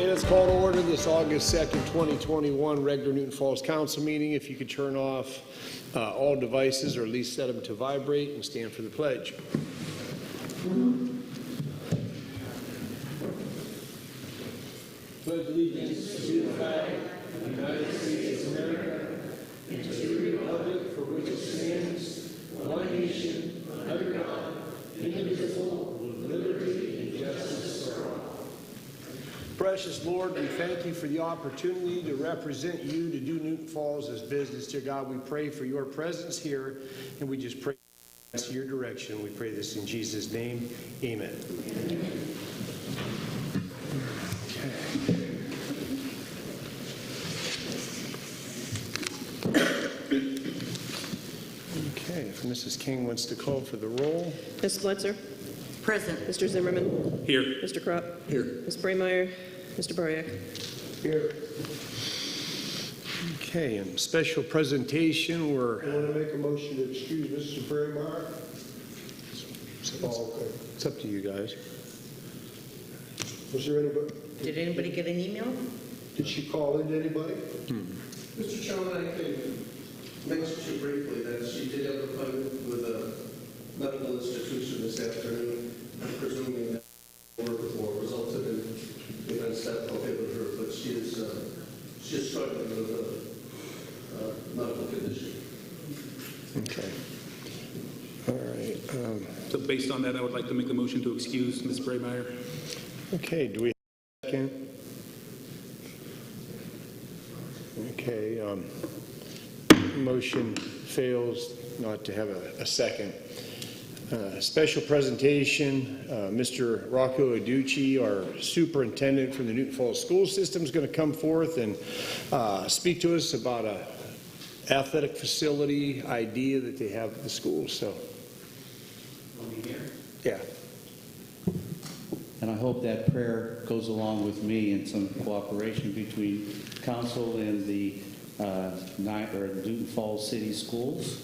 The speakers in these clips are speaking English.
And it's called to order this August 2nd, 2021 regular Newton Falls Council meeting. If you could turn off all devices or at least set them to vibrate and stand for the pledge. Pledge allegiance to the flag of the United States of America and to the republic for which it stands, one nation, under God, indivisible, with liberty and justice for all. Precious Lord, we thank you for the opportunity to represent you, to do Newton Falls as business. Dear God, we pray for your presence here, and we just pray to your direction. We pray this in Jesus' name. Amen. Okay, if Mrs. King wants to call for the roll. Ms. Blitzer? Present. Mr. Zimmerman? Here. Mr. Kropp? Here. Ms. Braymeyer? Mr. Bariak? Here. Okay, and special presentation, I want to make a motion to excuse Mr. Braymeyer. Oh, okay. It's up to you guys. Was there anybody, Did anybody get an email? did she call in anybody? Mr. Chairman, I can mention briefly that she did have an appointment with a medical institution this afternoon. I'm presuming that work or resulted in events that prohibited her, but she is struggling with a medical condition. Okay. All right. So based on that, I would like to make a motion to excuse Ms. Braymeyer. Okay, do we have a second? Okay, motion fails not to have a second. Special presentation, Mr. Rocco Aducci, our superintendent from the Newton Falls School System, is going to come forth and speak to us about a athletic facility idea that they have at the school. So, yeah. And I hope that prayer goes along with me in some cooperation between council and the Newton Falls City Schools.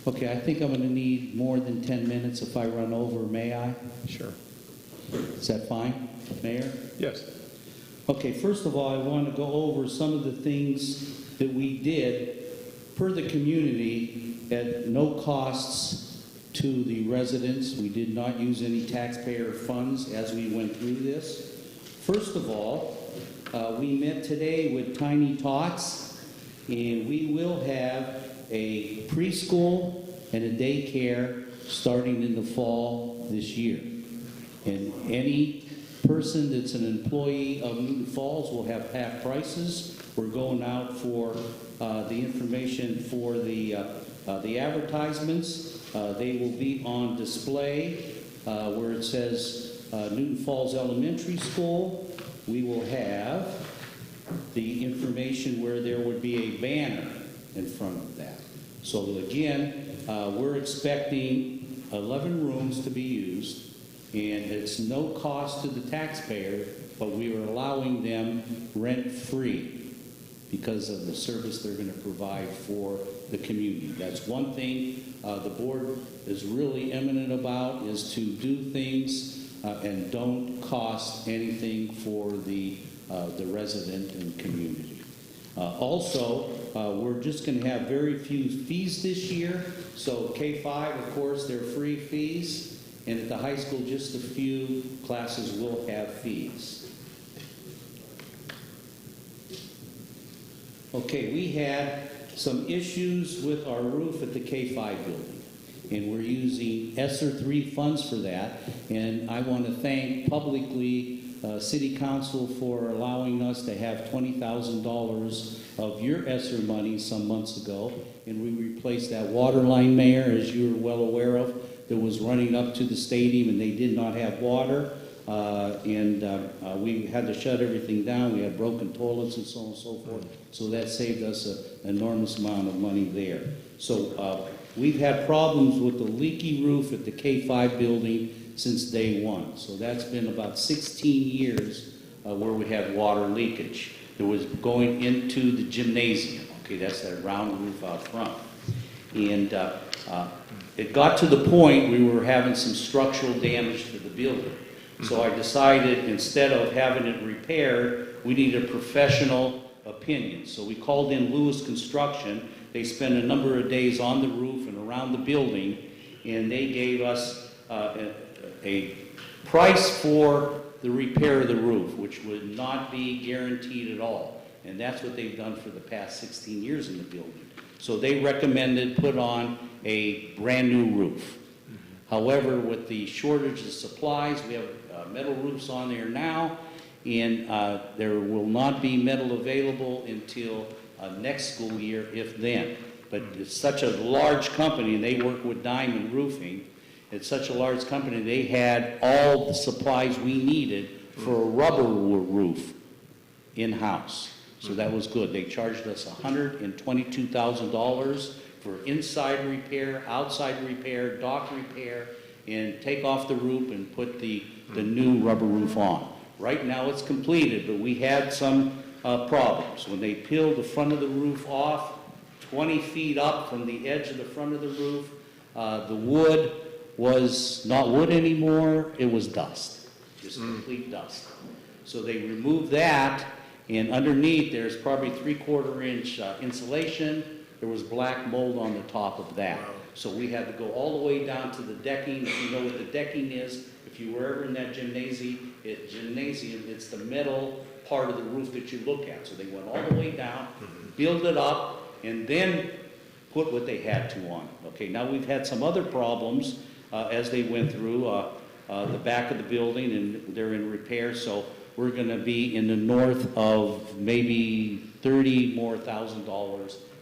Okay, I think I'm going to need more than 10 minutes if I run over. May I? Sure. Is that fine, Mayor? Yes. Okay, first of all, I want to go over some of the things that we did per the community at no costs to the residents. We did not use any taxpayer funds as we went through this. First of all, we met today with Tiny Tots, and we will have a preschool and a daycare starting in the fall this year. And any person that's an employee of Newton Falls will have half prices. We're going out for the information for the advertisements. They will be on display where it says Newton Falls Elementary School. We will have the information where there would be a banner in front of that. So again, we're expecting 11 rooms to be used, and it's no cost to the taxpayer, but we are allowing them rent-free because of the service they're going to provide for the community. That's one thing the board is really eminent about, is to do things and don't cost anything for the resident and community. Also, we're just going to have very few fees this year. So K-5, of course, they're free fees. And at the high school, just a few classes will have fees. Okay, we had some issues with our roof at the K-5 building, and we're using ESSER 3 funds for that. And I want to thank publicly City Council for allowing us to have $20,000 of your ESSER money some months ago, and we replaced that water line, Mayor, as you're well aware of, that was running up to the stadium, and they did not have water, we had to shut everything down. We had broken toilets and so on and so forth, so that saved us an enormous amount of money there. So we've had problems with the leaky roof at the K-5 building since day one. So that's been about 16 years where we had water leakage. It was going into the gymnasium. Okay, that's that round roof out front. And it got to the point we were having some structural damage to the building. So I decided, instead of having it repaired, we need a professional opinion. So we called in Lewis Construction. They spent a number of days on the roof and around the building, and they gave us a price for the repair of the roof, which would not be guaranteed at all. And that's what they've done for the past 16 years in the building. So they recommended put on a brand new roof. However, with the shortage of supplies, we have metal roofs on there now, and there will not be metal available until next school year, if then. But it's such a large company, and they work with Diamond Roofing. It's such a large company, they had all the supplies we needed for a rubber roof in-house. So that was good. They charged us $122,000 for inside repair, outside repair, dock repair, and take off the roof and put the new rubber roof on. Right now it's completed, but we had some problems. When they peeled the front of the roof off, 20 feet up from the edge of the front of the roof, the wood was not wood anymore, it was dust, just complete dust. So they removed that, and underneath there's probably 3/4 inch insulation. There was black mold on the top of that. So we had to go all the way down to the decking. If you know what the decking is, if you were ever in that gymnasium, it's the metal part of the roof that you look at. So they went all the way down, built it up, and then put what they had to on. Okay, now we've had some other problems as they went through the back of the building, and they're in repair. So we're going to be in the north of maybe $30,000 more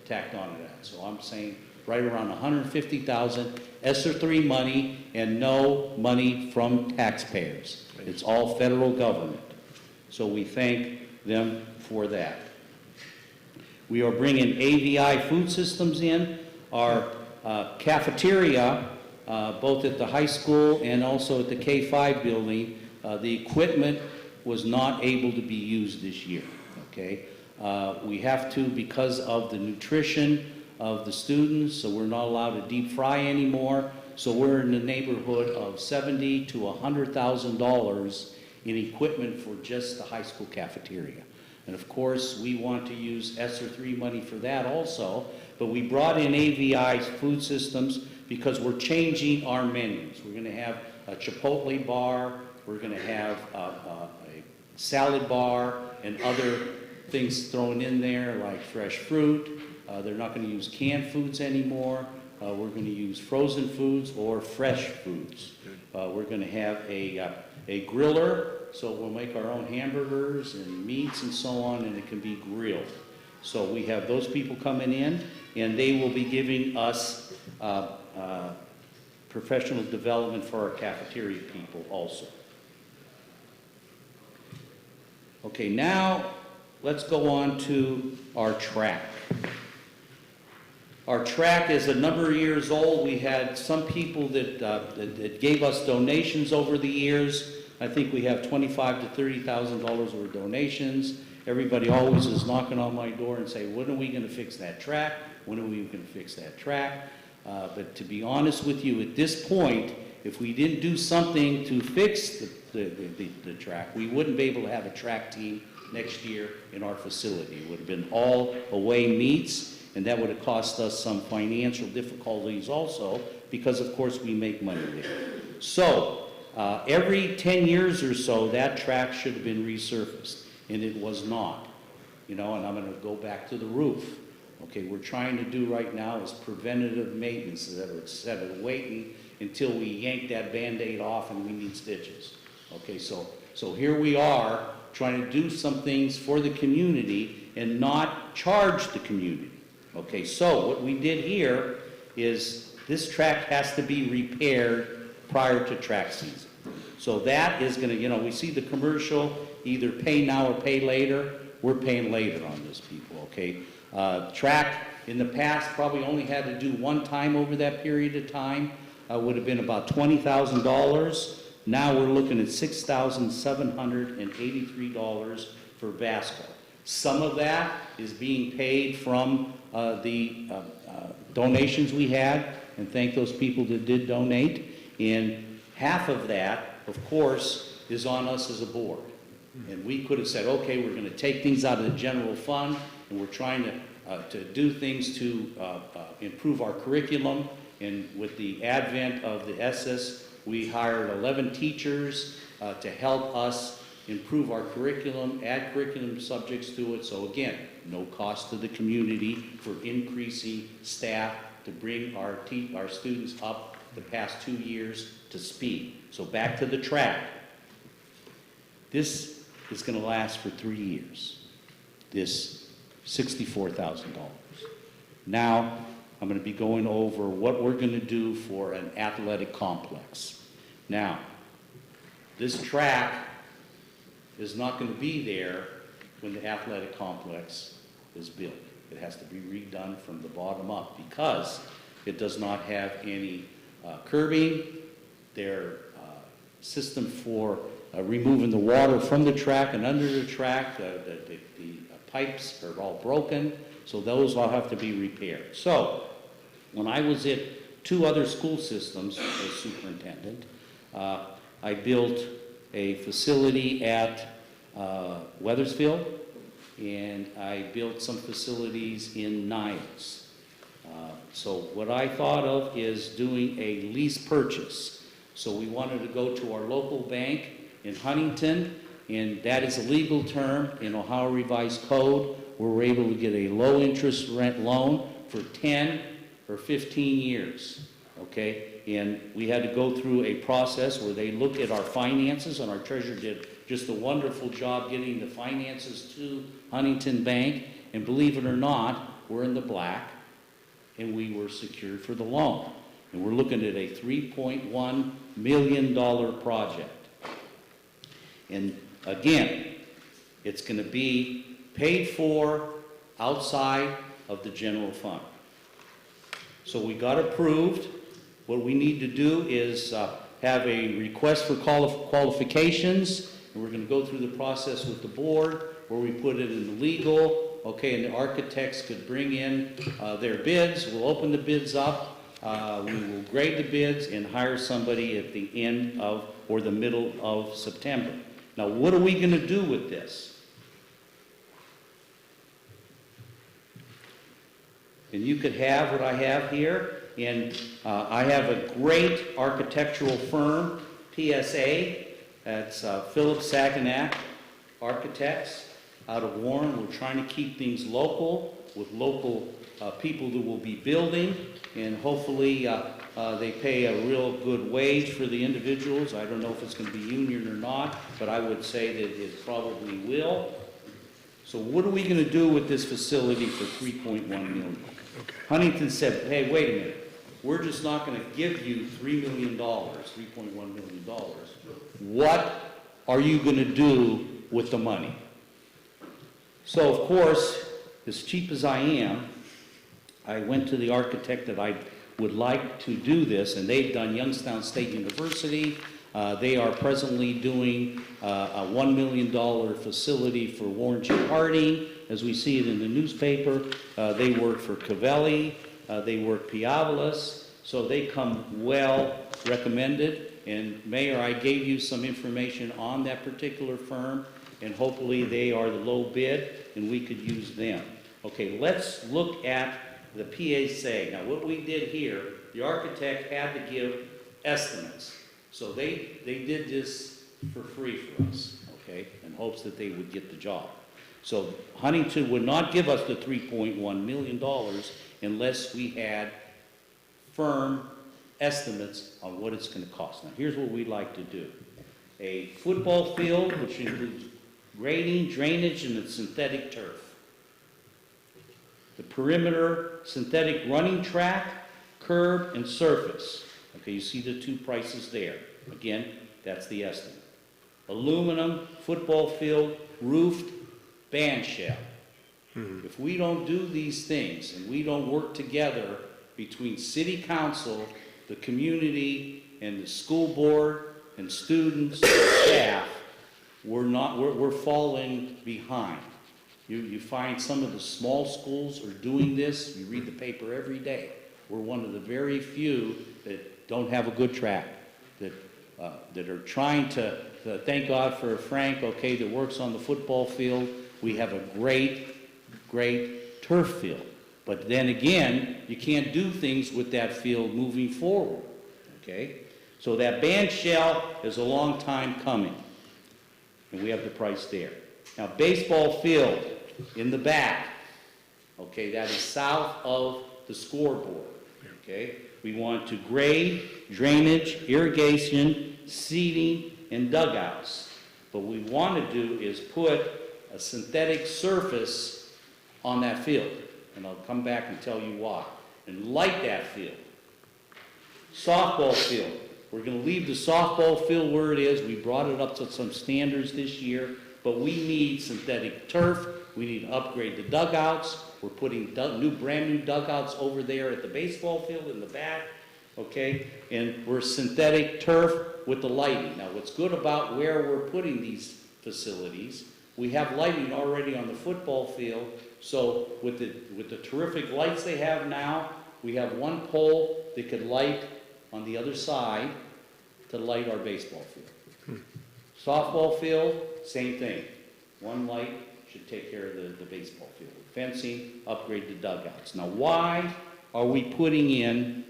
tacked onto that. So I'm saying right around $150,000 ESSER 3 money, and no money from taxpayers. It's all federal government. So we thank them for that. We are bringing AVI Food Systems in. Our cafeteria, both at the high school and also at the K-5 building, the equipment was not able to be used this year, okay? We have to because of the nutrition of the students, so we're not allowed to deep fry anymore. So we're in the neighborhood of $70,000 to $100,000 in equipment for just the high school cafeteria. And of course, we want to use ESSER 3 money for that also, but we brought in AVI Food Systems because we're changing our menus. We're going to have a Chipotle bar, we're going to have a salad bar, and other things thrown in there like fresh fruit. They're not going to use canned foods anymore. We're going to use frozen foods or fresh foods. We're going to have a griller, so we'll make our own hamburgers and meats and so on, and it can be grilled. So we have those people coming in, and they will be giving us professional development for our cafeteria people also. Okay, now let's go on to our track. Our track is a number of years old. We had some people that gave us donations over the years. I think we have $25,000 to $30,000 worth of donations. Everybody always is knocking on my door and saying, when are we going to fix that track? When are we going to fix that track? But to be honest with you, at this point, if we didn't do something to fix the track, we wouldn't be able to have a track team next year in our facility. It would have been all away meets, and that would have cost us some financial difficulties also, because of course we make money there. So every 10 years or so, that track should have been resurfaced, and it was not. You know, and I'm going to go back to the roof. Okay, we're trying to do right now is preventative maintenance instead of waiting until we yank that Band-Aid off and we need stitches. Okay, so here we are trying to do some things for the community and not charge the community. Okay, so what we did here is this track has to be repaired prior to track season. So that is going to, you know, we see the commercial, either pay now or pay later. We're paying later on this, people, okay? Track in the past probably only had to do one time over that period of time. Would have been about $20,000. Now we're looking at $6,783 for Vasco. Some of that is being paid from the donations we had, and thank those people that did donate. And half of that, of course, is on us as a board. And we could have said, okay, we're going to take things out of the general fund, and we're trying to do things to improve our curriculum. And with the advent of the ESSES, we hired 11 teachers to help us improve our curriculum, add curriculum subjects to it. So again, no cost to the community for increasing staff to bring our students up the past 2 years to speed. So back to the track. This is going to last for 3 years, this $64,000. Now, I'm going to be going over what we're going to do for an athletic complex. Now, this track is not going to be there when the athletic complex is built. It has to be redone from the bottom up because it does not have any curbing. Their system for removing the water from the track and under the track, the pipes are all broken, so those all have to be repaired. So, when I was at 2 other school systems as superintendent, I built a facility at Weathersfield, and I built some facilities in Niles. So what I thought of is doing a lease purchase. So we wanted to go to our local bank in Huntington, and that is a legal term in Ohio Revised Code, where we're able to get a low interest rent loan for 10 or 15 years, okay? And we had to go through a process where they looked at our finances, and our treasurer did just a wonderful job getting the finances to Huntington Bank, and believe it or not, we're in the black, and we were secured for the loan. And we're looking at a $3.1 million project. And again, it's going to be paid for outside of the general fund. So we got approved. What we need to do is have a request for qualifications, and we're going to go through the process with the board where we put it in the legal, okay, and the architects could bring in their bids. We'll open the bids up. We will grade the bids and hire somebody at the end of or the middle of September. Now, what are we going to do with this? And you could have what I have here, and I have a great architectural firm, PSA, that's Philip Saginac Architects out of Warren. We're trying to keep things local with local people that will be building, and hopefully they pay a real good wage for the individuals. I don't know if it's going to be union or not, but I would say that it probably will. So what are we going to do with this facility for $3.1 million? Huntington said, hey, wait a minute. We're just not going to give you $3 million, $3.1 million. What are you going to do with the money? So, of course, as cheap as I am, I went to the architect that I would like to do this, and they've done Youngstown State University. They are presently doing a $1 million facility for Warren G. Harding, as we see it in the newspaper. They work for Covelli. They work Piavalis. So they come well recommended. And Mayor, I gave you some information on that particular firm, and hopefully they are the low bid, and we could use them. Okay, let's look at the PSA. Now, what we did here, the architect had to give estimates. So they did this for free for us, okay, in hopes that they would get the job. So Huntington would not give us the $3.1 million unless we had firm estimates on what it's going to cost. Now, here's what we'd like to do. A football field, which includes grading, drainage, and a synthetic turf. The perimeter synthetic running track, curb, and surface. Okay, you see the 2 prices there. Again, that's the estimate. Aluminum, football field, roofed, band shell. If we don't do these things and we don't work together between city council, the community, and the school board, and students, and staff, we're falling behind. You find some of the small schools are doing this. You read the paper every day. We're one of the very few that don't have a good track, that are trying to thank God for Frank, okay, that works on the football field. We have a great, great turf field. But then again, you can't do things with that field moving forward, okay? So that band shell is a long time coming, and we have the price there. Now, baseball field in the back, okay, that is south of the scoreboard, okay? We want to grade, drainage, irrigation, seeding, and dugouts. What we want to do is put a synthetic surface on that field, and I'll come back and tell you why, and light that field. Softball field. We're going to leave the softball field where it is. We brought it up to some standards this year, but we need synthetic turf. We need to upgrade the dugouts. We're putting brand new dugouts over there at the baseball field in the back, okay? And we're synthetic turf with the lighting. Now, what's good about where we're putting these facilities, we have lighting already on the football field. So with the terrific lights they have now, we have one pole that could light on the other side to light our baseball field. Softball field, same thing. One light should take care of the baseball field. Fencing, upgrade the dugouts. Now, why are we putting in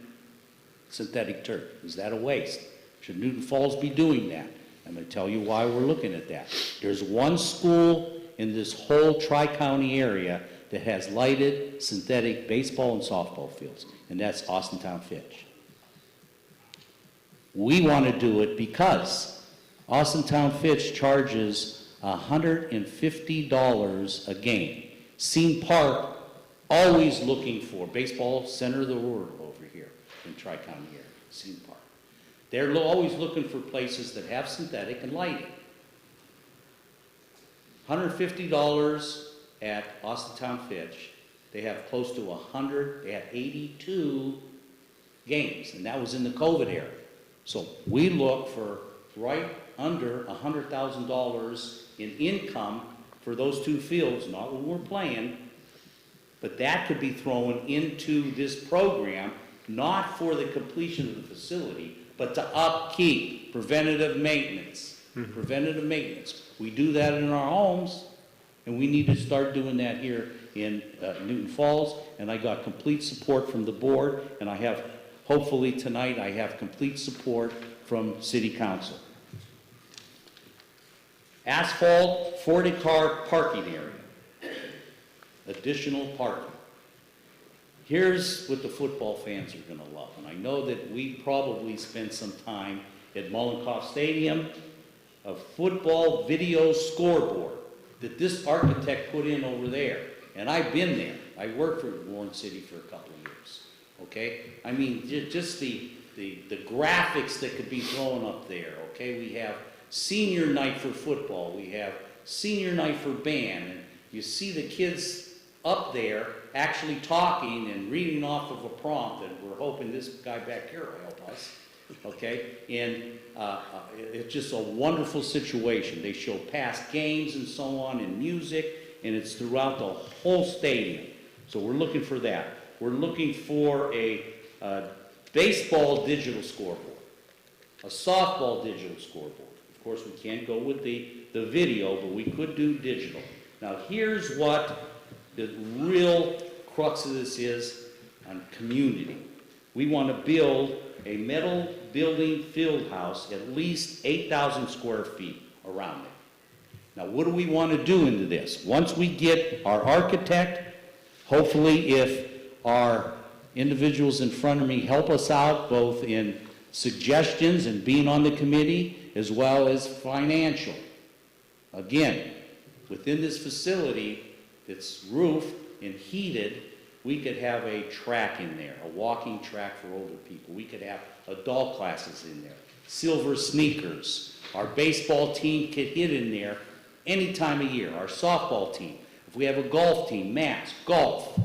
synthetic turf? Is that a waste? Should Newton Falls be doing that? I'm going to tell you why we're looking at that. There's one school in this whole Tri-County area that has lighted synthetic baseball and softball fields, and that's Austintown Fitch. We want to do it because Austintown Fitch charges $150 a game. Scene Park, always looking for baseball center of the world over here in Tri-County area, Scene Park. They're always looking for places that have synthetic and lighting. $150 at Austintown Fitch. They have close to 100, they had 82 games, and that was in the COVID era. So we look for right under $100,000 in income for those two fields, not when we're playing, but that could be thrown into this program, not for the completion of the facility, but to upkeep, preventative maintenance. Preventative maintenance. We do that in our homes, and we need to start doing that here in Newton Falls, and I got complete support from the board, and I have, hopefully tonight, I have complete support from City Council. Asphalt 40-car parking area. Additional parking. Here's what the football fans are going to love, and I know that we probably spent some time at Mollenkoff Stadium, a football video scoreboard that this architect put in over there, and I've been there. I worked for Warren City for a couple of years, okay? I mean, just the graphics that could be thrown up there, okay? We have senior night for football, we have senior night for band, and you see the kids up there actually talking and reading off of a prompt, and we're hoping this guy back here will help us, okay? And it's just a wonderful situation. They show past games and so on, and music, and it's throughout the whole stadium. So we're looking for that. We're looking for a baseball digital scoreboard, a softball digital scoreboard. Of course, we can't go with the video, but we could do digital. Now, here's what the real crux of this is on community. We want to build a metal building field house at least 8,000 square feet around it. Now, what do we want to do into this? Once we get our architect, hopefully if our individuals in front of me help us out both in suggestions and being on the committee as well as financial. Again, within this facility that's roofed and heated, we could have a track in there, a walking track for older people. We could have adult classes in there, silver sneakers. Our baseball team could hit in there any time of year. Our softball team. If we have a golf team, mats, golf,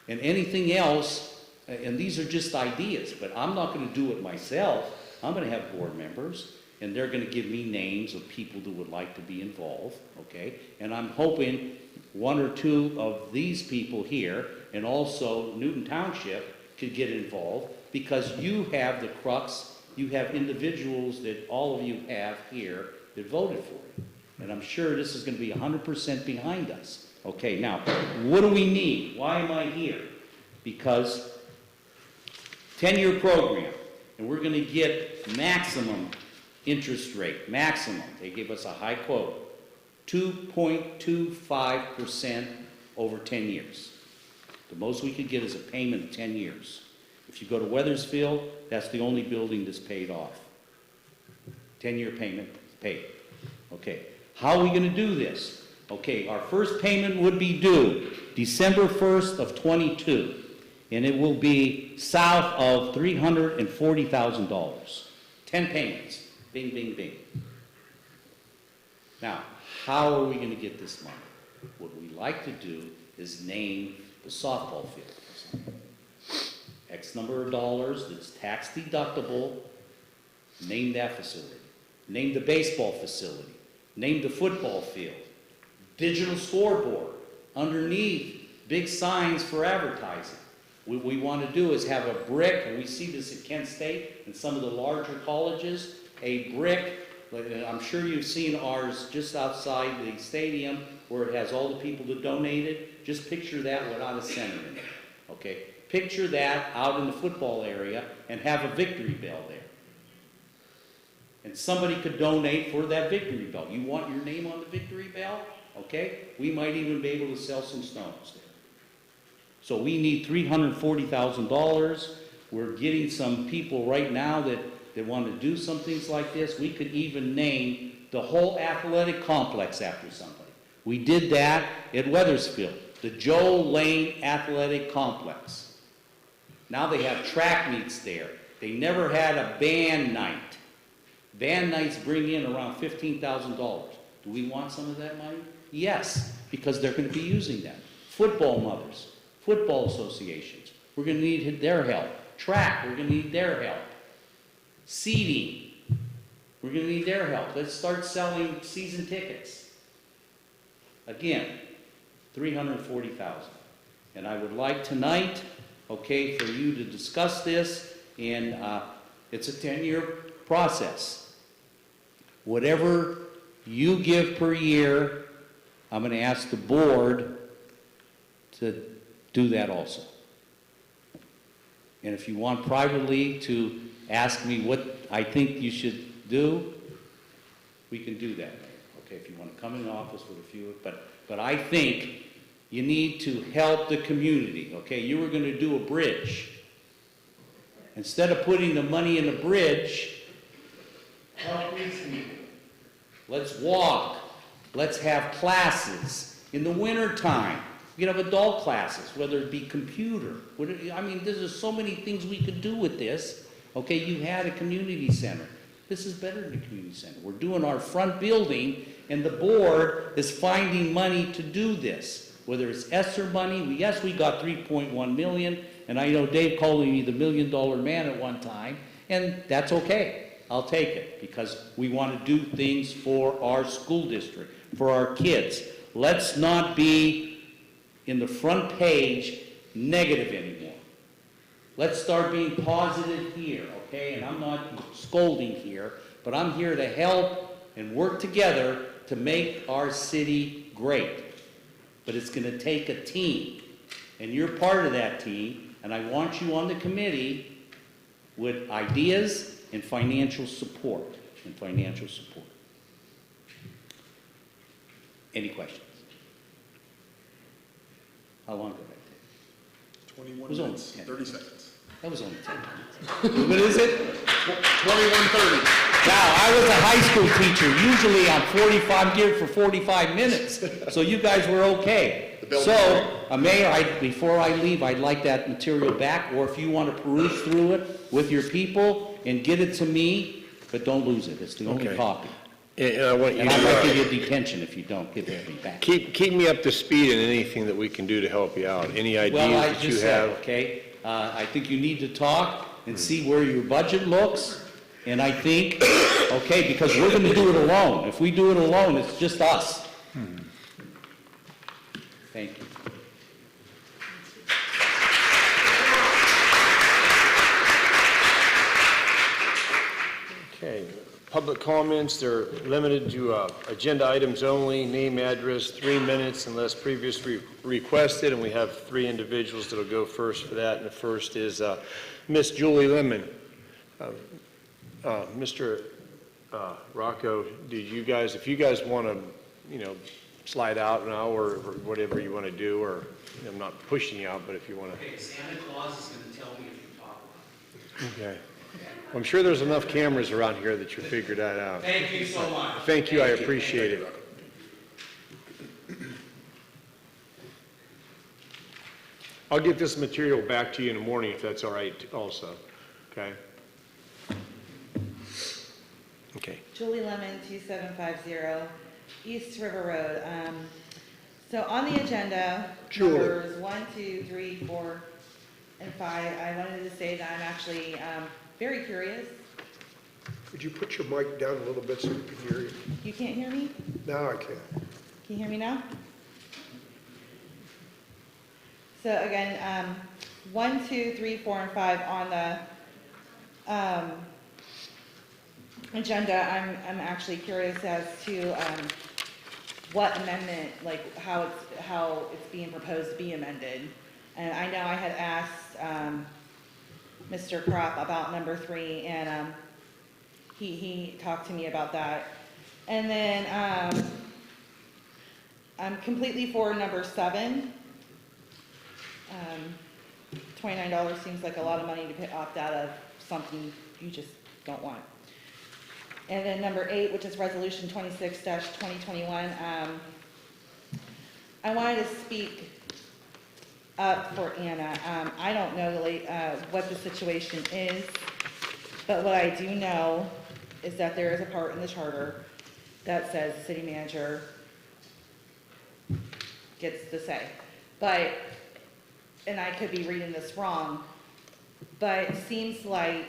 and anything else, and these are just ideas, but I'm not going to do it myself. I'm going to have board members, and they're going to give me names of people that would like to be involved, okay? And I'm hoping one or two of these people here, and also Newton Township, could get involved, because you have the crux, you have individuals that all of you have here that voted for it. And I'm sure this is gonna be 100% behind us. Okay, now, what do we need? Why am I here? Because 10-year program, and we're gonna get maximum interest rate, maximum. They gave us a high quote, 2.25% over 10 years. The most we could get is a payment of 10 years. If you go to Weathersfield, that's the only building that's paid off. 10-year payment paid. Okay, how are we gonna do this? Okay, our first payment would be due December 1st of '22, and it will be south of $340,000. 10 payments, bing, bing, bing. Now, how are we gonna get this money? What we like to do is name the softball field. X number of dollars that's tax deductible, name that facility. Name the baseball facility. Name the football field. Digital scoreboard. Underneath, big signs for advertising. What we want to do is have a brick, and we see this at Kent State and some of the larger colleges, a brick, I'm sure you've seen ours just outside the stadium where it has all the people that donated. Just picture that without a center in it, okay? Picture that out in the football area and have a victory bell there. And somebody could donate for that victory bell. You want your name on the victory bell? Okay? We might even be able to sell some stones there. So we need $340,000. We're getting some people right now that want to do some things like this. We could even name the whole athletic complex after somebody. We did that at Weathersfield, the Joe Lane Athletic Complex. Now they have track meets there. They never had a band night. Band nights bring in around $15,000. Do we want some of that money? Yes, because they're going to be using that. Football mothers, football associations, we're going to need their help. Track, we're going to need their help. Seating, we're going to need their help. Let's start selling season tickets. Again, $340,000. And I would like tonight, okay, for you to discuss this, and it's a 10-year process. Whatever you give per year, I'm going to ask the board to do that also. And if you want privately to ask me what I think you should do, we can do that. Okay, if you want to come in the office with a few, but I think you need to help the community. Okay, you were going to do a bridge. Instead of putting the money in the bridge, help these people. Let's walk. Let's have classes. In the wintertime, you can have adult classes, whether it be computer. I mean, there's so many things we could do with this. Okay, you had a community center. This is better than a community center. We're doing our front building, and the board is finding money to do this. Whether it's ESSER money, yes, we got $3.1 million, and I know Dave called me the $1 million man at one time, and that's okay. I'll take it, because we want to do things for our school district, for our kids. Let's not be in the front page negative anymore. Let's start being positive here, okay? And I'm not scolding here, but I'm here to help and work together to make our city great. But it's going to take a team, and you're part of that team, and I want you on the committee with ideas and financial support. Any questions? How long did that take? 21 was only minutes, 10. 30 seconds. That was only 10 minutes. What is it? 21:30. Now, I was a high school teacher. Usually I'm 45 here for 45 minutes. So you guys were okay. So, Mayor, before I leave, I'd like that material back, or if you want to peruse through it with your people and get it to me, but don't lose it. It's the only Okay. copy. And I want you And I might give to you a detention if you don't give it back. keep me up to speed in anything that we can do to help you out. Any ideas Well, I that you just said, have? okay, I think you need to talk and see where your budget looks, and I think, okay, because we're going to do it alone. If we do it alone, it's just us. Thank you. Okay. Public public comments. They're limited to agenda items only, name, address, 3 minutes unless previously requested, and we have 3 individuals that'll go first for that. And the first is Miss Julie Lemon. Mr. Rocco, if you guys want to, slide out now or whatever you want to do, or I'm not pushing you out, but if you want to. Okay, Santa Claus is going to tell me if you talk about it. Okay. I'm sure there's enough cameras around here that you figured that out. Thank you so much. Thank you, I appreciate it. I'll get this material back to you in the morning if that's all right also, okay? Okay. Julie Lemon, 2750 East River Road. So on the agenda, Julie. numbers 1, 2, 3, 4, and 5, I wanted to say that I'm actually very curious. Could you put your mic down a little bit so we can hear you? You can't hear me? Now I can. Can you hear me now? So again, 1, 2, 3, 4, and 5 on the agenda. I'm actually curious as to what amendment, like how it's being proposed to be amended. And I know I had asked Mr. Kropp about number 3, and he talked to me about that. And then I'm completely for number 7. $29 seems like a lot of money to opt out of something you just don't want. And then number 8, which is resolution 26-2021, I wanted to speak up for Anna. I don't know what the situation is, but what I do know is that there is a part in the charter that says the city manager gets the say. But, and I could be reading this wrong, but it seems like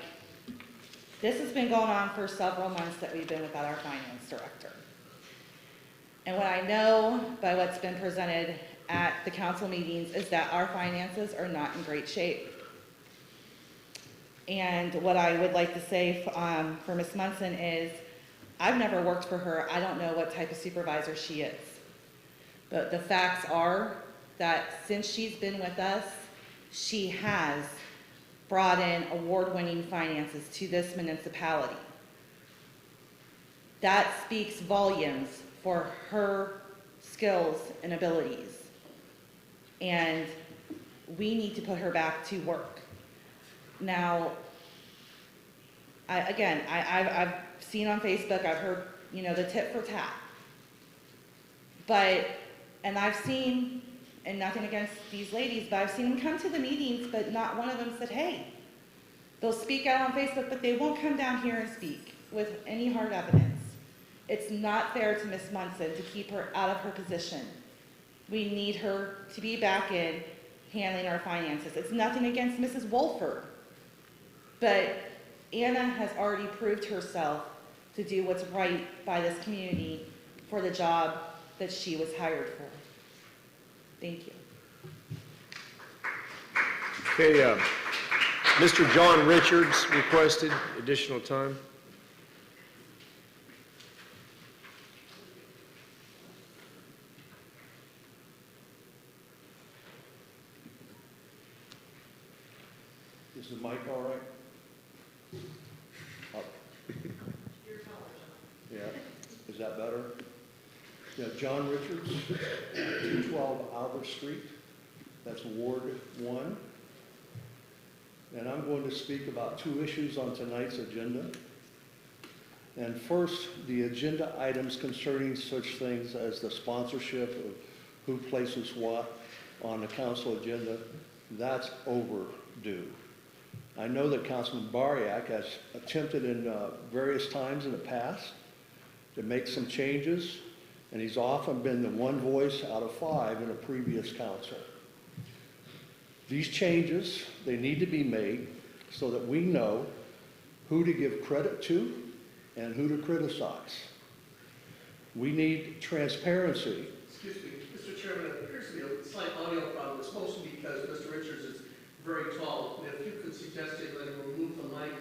this has been going on for several months that we've been without our finance director. And what I know by what's been presented at the council meetings is that our finances are not in great shape. And what I would like to say for Ms. Munson is, I've never worked for her. I don't know what type of supervisor she is. But the facts are that since she's been with us, she has brought in award-winning finances to this municipality. That speaks volumes for her skills and abilities. And we need to put her back to work. Now, I've seen on Facebook, I've heard, the tit for tat. And I've seen, and nothing against these ladies, but I've seen them come to the meetings, but not one of them said, hey. They'll speak out on Facebook, but they won't come down here and speak with any hard evidence. It's not fair to Ms. Munson to keep her out of her position. We need her to be back in handling our finances. It's nothing against Mrs. Wolford, but Anna has already proved herself to do what's right by this community for the job that she was hired for. Thank you. Okay, Mr. John Richards requested additional time. Is the mic all right? Up. Yeah, is that better? Yeah, John Richards, 212 Albert Street. That's Ward 1. And I'm going to speak about 2 issues on tonight's agenda. And first, the agenda items concerning such things as the sponsorship of who places what on the council agenda, that's overdue. I know that Councilman Bariak has attempted in various times in the past to make some changes, and he's often been the one voice out of 5 in a previous council. These changes, they need to be made so that we know who to give credit to and who to criticize. We need transparency. Excuse me, Mr. Chairman, it appears to be a slight audio problem. It's mostly because Mr. Richards is very tall. And if you could suggest to him that he remove the mic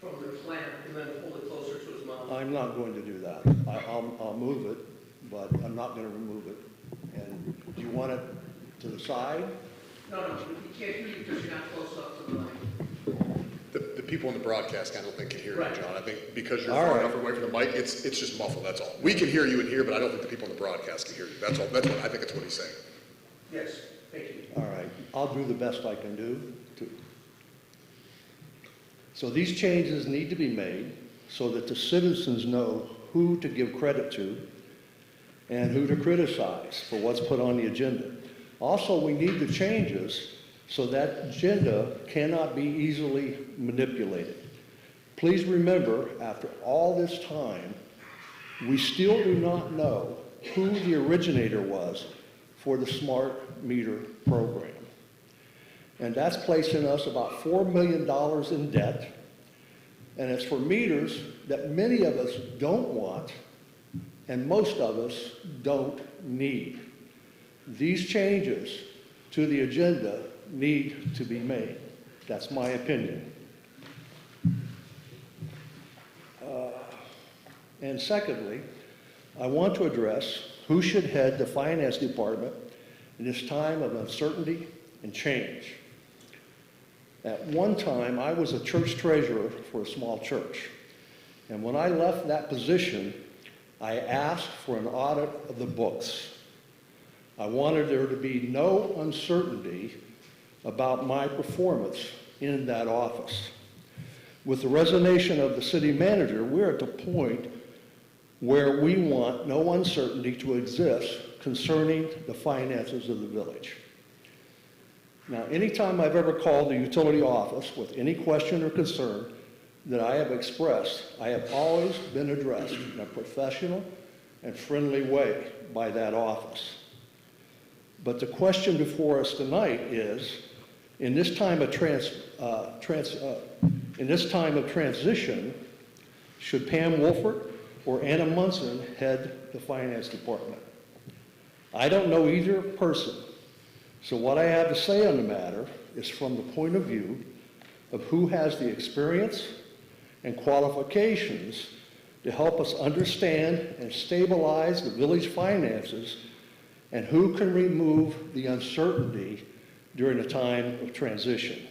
from the plant and then pull it closer to his mouth. I'm not going to do that. I'll move it, but I'm not going to remove it. And do you want it to the side? No, you can't hear you because you're not close enough to the mic. The people in the broadcast, I don't think can hear you, Right. John. I think because you're All far right. enough away from the mic, it's just muffled, that's all. We can hear you in here, but I don't think the people in the broadcast can hear you. That's all, that's what, I think that's what he's saying. Yes, thank you. All right, I'll do the best I can do. So these changes need to be made so that the citizens know who to give credit to and who to criticize for what's put on the agenda. Also, we need the changes so that agenda cannot be easily manipulated. Please remember, after all this time, we still do not know who the originator was for the smart meter program. And that's placing us about $4 million in debt, and it's for meters that many of us don't want and most of us don't need. These changes to the agenda need to be made. That's my opinion. And secondly, I want to address who should head the finance department in this time of uncertainty and change. At one time, I was a church treasurer for a small church. And when I left that position, I asked for an audit of the books. I wanted there to be no uncertainty about my performance in that office. With the resignation of the city manager, we're at the point where we want no uncertainty to exist concerning the finances of the village. Now, anytime I've ever called the utility office with any question or concern that I have expressed, I have always been addressed in a professional and friendly way by that office. But the question before us tonight is, in this time of transition, should Pam Wolford or Anna Munson head the finance department? I don't know either person, so what I have to say on the matter is from the point of view of who has the experience and qualifications to help us understand and stabilize the village finances, and who can remove the uncertainty during a time of transition.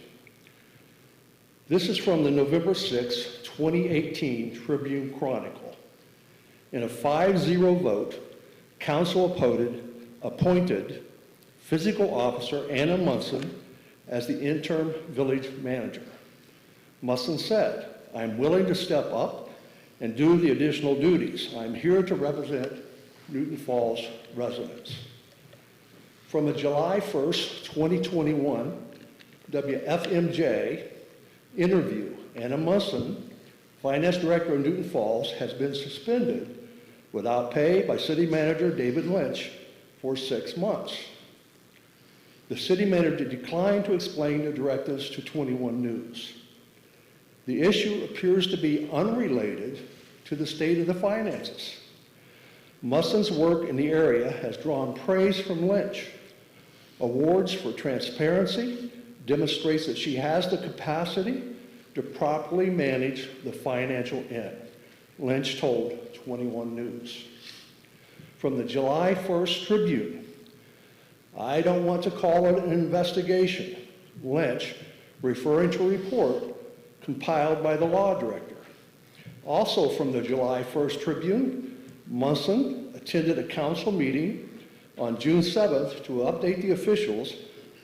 This is from the November 6, 2018 Tribune Chronicle. In a 5-0 vote, council appointed physical officer Anna Munson as the interim village manager. Munson said, "I'm willing to step up and do the additional duties. I'm here to represent Newton Falls residents." From a July 1st, 2021 WFMJ interview, Anna Munson, finance director of Newton Falls, has been suspended without pay by city manager David Lynch for 6 months. The city manager declined to explain the directives to 21 News. The issue appears to be unrelated to the state of the finances. Munson's work in the area has drawn praise from Lynch. Awards for transparency demonstrates that she has the capacity to properly manage the financial end, Lynch told 21 News. From the July 1st Tribune, "I don't want to call it an investigation," Lynch, referring to a report compiled by the law director. Also from the July 1st Tribune, Munson attended a council meeting on June 7th to update the officials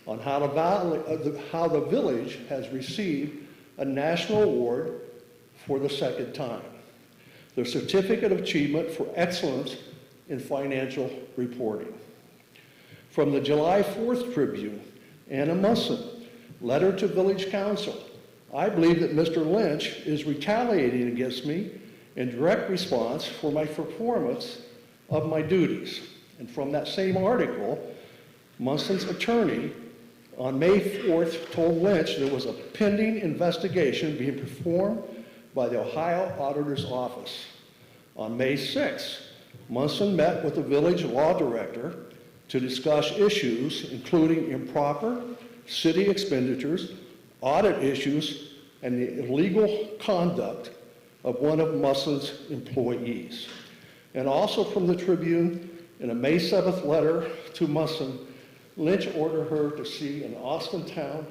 on how the village has received a national award for the second time, the Certificate of Achievement for Excellence in Financial Reporting. From the July 4th Tribune, Anna Munson, letter to Village Council. "I believe that Mr. Lynch is retaliating against me in direct response for my performance of my duties." And from that same article, Munson's attorney on May 4th told Lynch there was a pending investigation being performed by the Ohio Auditor's Office. On May 6th, Munson met with the village law director to discuss issues including improper city expenditures, audit issues, and the illegal conduct of one of Musson's employees. And also from the Tribune, in a May 7th letter to Musson, Lynch ordered her to see an Austintown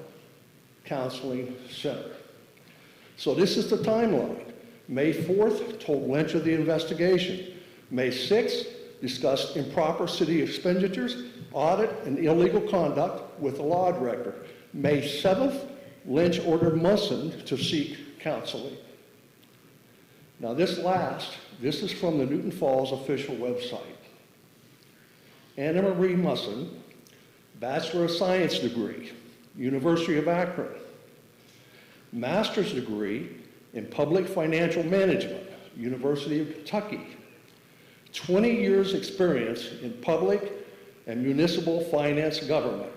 counseling center. So this is the timeline. May 4th, told Lynch of the investigation. May 6th, discussed improper city expenditures, audit, and illegal conduct with the law director. May 7th, Lynch ordered Musson to seek counseling. Now this is from the Newton Falls official website. Anna Marie Musson, Bachelor of Science degree, University of Akron. Master's degree in Public Financial Management, University of Kentucky. 20 years experience in public and municipal finance government.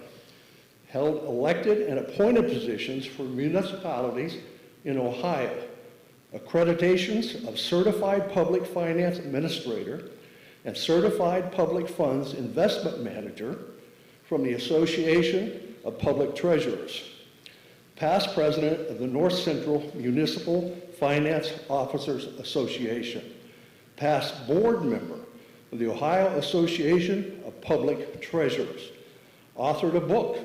Held elected and appointed positions for municipalities in Ohio. Accreditations of Certified Public Finance Administrator and Certified Public Funds Investment Manager from the Association of Public Treasurers. Past president of the North Central Municipal Finance Officers Association. Past board member of the Ohio Association of Public Treasurers. Authored a book,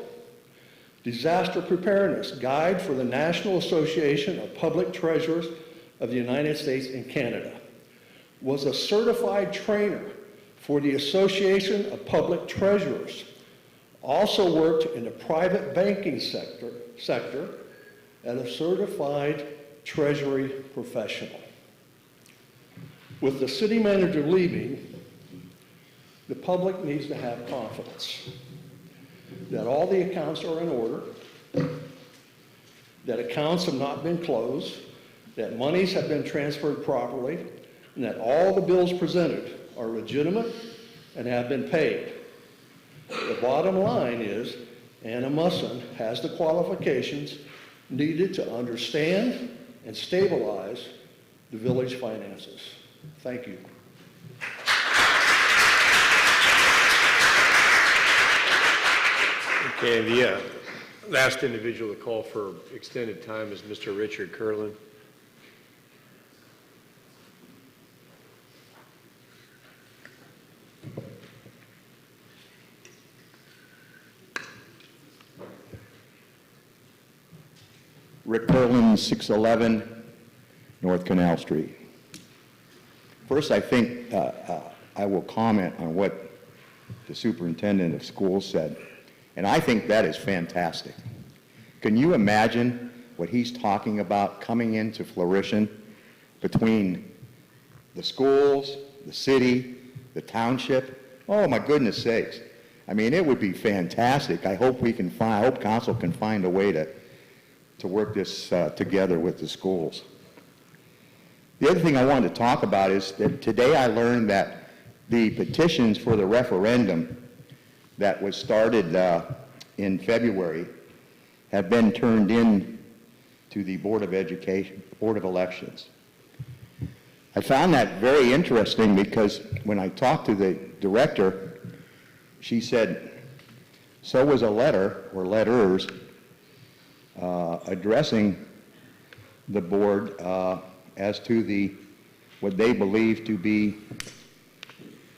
Disaster Preparedness Guide for the National Association of Public Treasurers of the United States and Canada. Was a certified trainer for the Association of Public Treasurers. Also worked in the private banking sector as a certified treasury professional. With the city manager leaving, the public needs to have confidence that all the accounts are in order, that accounts have not been closed, that monies have been transferred properly, and that all the bills presented are legitimate and have been paid. The bottom line is Anna Musson has the qualifications needed to understand and stabilize the village finances. Thank you. Okay, the last individual to call for extended time is Mr. Richard Curlin. Rick Curlin, 611 North Canal Street. First, I think I will comment on what the superintendent of schools said, and I think that is fantastic. Can you imagine what he's talking about coming into fruition between the schools, the city, the township? Oh, my goodness sakes. I mean, it would be fantastic. I hope I hope council can find a way to work this together with the schools. The other thing I wanted to talk about is that today I learned that the petitions for the referendum that was started in February have been turned in to the Board of Elections. I found that very interesting because when I talked to the director, she said, so was a letter or letters addressing the board as to what they believe to be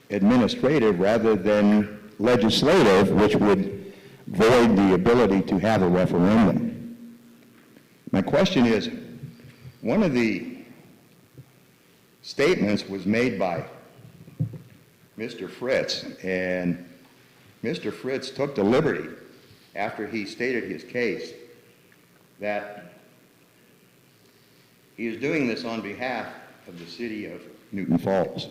administrative rather than legislative, which would void the ability to have a referendum. My question is, one of the statements was made by Mr. Fritz, and Mr. Fritz took the liberty, after he stated his case, that he is doing this on behalf of the city of Newton Falls.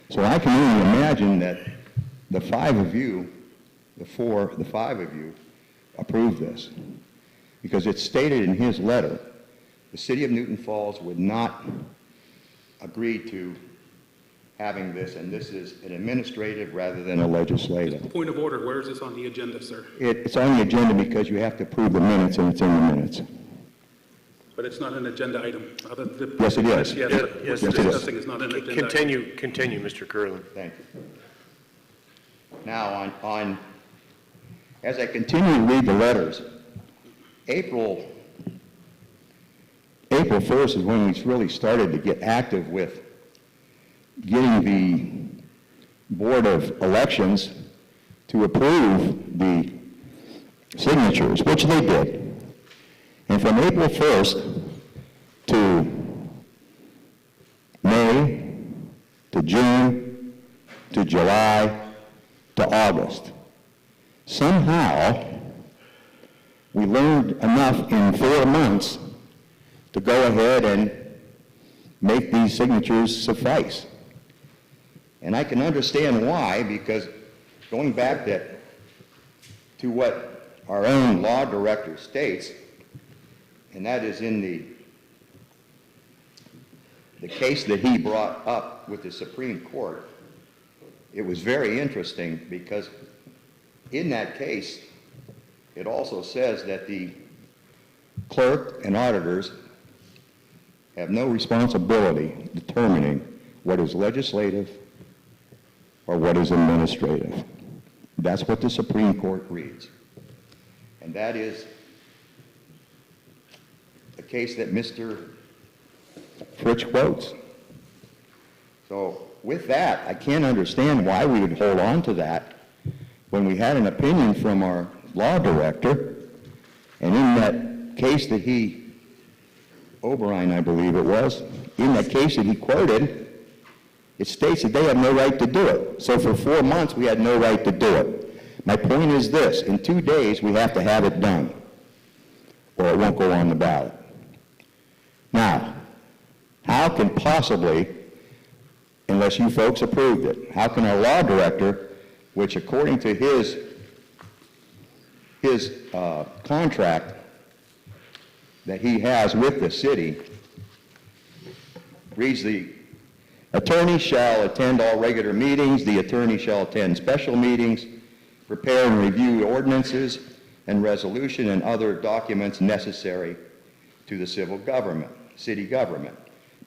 So I can only imagine that the five of you approved this, because it's stated in his letter, the city of Newton Falls would not agree to having this, and this is an administrative rather than a legislative. Point of order, where is this on the agenda, sir? It's on the agenda because you have to approve the minutes, and it's in the minutes. But it's not an agenda item. Yes, it is. Yes, what Yes, we're it is. discussing is not an agenda item. Continue, Mr. Curlin. Thank you. Now, as I continue to read the letters, April April 1st is when we really started to get active with getting the Board of Elections to approve the signatures, which they did. And from April 1st to May, to June, to July, to August, somehow we learned enough in 4 months to go ahead and make these signatures suffice. And I can understand why, because going back to what our own law director states, and that is in the case that he brought up with the Supreme Court, it was very interesting because in that case, it also says that the clerk and auditors have no responsibility determining what is legislative or what is administrative. That's what the Supreme Court reads. And that is the case that Mr. Fritsch quotes. So with that, I can't understand why we would hold on to that when we had an opinion from our law director, and in that case that O'Brien, I believe it was, in that case that he quoted, it states that they have no right to do it. So for 4 months, we had no right to do it. My point is this: in 2 days, we have to have it done, or it won't go on the ballot. Now, how can possibly, unless you folks approved it, how can our law director, which according to his contract that he has with the city, reads the attorney shall attend all regular meetings, the attorney shall attend special meetings, prepare and review ordinances and resolution and other documents necessary to the civil government, city government,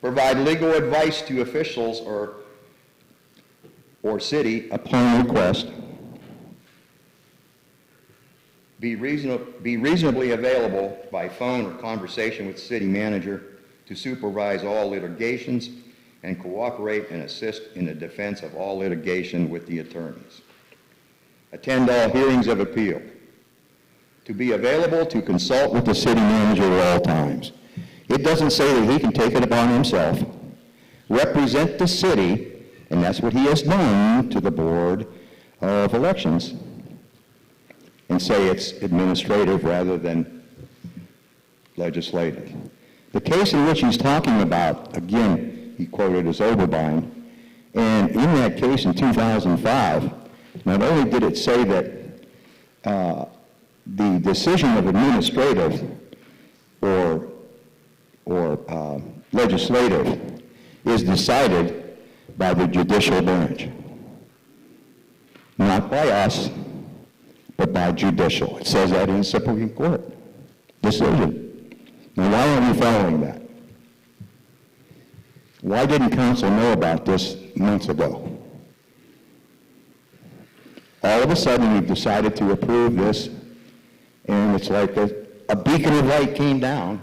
provide legal advice to officials or city upon request, be reasonably available by phone or conversation with the city manager to supervise all litigations and cooperate and assist in the defense of all litigation with the attorneys. Attend all hearings of appeal. To be available to consult with the city manager at all times. It doesn't say that he can take it upon himself, represent the city, and that's what he has done to the Board of Elections, and say it's administrative rather than legislative. The case in which he's talking about, again, he quoted as Oberbein, and in that case in 2005, not only did it say that the decision of administrative or legislative is decided by the judicial branch, not by us, but by judicial. It says that in Supreme Court decision. Now, why aren't we following that? Why didn't council know about this months ago? All of a sudden, we've decided to approve this, and it's like a beacon of light came down.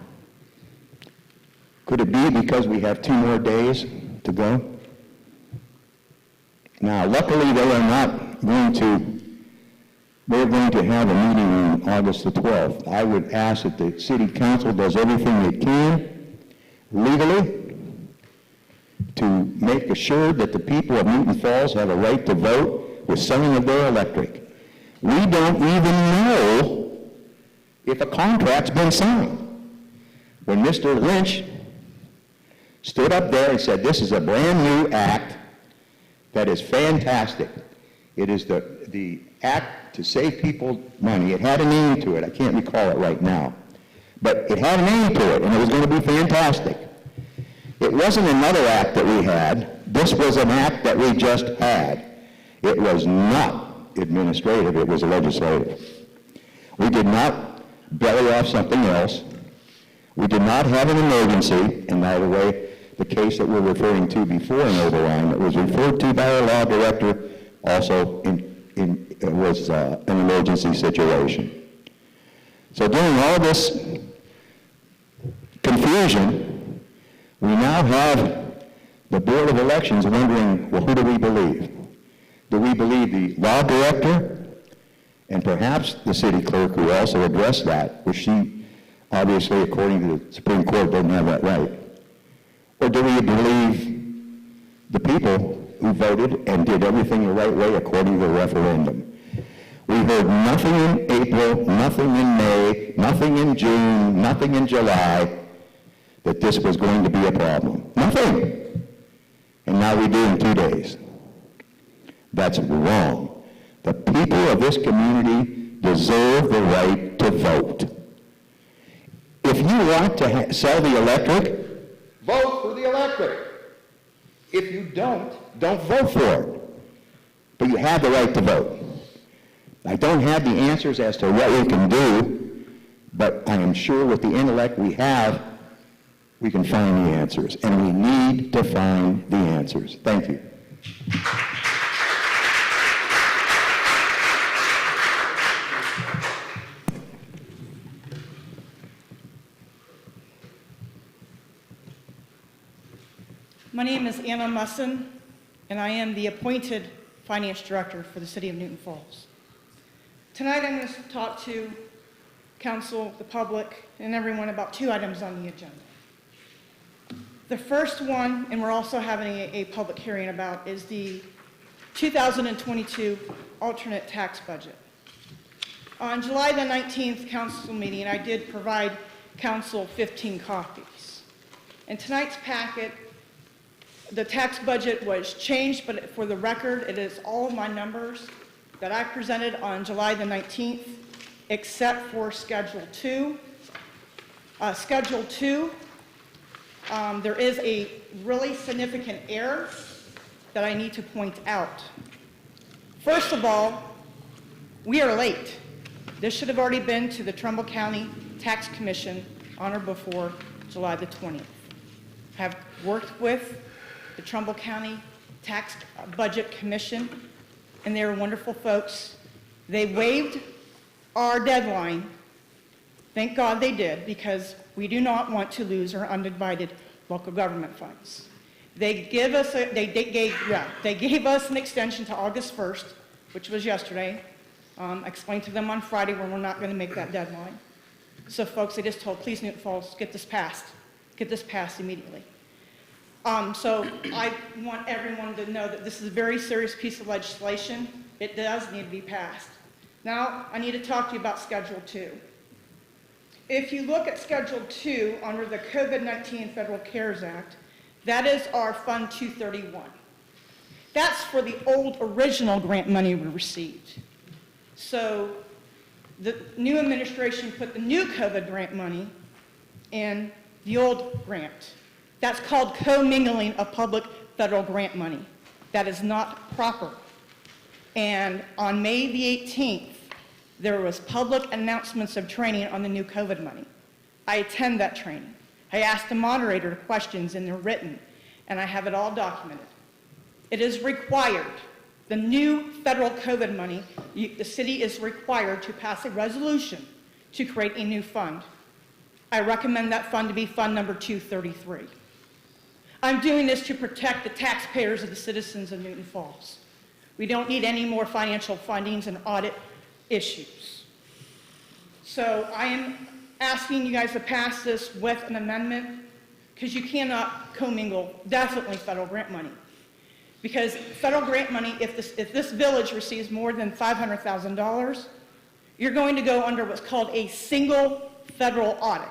Could it be because we have 2 more days to go? Now, luckily, they're going to have a meeting on August the 12th. I would ask that the city council does everything they can legally to make assured that the people of Newton Falls have a right to vote with selling of their electric. We don't even know if a contract's been signed. When Mr. Lynch stood up there and said, this is a brand new act that is fantastic. It is the act to save people money. It had a name to it. I can't recall it right now. But it had a name to it, and it was going to be fantastic. It wasn't another act that we had. This was an act that we just had. It was not administrative. It was legislative. We did not belly off something else. We did not have an emergency, and by the way, the case that we're referring to before in Oberlin, that was referred to by our law director, also was an emergency situation. So during all this confusion, We now have the Board of Elections wondering, well, who do we believe? Do we believe the law director and perhaps the city clerk, who also addressed that, which she obviously, according to the Supreme Court, doesn't have that right? Or do we believe the people who voted and did everything the right way according to the referendum? We heard nothing in April, nothing in May, nothing in June, nothing in July that this was going to be a problem. Nothing. And now we do in 2 days. That's wrong. The people of this community deserve the right to vote. If you want to sell the electric, vote for the electric. If you don't vote for it. But you have the right to vote. I don't have the answers as to what we can do, but I am sure with the intellect we have, we can find the answers. And we need to find the answers. Thank you. My name is Anna Musson, and I am the appointed Finance Director for the City of Newton Falls. Tonight I'm going to talk to council, the public, and everyone about 2 items on the agenda. The first one, and we're also having a public hearing about, is the 2022 alternate tax budget. On July the 19th council meeting, I did provide council 15 copies. In tonight's packet, the tax budget was changed, but for the record, it is all of my numbers that I presented on July the 19th, except for Schedule 2. Schedule 2, there is a really significant error that I need to point out. First of all, we are late. This should have already been to the Trumbull County Tax Commission on or before July the 20th. I have worked with the Trumbull County Tax Budget Commission, and they're wonderful folks. They waived our deadline. Thank God they did, because we do not want to lose our undivided local government funds. They gave us they gave us an extension to August 1st, which was yesterday. I explained to them on Friday when we're not going to make that deadline. So folks, they just told, please, Newton Falls, get this passed immediately. So I want everyone to know that this is a very serious piece of legislation. It does need to be passed. Now, I need to talk to you about Schedule 2. If you look at Schedule 2 under the COVID-19 Federal CARES Act, that is our Fund 231. That's for the old original grant money we received. So the new administration put the new COVID grant money in the old grant. That's called commingling of public federal grant money. That is not proper. And on May the 18th, there was public announcements of training on the new COVID money. I attend that training. I asked the moderator questions, and they're written, and I have it all documented. It is required. The new federal COVID money, the city is required to pass a resolution to create a new fund. I recommend that fund to be Fund number 233. I'm doing this to protect the taxpayers of the citizens of Newton Falls. We don't need any more financial findings and audit issues. So I am asking you guys to pass this with an amendment, because you cannot commingle definitely federal grant money. Because federal grant money, if this village receives more than $500,000, you're going to go under what's called a single federal audit.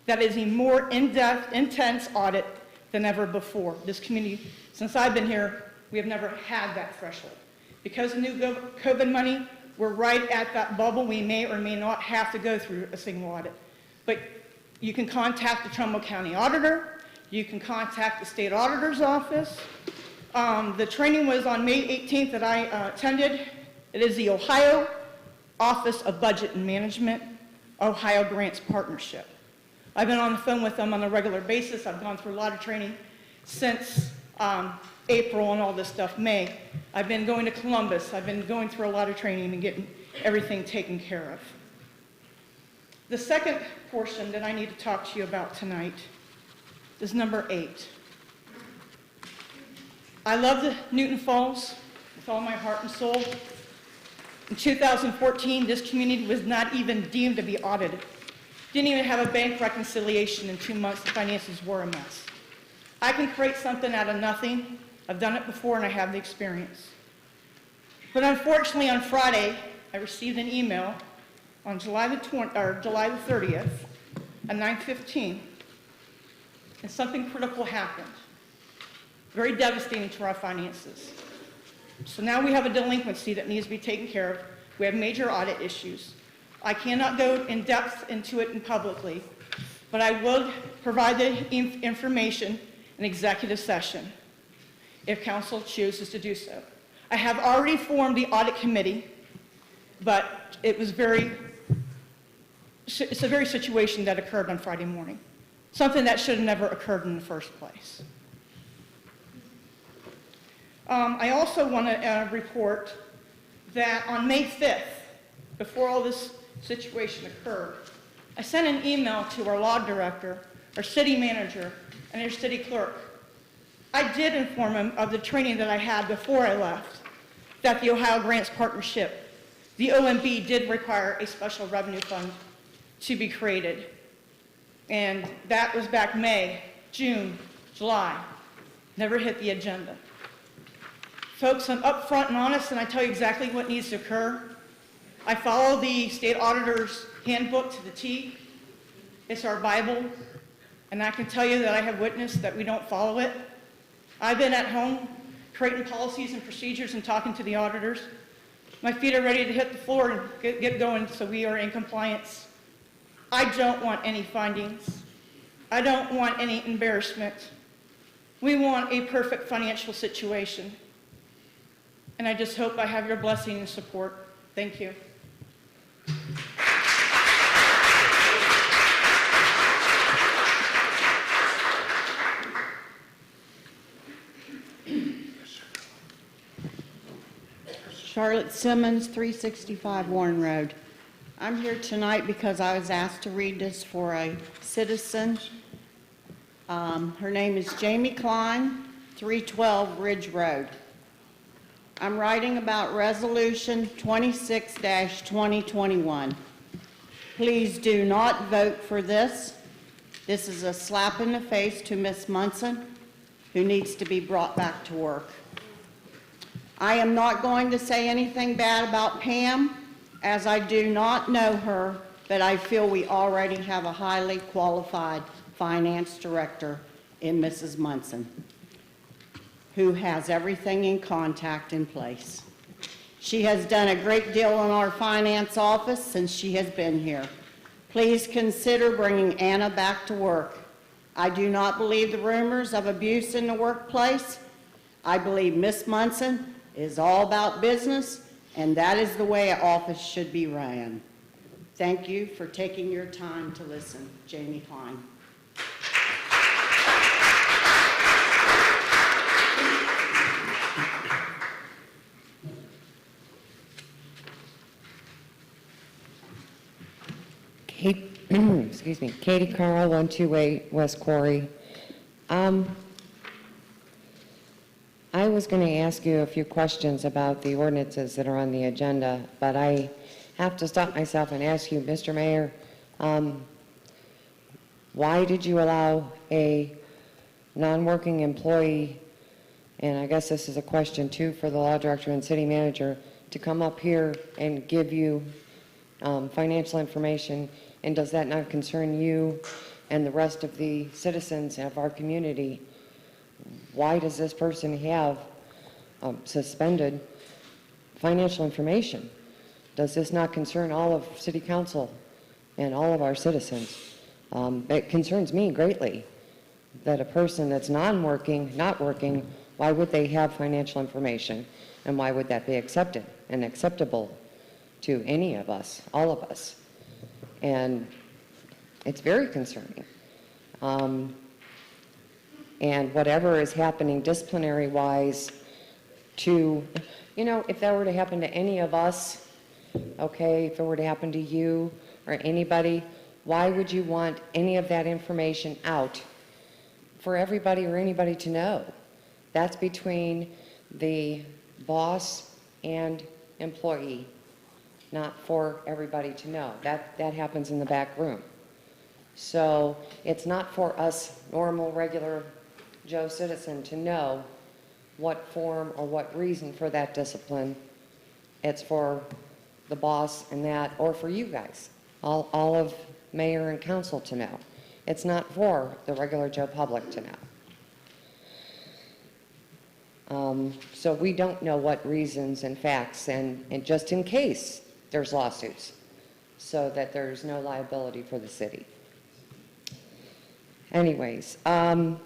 That is a more in-depth, intense audit than ever before. This community, since I've been here, we have never had that threshold. Because of new COVID money, we're right at that bubble. We may or may not have to go through a single audit. But you can contact the Trumbull County Auditor. You can contact the State Auditor's Office. The training was on May 18th that I attended. It is the Ohio Office of Budget and Management, Ohio Grants Partnership. I've been on the phone with them on a regular basis. I've gone through a lot of training since April and all this stuff, May. I've been going to Columbus. I've been going through a lot of training and getting everything taken care of. The second portion that I need to talk to you about tonight is number 8. I love the Newton Falls with all my heart and soul. In 2014, this community was not even deemed to be audited. Didn't even have a bank reconciliation in 2 months. The finances were a mess. I can create something out of nothing. I've done it before and I have the experience. But unfortunately, on Friday, I received an email on July the 30th at 9:15, and something critical happened. Very devastating to our finances. So now we have a delinquency that needs to be taken care of. We have major audit issues. I cannot go in depth into it publicly, but I will provide the information in executive session if council chooses to do so. I have already formed the audit committee, but it's a very situation that occurred on Friday morning, something that should have never occurred in the first place. I also want to report that on May 5th, before all this situation occurred, I sent an email to our law director, our city manager, and our city clerk. I did inform him of the training that I had before I left, that the Ohio Grants Partnership, the OMB, did require a special revenue fund to be created. And that was back May, June, July. Never hit the agenda. Folks, I'm upfront and honest, and I tell you exactly what needs to occur. I follow the state auditor's handbook to the T. It's our Bible, and I can tell you that I have witnessed that we don't follow it. I've been at home creating policies and procedures and talking to the auditors. My feet are ready to hit the floor and get going, so we are in compliance. I don't want any findings. I don't want any embarrassment. We want a perfect financial situation. And I just hope I have your blessing and support. Thank you. Charlotte Simmons, 365 Warren Road. I'm here tonight because I was asked to read this for a citizen. Her name is Jamie Klein, 312 Ridge Road. I'm writing about Resolution 26-2021. Please do not vote for this. This is a slap in the face to Ms. Munson, who needs to be brought back to work. I am not going to say anything bad about Pam, as I do not know her, but I feel we already have a highly qualified finance director in Mrs. Munson, who has everything in contact in place. She has done a great deal in our finance office since she has been here. Please consider bringing Anna back to work. I do not believe the rumors of abuse in the workplace. I believe Miss Munson is all about business, and that is the way an office should be ran. Thank you for taking your time to listen. Jamie Klein. Excuse me, Katie Carl, 128 West Quarry. I was going to ask you a few questions about the ordinances that are on the agenda, but I have to stop myself and ask you, Mr. Mayor, why did you allow a non-working employee, and I guess this is a question too for the law director and city manager, to come up here and give you financial information, and does that not concern you and the rest of the citizens of our community? Why does this person have suspended financial information? Does this not concern all of City Council and all of our citizens? It concerns me greatly that a person that's not working, why would they have financial information? And why would that be accepted and acceptable to any of us, all of us? And it's very concerning. And whatever is happening disciplinary-wise to, you know, if that were to happen to any of us, okay, if it were to happen to you or anybody, why would you want any of that information out for everybody or anybody to know. That's between the boss and employee, not for everybody to know. That happens in the back room. So it's not for us normal, regular Joe citizen to know what form or what reason for that discipline. It's for the boss and that, or for you guys, all of mayor and council to know. It's not for the regular Joe public to know. So we don't know what reasons and facts, and just in case there's lawsuits, so that there's no liability for the city. Anyways, current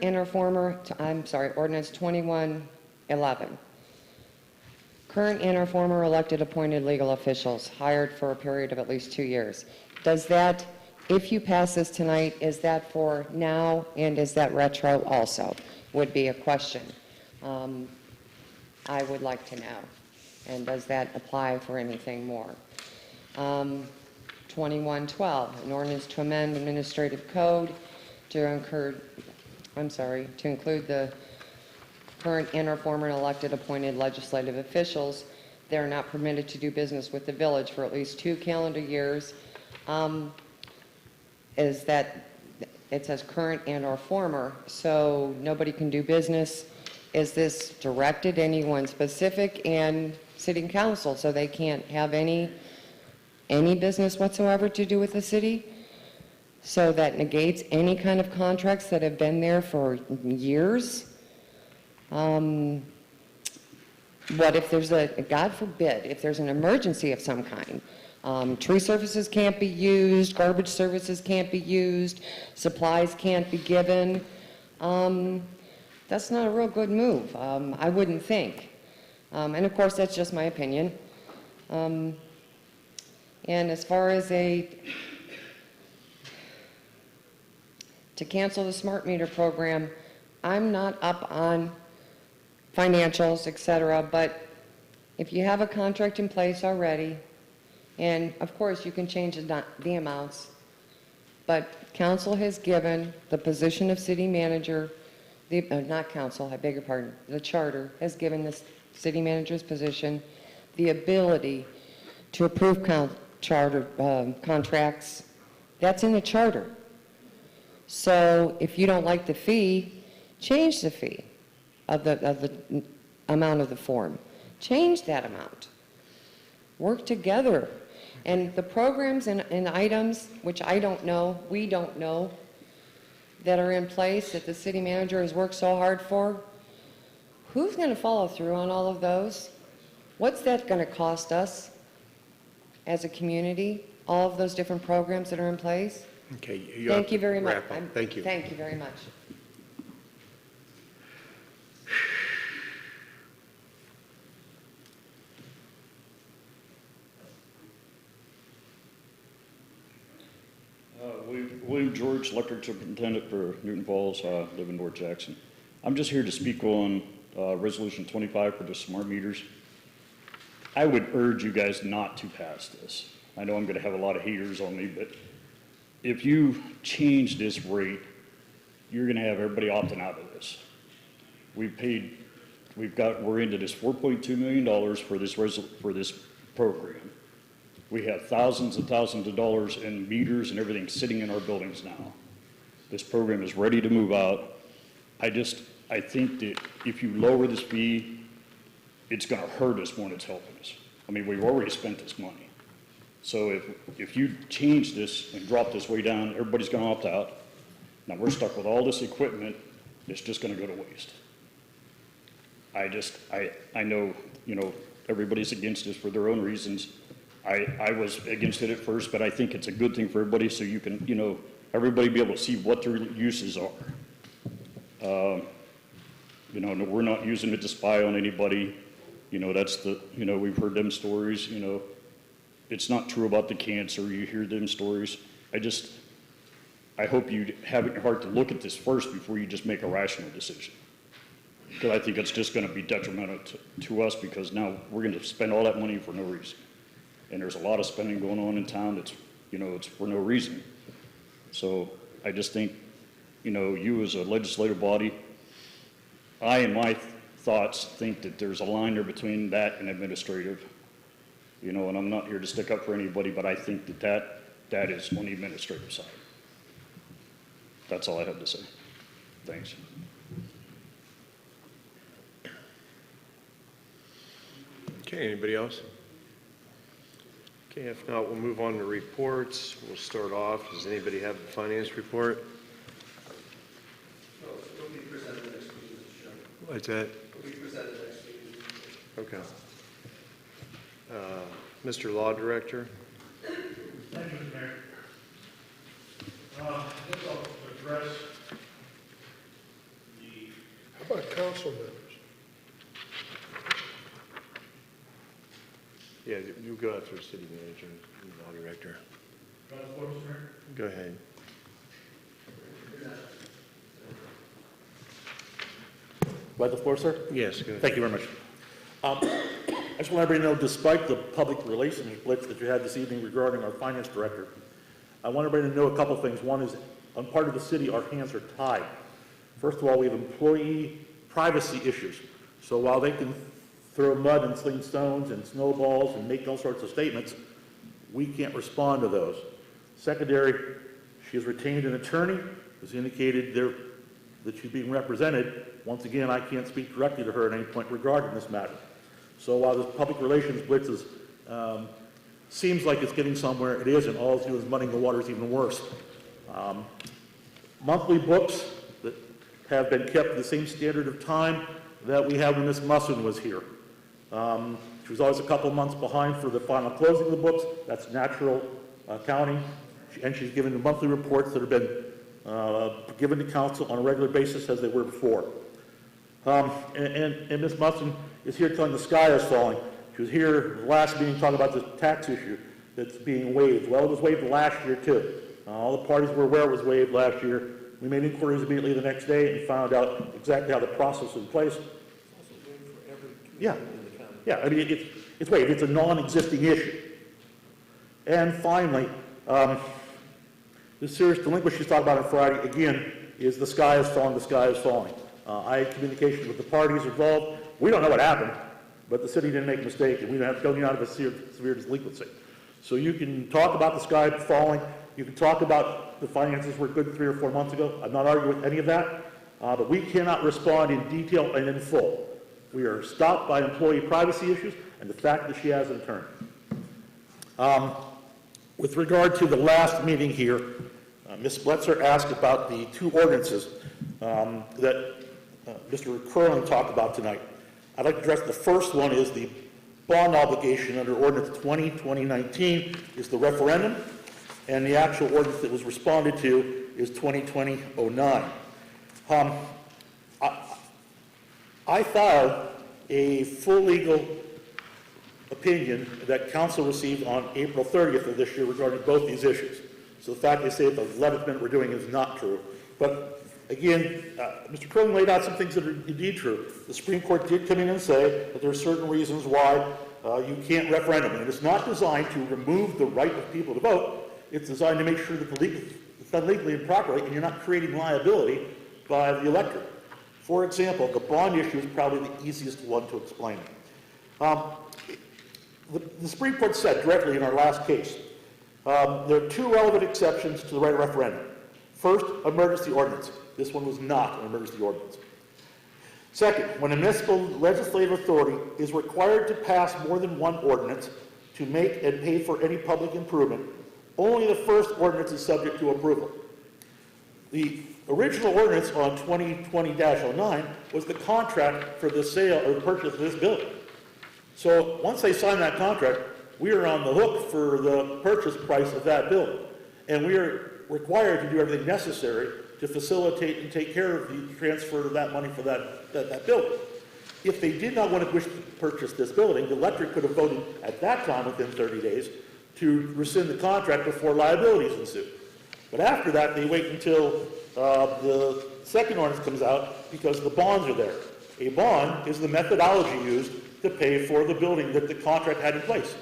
and or former, ordinance 2111. Current and or former elected appointed legal officials hired for a period of at least 2 years. Does that, if you pass this tonight, is that for now, and is that retro also? Would be a question I would like to know. And does that apply for anything more? 2112, an ordinance to amend administrative code to include the current and or former elected appointed legislative officials. They're not permitted to do business with the village for at least 2 calendar years. Is that, it says current and or former, so nobody can do business. Is this directed anyone specific? And city council, so they can't have any business whatsoever to do with the city? So that negates any kind of contracts that have been there for years? What if there's God forbid, if there's an emergency of some kind? Tree services can't be used, garbage services can't be used, supplies can't be given. That's not a real good move, I wouldn't think. And of course, that's just my opinion. And as far as to cancel the smart meter program, I'm not up on financials, et cetera, but if you have a contract in place already, and of course you can change the amounts, but council has given the position of city manager, not council, I beg your pardon, the charter has given the city manager's position the ability to approve charter contracts. That's in the charter. So if you don't like the fee, change the fee of the amount of the form. Change that amount. Work together. And the programs and items, which I don't know, we don't know, that are in place that the city manager has worked so hard for, who's going to follow through on all of those? What's that going to cost us as a community, all of those different programs that are in place? Okay. Thank you very much. Thank you. Thank you very much. William George, Electric Superintendent for Newton Falls, live in North Jackson. I'm just here to speak on Resolution 25 for the smart meters. I would urge you guys not to pass this. I know I'm going to have a lot of haters on me, but if you change this rate, you're going to have everybody opting out of this. We're into this $4.2 million for this program. We have thousands and thousands of dollars in meters and everything sitting in our buildings now. This program is ready to move out. I think that if you lower this fee, it's going to hurt us more than it's helping us. I mean, we've already spent this money. So if you change this and drop this way down, everybody's going to opt out. Now we're stuck with all this equipment. It's just going to go to waste. I know, everybody's against this for their own reasons. I was against it at first, but I think it's a good thing for everybody so you can, everybody be able to see what their uses are. We're not using it to spy on anybody. We've heard them stories, it's not true about the cancer. You hear them stories. I hope you have it in your heart to look at this first before you just make a rational decision. Because I think it's just going to be detrimental to us because now we're going to spend all that money for no reason. And there's a lot of spending going on in town that's, it's for no reason. So I just think, you know, you as a legislative body, I, in my thoughts, think that there's a line there between that and administrative. You know, and I'm not here to stick up for anybody, but I think that is on the administrative side. That's all I have to say. Thanks. Okay, anybody else? Okay, if not, we'll move on to reports. We'll start off. Does anybody have the finance report? No, it'll be presented next meeting, Mr. Chairman. What's that? It'll be presented next meeting. Okay. Mr. Law Director? Thank you, Mr. Mayor. I guess I'll address the... How about council members? Yeah, you go after the city manager and law director. Go ahead. Do I have the floor, sir? Yes, go ahead. Thank you very much. I just want everybody to know, despite the public relations blitz that you had this evening regarding our finance director, I want everybody to know a couple things. One is, on part of the city, our hands are tied. First of all, we have employee privacy issues. So while they can throw mud and sling stones and snowballs and make all sorts of statements, we can't respond to those. Secondary, she has retained an attorney who's indicated there that she's being represented. Once again, I can't speak directly to her at any point regarding this matter. So while this public relations blitz is, seems like it's getting somewhere, it isn't. All it's doing is muddying the waters even worse. Monthly books that have been kept to the same standard of time that we had when Ms. Musson was here. She was always a couple months behind for the final closing of the books. That's natural accounting. And she's given the monthly reports that have been given to council on a regular basis as they were before. And Ms. Musson is here telling the sky is falling. She was here last meeting talking about the tax issue that's being waived. Well, it was waived last year too. All the parties were aware it was waived last year. We made inquiries immediately the next day and found out exactly how the process was in place. Yeah, yeah. I mean, it's waived. It's a non-existing issue. And finally, the serious delinquency she's talked about on Friday, again, is the sky is falling, the sky is falling. I had communication with the parties involved. We don't know what happened, but the city didn't make a mistake, and we don't have a severe delinquency. So you can talk about the sky falling. You can talk about the finances were good 3 or 4 months ago. I'm not arguing with any of that, but we cannot respond in detail and in full. We are stopped by employee privacy issues and the fact that she has an attorney. With regard to the last meeting here, Ms. Bletzer asked about the 2 ordinances that Mr. Curling talked about tonight. I'd like to address the first one is the bond obligation under Ordinance 20/2019 is the referendum, and the actual ordinance that was responded to is 2020-09. I filed a full legal opinion that council received on April 30th of this year regarding both these issues. So the fact they say at the 11th minute we're doing is not true. But again, Mr. Curling laid out some things that are indeed true. The Supreme Court did come in and say that there are certain reasons why you can't referendum. And it's not designed to remove the right of people to vote. It's designed to make sure that it's done legally and properly, and you're not creating liability by the electorate. For example, the bond issue is probably the easiest one to explain. The Supreme Court said directly in our last case, there are 2 relevant exceptions to the right of referendum. First, emergency ordinance. This one was not an emergency ordinance. Second, when a municipal legislative authority is required to pass more than one ordinance to make and pay for any public improvement, only the first ordinance is subject to approval. The original ordinance on 2020-09 was the contract for the sale or the purchase of this building. So once they signed that contract, we are on the hook for the purchase price of that building. And we are required to do everything necessary to facilitate and take care of the transfer of that money for that building. If they did not want to wish to purchase this building, the electorate could have voted at that time within 30 days to rescind the contract before liabilities ensue. But after that, they wait until the second ordinance comes out because the bonds are there. A bond is the methodology used to pay for the building that the contract had in place.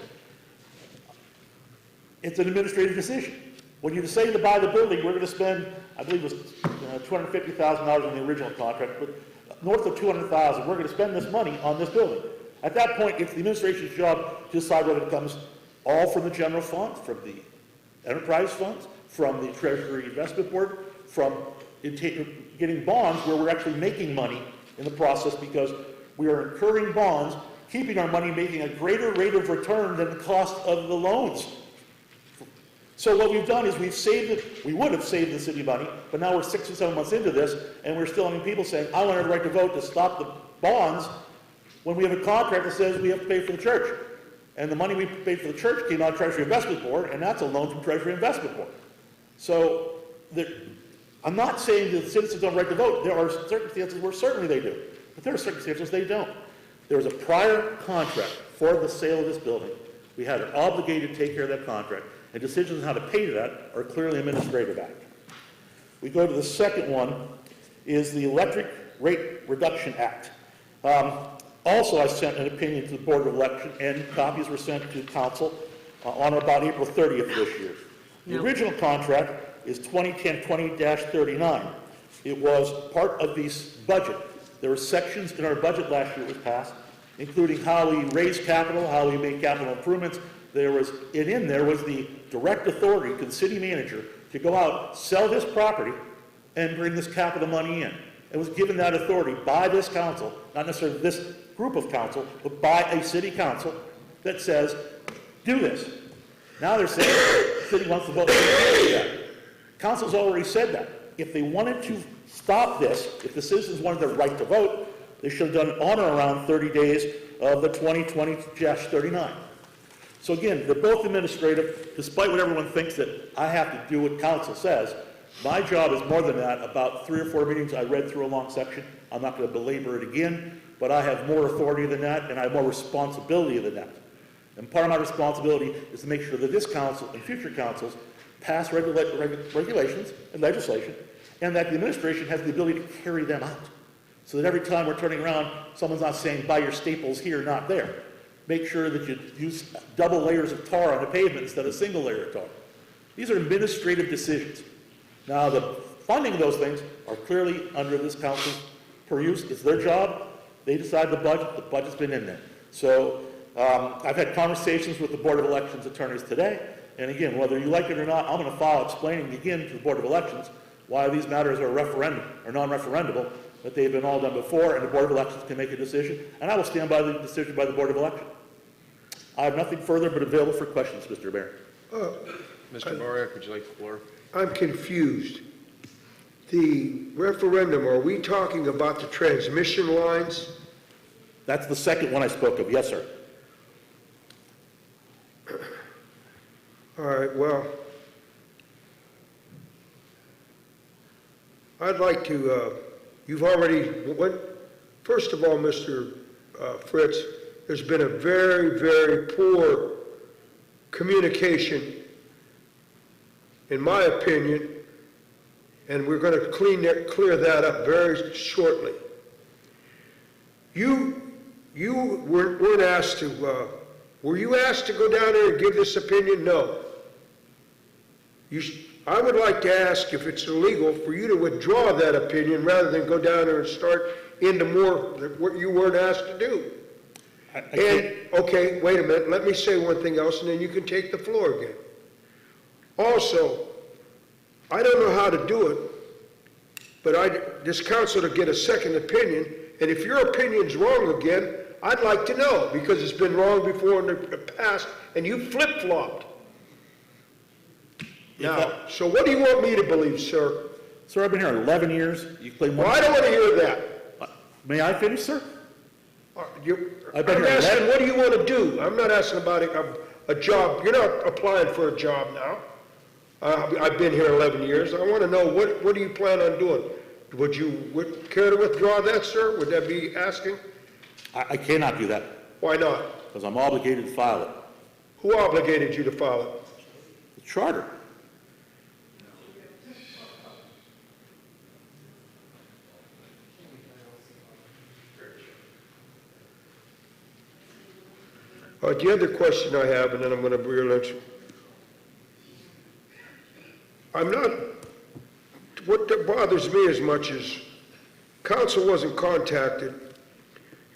It's an administrative decision. When you decide to buy the building, we're going to spend I believe it was $250,000 in the original contract, but north of $200,000, we're going to spend this money on this building. At that point, it's the administration's job to decide whether it comes all from the general fund, from the enterprise funds, from the Treasury Investment Board, from getting bonds where we're actually making money in the process because we are incurring bonds, keeping our money, making a greater rate of return than the cost of the loans. So what we've done is we've saved it, we would have saved the city money, but now we're 6 or 7 months into this, and we're still having people saying, I want the right to vote to stop the bonds, when we have a contract that says we have to pay for the church. And the money we paid for the church came out of Treasury Investment Board, and that's a loan from Treasury Investment Board. So I'm not saying that citizens don't have the right to vote. There are circumstances where certainly they do, but there are circumstances they don't. There was a prior contract for the sale of this building. We had an obligation to take care of that contract, and decisions on how to pay that are clearly administrative act. We go to the second one, is the Electric Rate Reduction Act. Also, I sent an opinion to the Board of Election, and copies were sent to council on or about April 30th this year. The original contract is 2010-20-39. It was part of the budget. There were sections in our budget last year that was passed, including how we raise capital, how we make capital improvements. There was, and in there was the direct authority to the city manager to go out, sell this property, and bring this capital money in. It was given that authority by this council, not necessarily this group of council, but by a city council that says, do this. Now they're saying the city wants to vote for that. Council's already said that. If they wanted to stop this, if the citizens wanted their right to vote, they should have done it on or around 30 days of the 2020-39. So again, they're both administrative. Despite what everyone thinks that I have to do what council says, my job is more than that. About 3 or 4 meetings I read through a long section. I'm not going to belabor it again, but I have more authority than that, and I have more responsibility than that. And part of my responsibility is to make sure that this council and future councils pass regulations and legislation, and that the administration has the ability to carry them out. So that every time we're turning around, someone's not saying, buy your staples here, not there. Make sure that you use double layers of tar on the pavement instead of single layer of tar. These are administrative decisions. Now, the funding of those things are clearly under this council's purview. It's their job. They decide the budget. The budget's been in there. So I've had conversations with the Board of Elections attorneys today. And again, whether you like it or not, I'm going to file explaining again to the Board of Elections why these matters are referendum or non-referendable, that they've been all done before, and the Board of Elections can make a decision. And I will stand by the decision by the Board of Elections. I have nothing further but available for questions, Mr. Mayor. Mr. Boriak, would you like the floor? I'm confused. The referendum, are we talking about the transmission lines? That's the second one I spoke of. Yes, sir. All right, well, I'd like to, you've already, first of all, Mr. Fritz, there's been a very, very poor communication, in my opinion, and we're going to clear that up very shortly. You weren't asked to, were you asked to go down there and give this opinion? No. I would like to ask if it's illegal for you to withdraw that opinion rather than go down there and start into more what you weren't asked to do. Okay, wait a minute, let me say one thing else and then you can take the floor again. Also, I don't know how to do it, but this council to get a second opinion, and if your opinion's wrong again, I'd like to know, because it's been wrong before in the past, and you flip-flopped. Now, so what do you want me to believe, sir? Sir, I've been here 11 years. You claim well, I don't want to hear that. May I finish, sir? I'm asking, what do you want to do? I'm not asking about a job. You're not applying for a job now. I've been here 11 years. I want to know, what do you plan on doing? Would you care to withdraw that, sir? Would that be asking? I cannot do that. Why not? Because I'm obligated to file it. Who obligated you to file it? The charter. The other question I have, and then I'm going to realize, I'm not what bothers me as much is council wasn't contacted.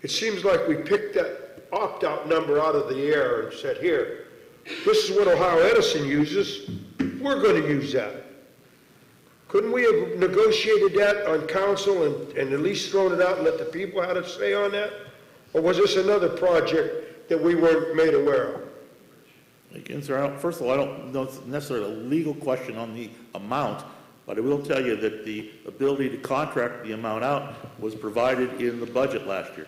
It seems like we picked that opt-out number out of the air and said, here, this is what Ohio Edison uses. We're going to use that. Couldn't we have negotiated that on council and at least thrown it out and let the people have a say on that? Or was this another project that we weren't made aware of? Again, sir, first of all, I don't know it's necessarily a legal question on the amount, but I will tell you that the ability to contract the amount out was provided in the budget last year.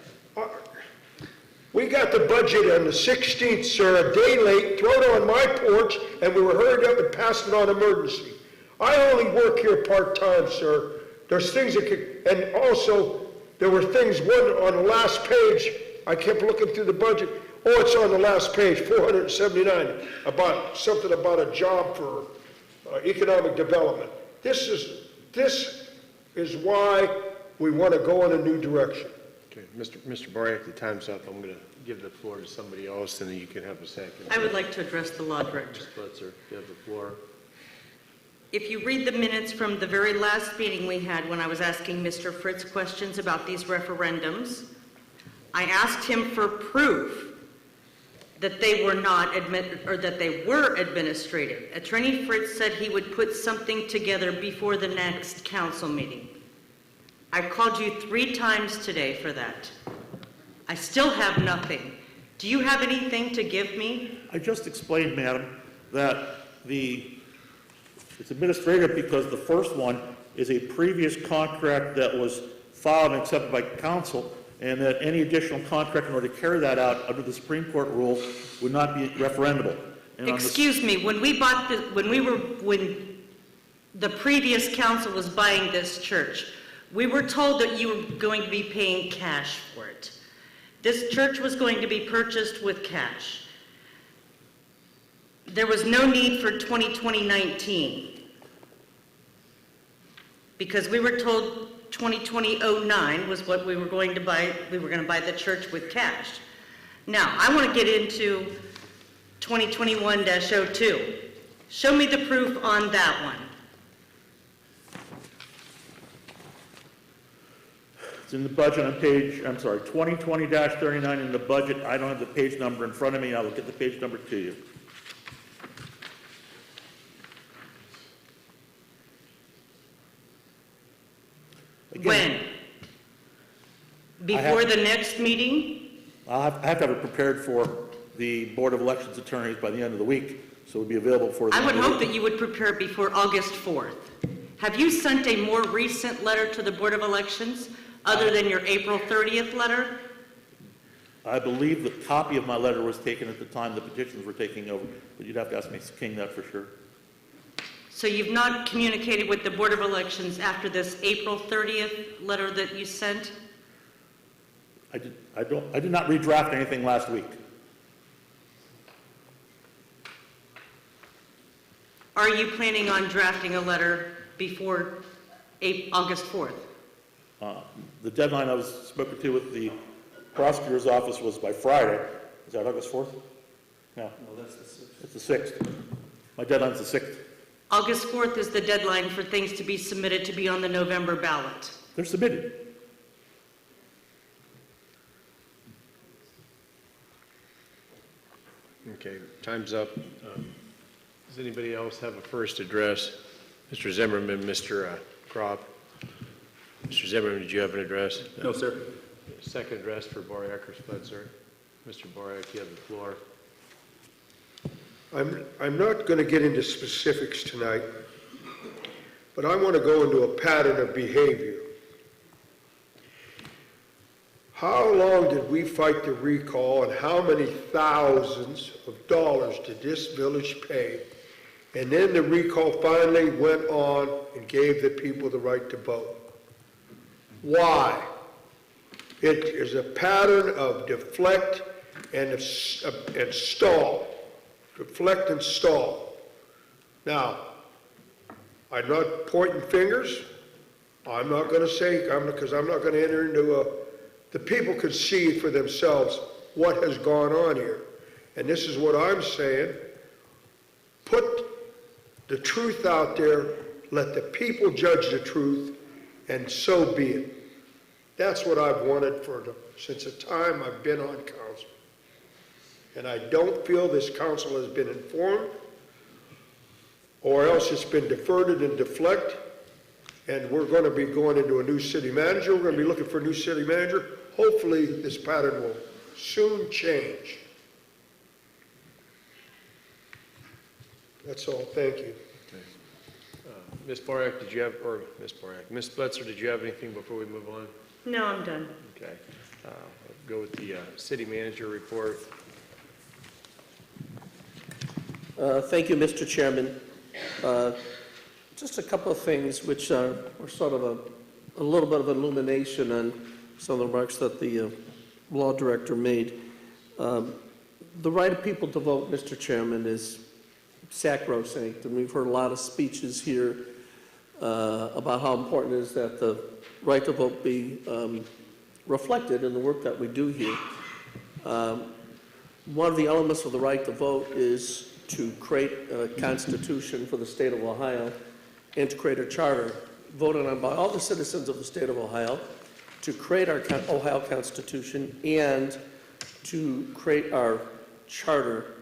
We got the budget on the 16th, sir, a day late, thrown on my porch, and we were hurried up and passed it on emergency. I only work here part-time, sir. There's things that could, and also, there were things, one on the last page, I kept looking through the budget. Oh, it's on the last page, 479, about something about a job for economic development. This is why we want to go in a new direction. Okay, Mr. Boriak, the time's up. I'm going to give the floor to somebody else, and then you can have a second. I would like to address the law director. Ms. Blitzer, you have the floor. If you read the minutes from the very last meeting we had when I was asking Mr. Fritz questions about these referendums, I asked him for proof that they were not that they were administrative. Attorney Fritz said he would put something together before the next council meeting. I've called you 3 times today for that. I still have nothing. Do you have anything to give me? I just explained, madam, that it's administrative because the first one is a previous contract that was filed and accepted by council, and that any additional contract in order to carry that out under the Supreme Court rule would not be referendable. And excuse me, when the previous council was buying this church, we were told that you were going to be paying cash for it. This church was going to be purchased with cash. There was no need for 2020-19 because we were told 2020-09 was what we were going to buy. We were going to buy the church with cash. Now, I want to get into 2021-02. Show me the proof on that one. It's in the budget on page, 2020-39 in the budget. I don't have the page number in front of me. I will get the page number to you. Again, when? Before the next meeting? I have to have it prepared for the Board of Elections attorneys by the end of the week, so it will be available for the I would hope that you would prepare it before August 4th. Have you sent a more recent letter to the Board of Elections other than your April 30th letter? I believe the copy of my letter was taken at the time the petitions were taking over, but you'd have to ask Ms. King that for sure. So you've not communicated with the Board of Elections after this April 30th letter that you sent? I did not redraft anything last week. Are you planning on drafting a letter before August 4th? The deadline I was spoken to with the prosecutor's office was by Friday. Is that August 4th? No. No, that's the 6th. It's the 6th. My deadline's the 6th. August 4th is the deadline for things to be submitted to be on the November ballot. They're submitted. Okay, time's up. Does anybody else have a first address? Mr. Zimmerman, Mr. Kropp. Mr. Zimmerman, did you have an address? No, sir. Second address for Boriak or Spitzer. Mr. Boriak, you have the floor. I'm not going to get into specifics tonight, but I want to go into a pattern of behavior. How long did we fight the recall, and how many thousands of dollars did this village pay? And then the recall finally went on and gave the people the right to vote. Why? It is a pattern of deflect and stall. Deflect and stall. Now, I'm not pointing fingers. I'm not going to say, because I'm not going to enter into the people can see for themselves what has gone on here. And this is what I'm saying. Put the truth out there let the people judge the truth, and so be it. That's what I've wanted since the time I've been on council. And I don't feel this council has been informed, or else it's been diverted and deflected. And we're going to be going into a new city manager. We're going to be looking for a new city manager. Hopefully, this pattern will soon change. That's all. Thank you. Ms. Borak, did you have, or Ms. Borak, Ms. Blitzer, did you have anything before we move on? No, I'm done. Okay. I'll go with the city manager report. Thank you, Mr. Chairman. Just a couple of things which were sort of a little bit of illumination on some of the remarks that the law director made. The right of people to vote, Mr. Chairman, is sacrosanct, and we've heard a lot of speeches here about how important it is that the right to vote be reflected in the work that we do here. One of the elements of the right to vote is to create a constitution for the state of Ohio and to create a charter voted on by all the citizens of the state of Ohio to create our Ohio Constitution and to create our charter.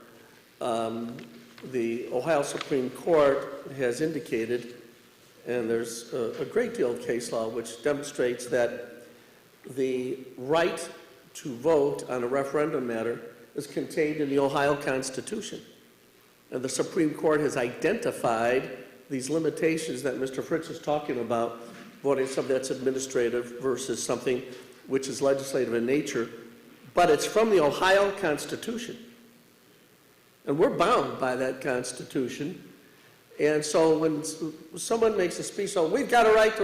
The Ohio Supreme Court has indicated, and there's a great deal of case law which demonstrates that the right to vote on a referendum matter is contained in the Ohio Constitution. And the Supreme Court has identified these limitations that Mr. Fritz is talking about, voting something that's administrative versus something which is legislative in nature, but it's from the Ohio Constitution. And we're bound by that Constitution. And so when someone makes a speech, oh, we've got a right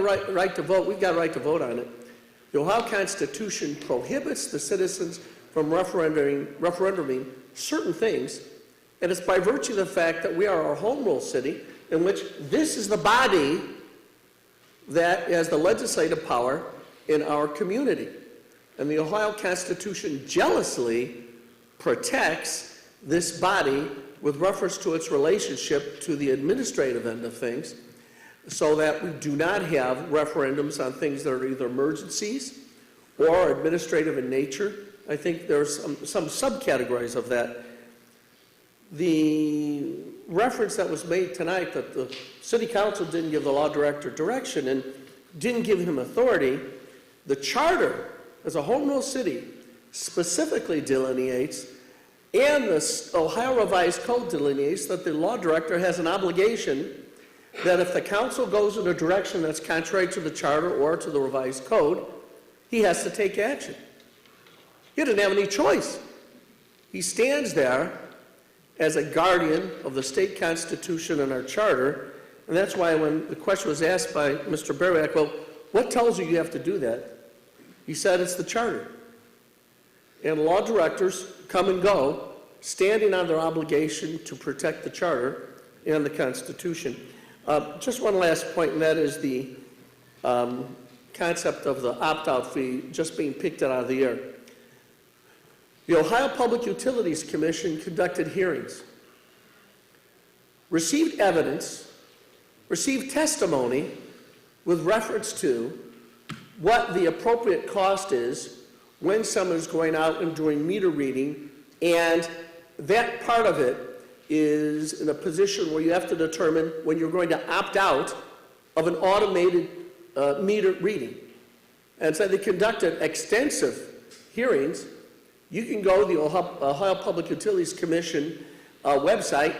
to vote, we've got a right to vote on it. The Ohio Constitution prohibits the citizens from referenduming certain things, and it's by virtue of the fact that we are a home rule city in which this is the body that has the legislative power in our community. And the Ohio Constitution jealously protects this body with reference to its relationship to the administrative end of things, so that we do not have referendums on things that are either emergencies or administrative in nature. I think there's some subcategories of that. The reference that was made tonight that the city council didn't give the law director direction and didn't give him authority, the charter as a home rule city specifically delineates, and the Ohio Revised Code delineates, that the law director has an obligation that if the council goes in a direction that's contrary to the charter or to the revised code, he has to take action. He didn't have any choice. He stands there as a guardian of the state constitution and our charter, and that's why when the question was asked by Mr. Barack, well, what tells you you have to do that? He said it's the charter. And law directors come and go, standing on their obligation to protect the charter and the Constitution. Just one last point, and that is the concept of the opt-out fee just being picked out of the air. The Ohio Public Utilities Commission conducted hearings, received evidence, received testimony with reference to what the appropriate cost is when someone is going out and doing meter reading, and that part of it is in a position where you have to determine when you're going to opt out of an automated meter reading. And so they conducted extensive hearings. You can go to the Ohio Public Utilities Commission website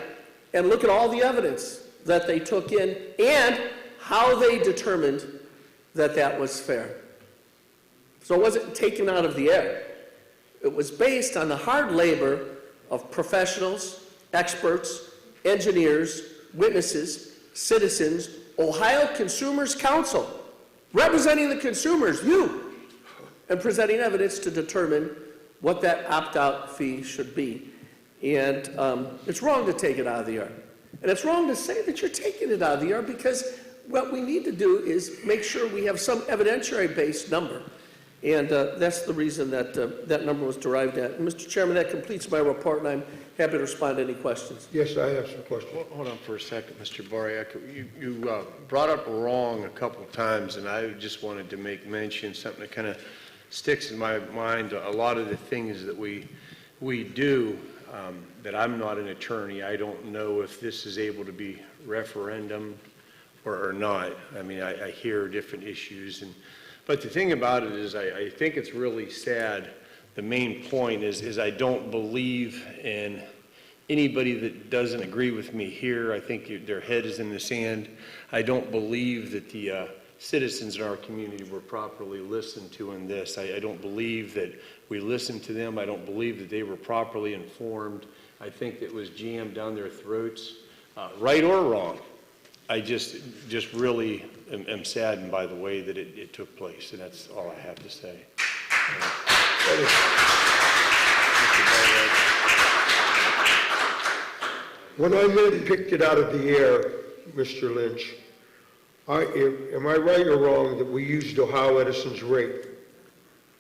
and look at all the evidence that they took in and how they determined that that was fair. So it wasn't taken out of the air. It was based on the hard labor of professionals, experts, engineers, witnesses, citizens, Ohio Consumers Council, representing the consumers, you, and presenting evidence to determine what that opt-out fee should be. And it's wrong to take it out of the air. And it's wrong to say that you're taking it out of the air, because what we need to do is make sure we have some evidentiary-based number. And that's the reason that that number was derived at. Mr. Chairman, that completes my report, and I'm happy to respond to any questions. Yes, I have some questions. Hold on for a second, Mr. Boriak. You brought up wrong a couple of times, and I just wanted to make mention something that kind of sticks in my mind. A lot of the things that we do, that I'm not an attorney, I don't know if this is able to be referendum or not. I mean, I hear different issues, but the thing about it is I think it's really sad. The main point is I don't believe in anybody that doesn't agree with me here. I think their head is in the sand. I don't believe that the citizens in our community were properly listened to in this. I don't believe that we listened to them. I don't believe that they were properly informed. I think that it was jammed down their throats, right or wrong. I just really am saddened by the way that it took place, and that's all I have to say. When I picked it out of the air, Mr. Lynch, am I right or wrong that we used Ohio Edison's rate?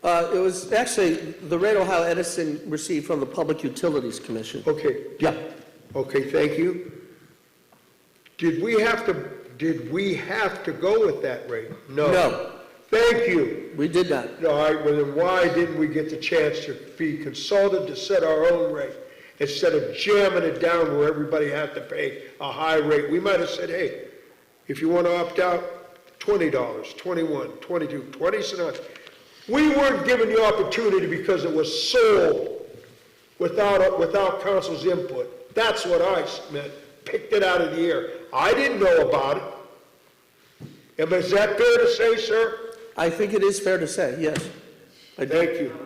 It was actually the rate Ohio Edison received from the Public Utilities Commission. Okay. Yeah. Okay, thank you. Did we have to go with that rate? No. No. Thank you. We did not. No, well, then why didn't we get the chance to be consulted to set our own rate instead of jamming it down where everybody had to pay a high rate? We might have said, hey, if you want to opt out, $20, $21, $22, 20 cents. We weren't given the opportunity because it was sold without council's input. That's what I meant. Picked it out of the air. I didn't know about it. Is that fair to say, sir? I think it is fair to say, yes. Thank you.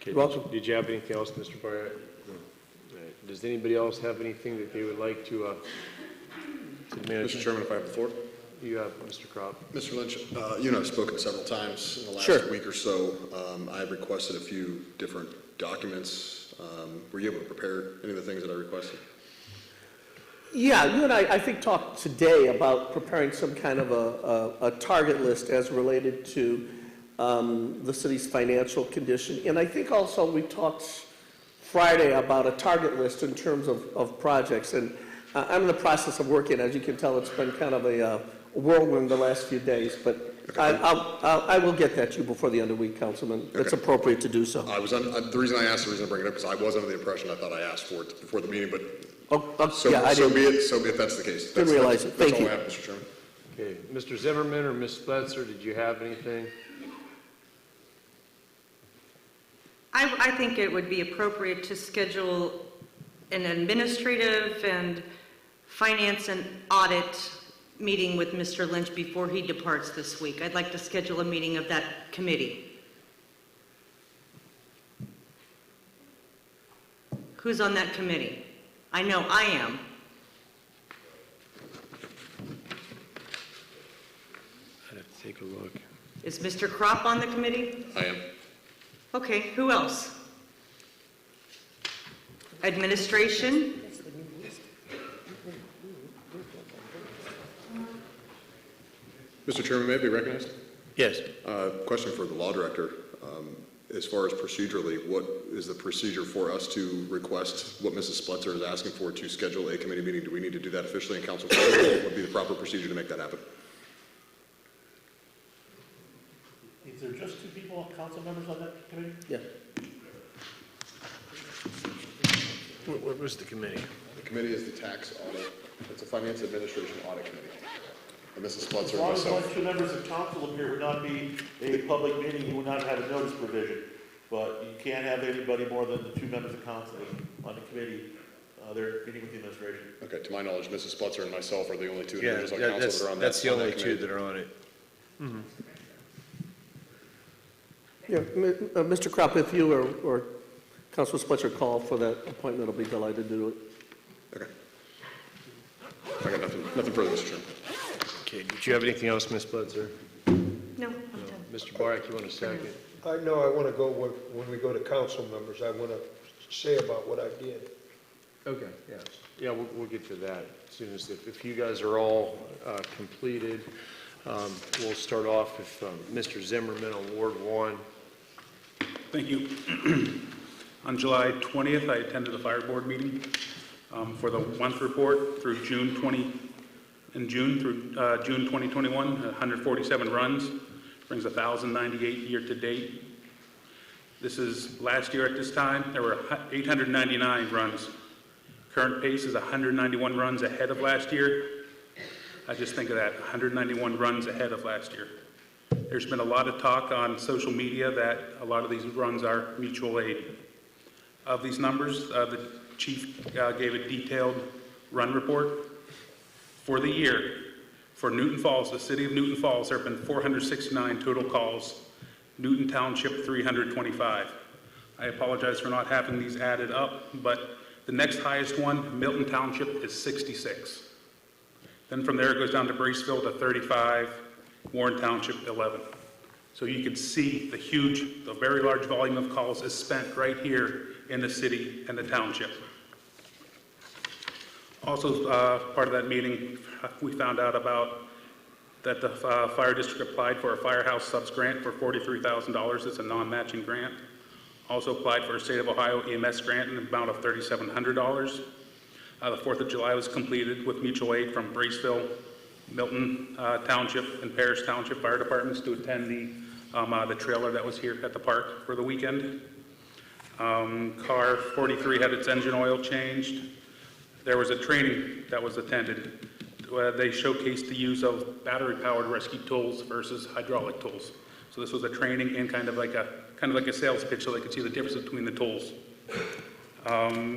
Okay, welcome. Did you have anything else, Mr. Boriak? No. All right. Does anybody else have anything that they would like to the manager? Mr. Chairman, if I have the floor. You have, Mr. Kropp. Mr. Lynch, you and I have spoken several times in the last Sure. week or so. I've requested a few different documents. Were you able to prepare any of the things that I requested? Yeah, you and I think, talked today about preparing some kind of a target list as related to the city's financial condition. And I think also we talked Friday about a target list in terms of projects. And I'm in the process of working. As you can tell, it's been kind of a whirlwind the last few days. But I will get that to you before the end of the week, Councilman. It's appropriate to do so. The reason I bring it up is I was under the impression I thought I asked for it before the meeting, but so be it. So if that's the case. Didn't realize it. Thank you. That's all I have, Mr. Chairman. Okay, Mr. Zimmerman or Ms. Spletzer, did you have anything? I think it would be appropriate to schedule an administrative and finance and audit meeting with Mr. Lynch before he departs this week. I'd like to schedule a meeting of that committee. Who's on that committee? I know I am. I'd have to take a look. Is Mr. Kropp on the committee? I am. Okay, who else? Administration? Mr. Chairman, may I be recognized? Yes. Question for the law director. As far as procedurally, what is the procedure for us to request what Mrs. Spletzer is asking for to schedule a committee meeting? Do we need to do that officially in council? What would be the proper procedure to make that happen? Is there just two people, council members on that committee? Yeah. What was the committee? The committee is the tax audit. It's a finance administration audit committee. And Mrs. Spletzer As long and as myself. only two members of council appear, it would not be a public meeting, you would not have a notice provision. But you can't have anybody more than the two members of council on the committee. They're meeting with the administration. Okay, to my knowledge, Mrs. Spletzer and myself are the only two Yeah, individuals on council that are on that. that's the only two committee. that are on it. Mm-hmm. Yeah, Mr. Kropp, if you or Councilor Spletzer call for that appointment, I'll be delighted to do it. Okay. I got nothing further, Mr. Chairman. Okay, did you have anything else, Ms. Spletzer? No, I'm done. Mr. Boriak, you want a second? I know I want to go, when we go to council members, I want to say about what I did. Okay, yes. Yeah, we'll get to that as soon as, if you guys are all completed. We'll start off with Mr. Zimmerman on Ward 1. Thank you. On July 20th, I attended the fire board meeting for the month report through June 2021, 147 runs, brings 1,098 year to date. This is last year at this time, there were 899 runs. Current pace is 191 runs ahead of last year. I just think of that, 191 runs ahead of last year. There's been a lot of talk on social media that a lot of these runs are mutual aid. Of these numbers, the chief gave a detailed run report. For the year, for Newton Falls, the city of Newton Falls, there have been 469 total calls. Newton Township, 325. I apologize for not having these added up, but the next highest one, Milton Township, is 66. Then from there it goes down to Braceville to 35, Warren Township, 11. So you can see the very large volume of calls is spent right here in the city and the township. Also, part of that meeting, we found out about that the fire district applied for a firehouse subs grant for $43,000. It's a non-matching grant. Also applied for a state of Ohio EMS grant in the amount of $3,700. The 4th of July was completed with mutual aid from Braceville, Milton Township, and Parrish Township Fire Departments to attend the trailer that was here at the park for the weekend. Car 43 had its engine oil changed. There was a training that was attended. They showcased the use of battery-powered rescue tools versus hydraulic tools. So this was a training and kind of like a sales pitch, so they could see the difference between the tools.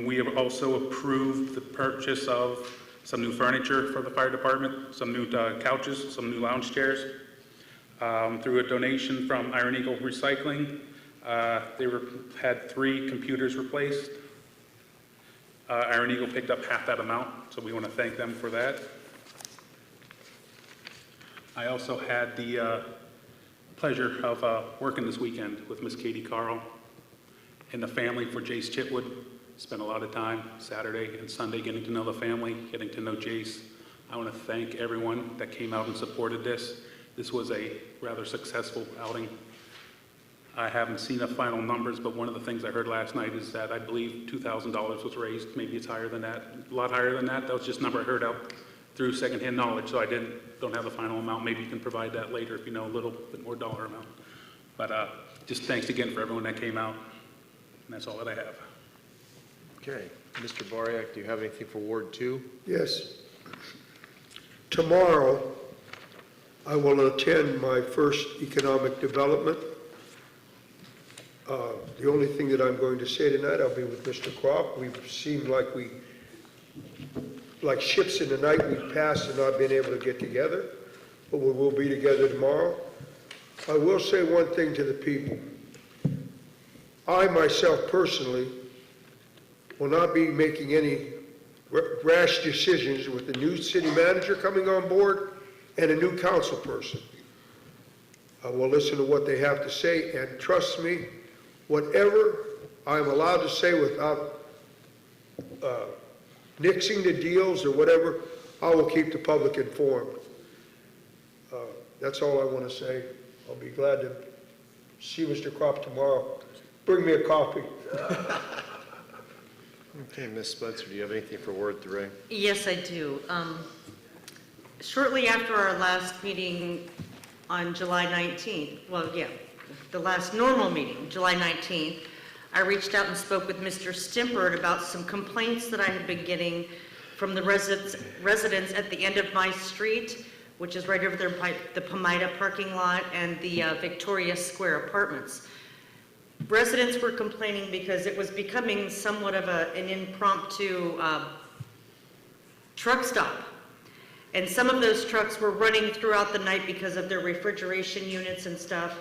We have also approved the purchase of some new furniture for the fire department, some new couches, some new lounge chairs. Through a donation from Iron Eagle Recycling, they had 3 computers replaced. Iron Eagle picked up half that amount, so we want to thank them for that. I also had the pleasure of working this weekend with Miss Katie Carl and the family for Jace Chitwood. Spent a lot of time Saturday and Sunday getting to know the family, getting to know Jace. I want to thank everyone that came out and supported this. This was a rather successful outing. I haven't seen the final numbers, but one of the things I heard last night is that I believe $2,000 was raised. Maybe it's higher than that, a lot higher than that. That was just a number I heard out through secondhand knowledge, so I don't have the final amount. Maybe you can provide that later if you know a little bit more dollar amount. But just thanks again for everyone that came out, and that's all that I have. Okay. Mr. Bariak, do you have anything for Ward 2? Yes. Tomorrow, I will attend my first economic development. The only thing that I'm going to say tonight, I'll be with Mr. Croft. We seem like ships in the night. We've passed and not been able to get together, but we will be together tomorrow. I will say one thing to the people. I myself personally will not be making any rash decisions with the new city manager coming on board and a new council person. I will listen to what they have to say, and trust me, whatever I'm allowed to say without nixing the deals or whatever, I will keep the public informed. That's all I want to say. I'll be glad to see Mr. Kropp tomorrow. Bring me a coffee. Okay, Ms. Spencer, do you have anything for Ward 3? Yes, I do. Shortly after our last meeting on July 19th, the last normal meeting, July 19th, I reached out and spoke with Mr. Stimpert about some complaints that I had been getting from the residents at the end of my street, which is right over there by the Pomida parking lot and the Victoria Square Apartments. Residents were complaining because it was becoming somewhat of an impromptu truck stop. And some of those trucks were running throughout the night because of their refrigeration units and stuff.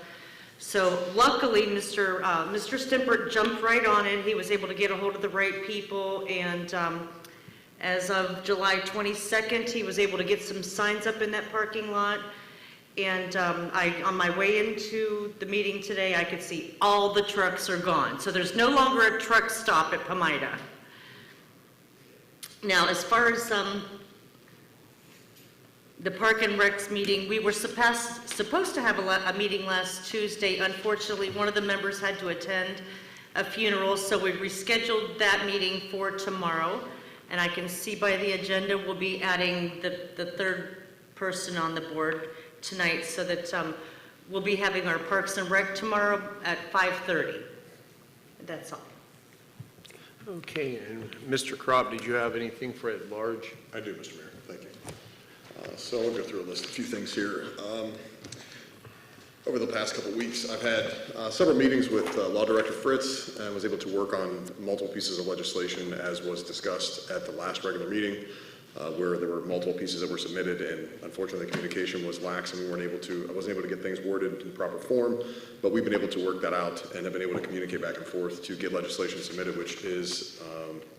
So luckily, Mr. Stimpert jumped right on it. He was able to get a hold of the right people, and as of July 22nd, he was able to get some signs up in that parking lot. And on my way into the meeting today, I could see all the trucks are gone. So there's no longer a truck stop at Pomida. Now, as far as the Park and Recs meeting. We were supposed to have a meeting last Tuesday. Unfortunately, one of the members had to attend a funeral, so we rescheduled that meeting for tomorrow. And I can see by the agenda, we'll be adding the third person on the board tonight, so that we'll be having our Parks and Rec tomorrow at 5:30. That's all. Okay, and Mr. Crop, did you have anything for at large? I do, Mr. Mayor. Thank you. So I'll go through a list of a few things here. Over the past couple of weeks, I've had several meetings with Law Director Fritz and was able to work on multiple pieces of legislation as was discussed at the last regular meeting, where there were multiple pieces that were submitted, and unfortunately the communication was lax and I wasn't able to get things worded in proper form, but we've been able to work that out and have been able to communicate back and forth to get legislation submitted, which is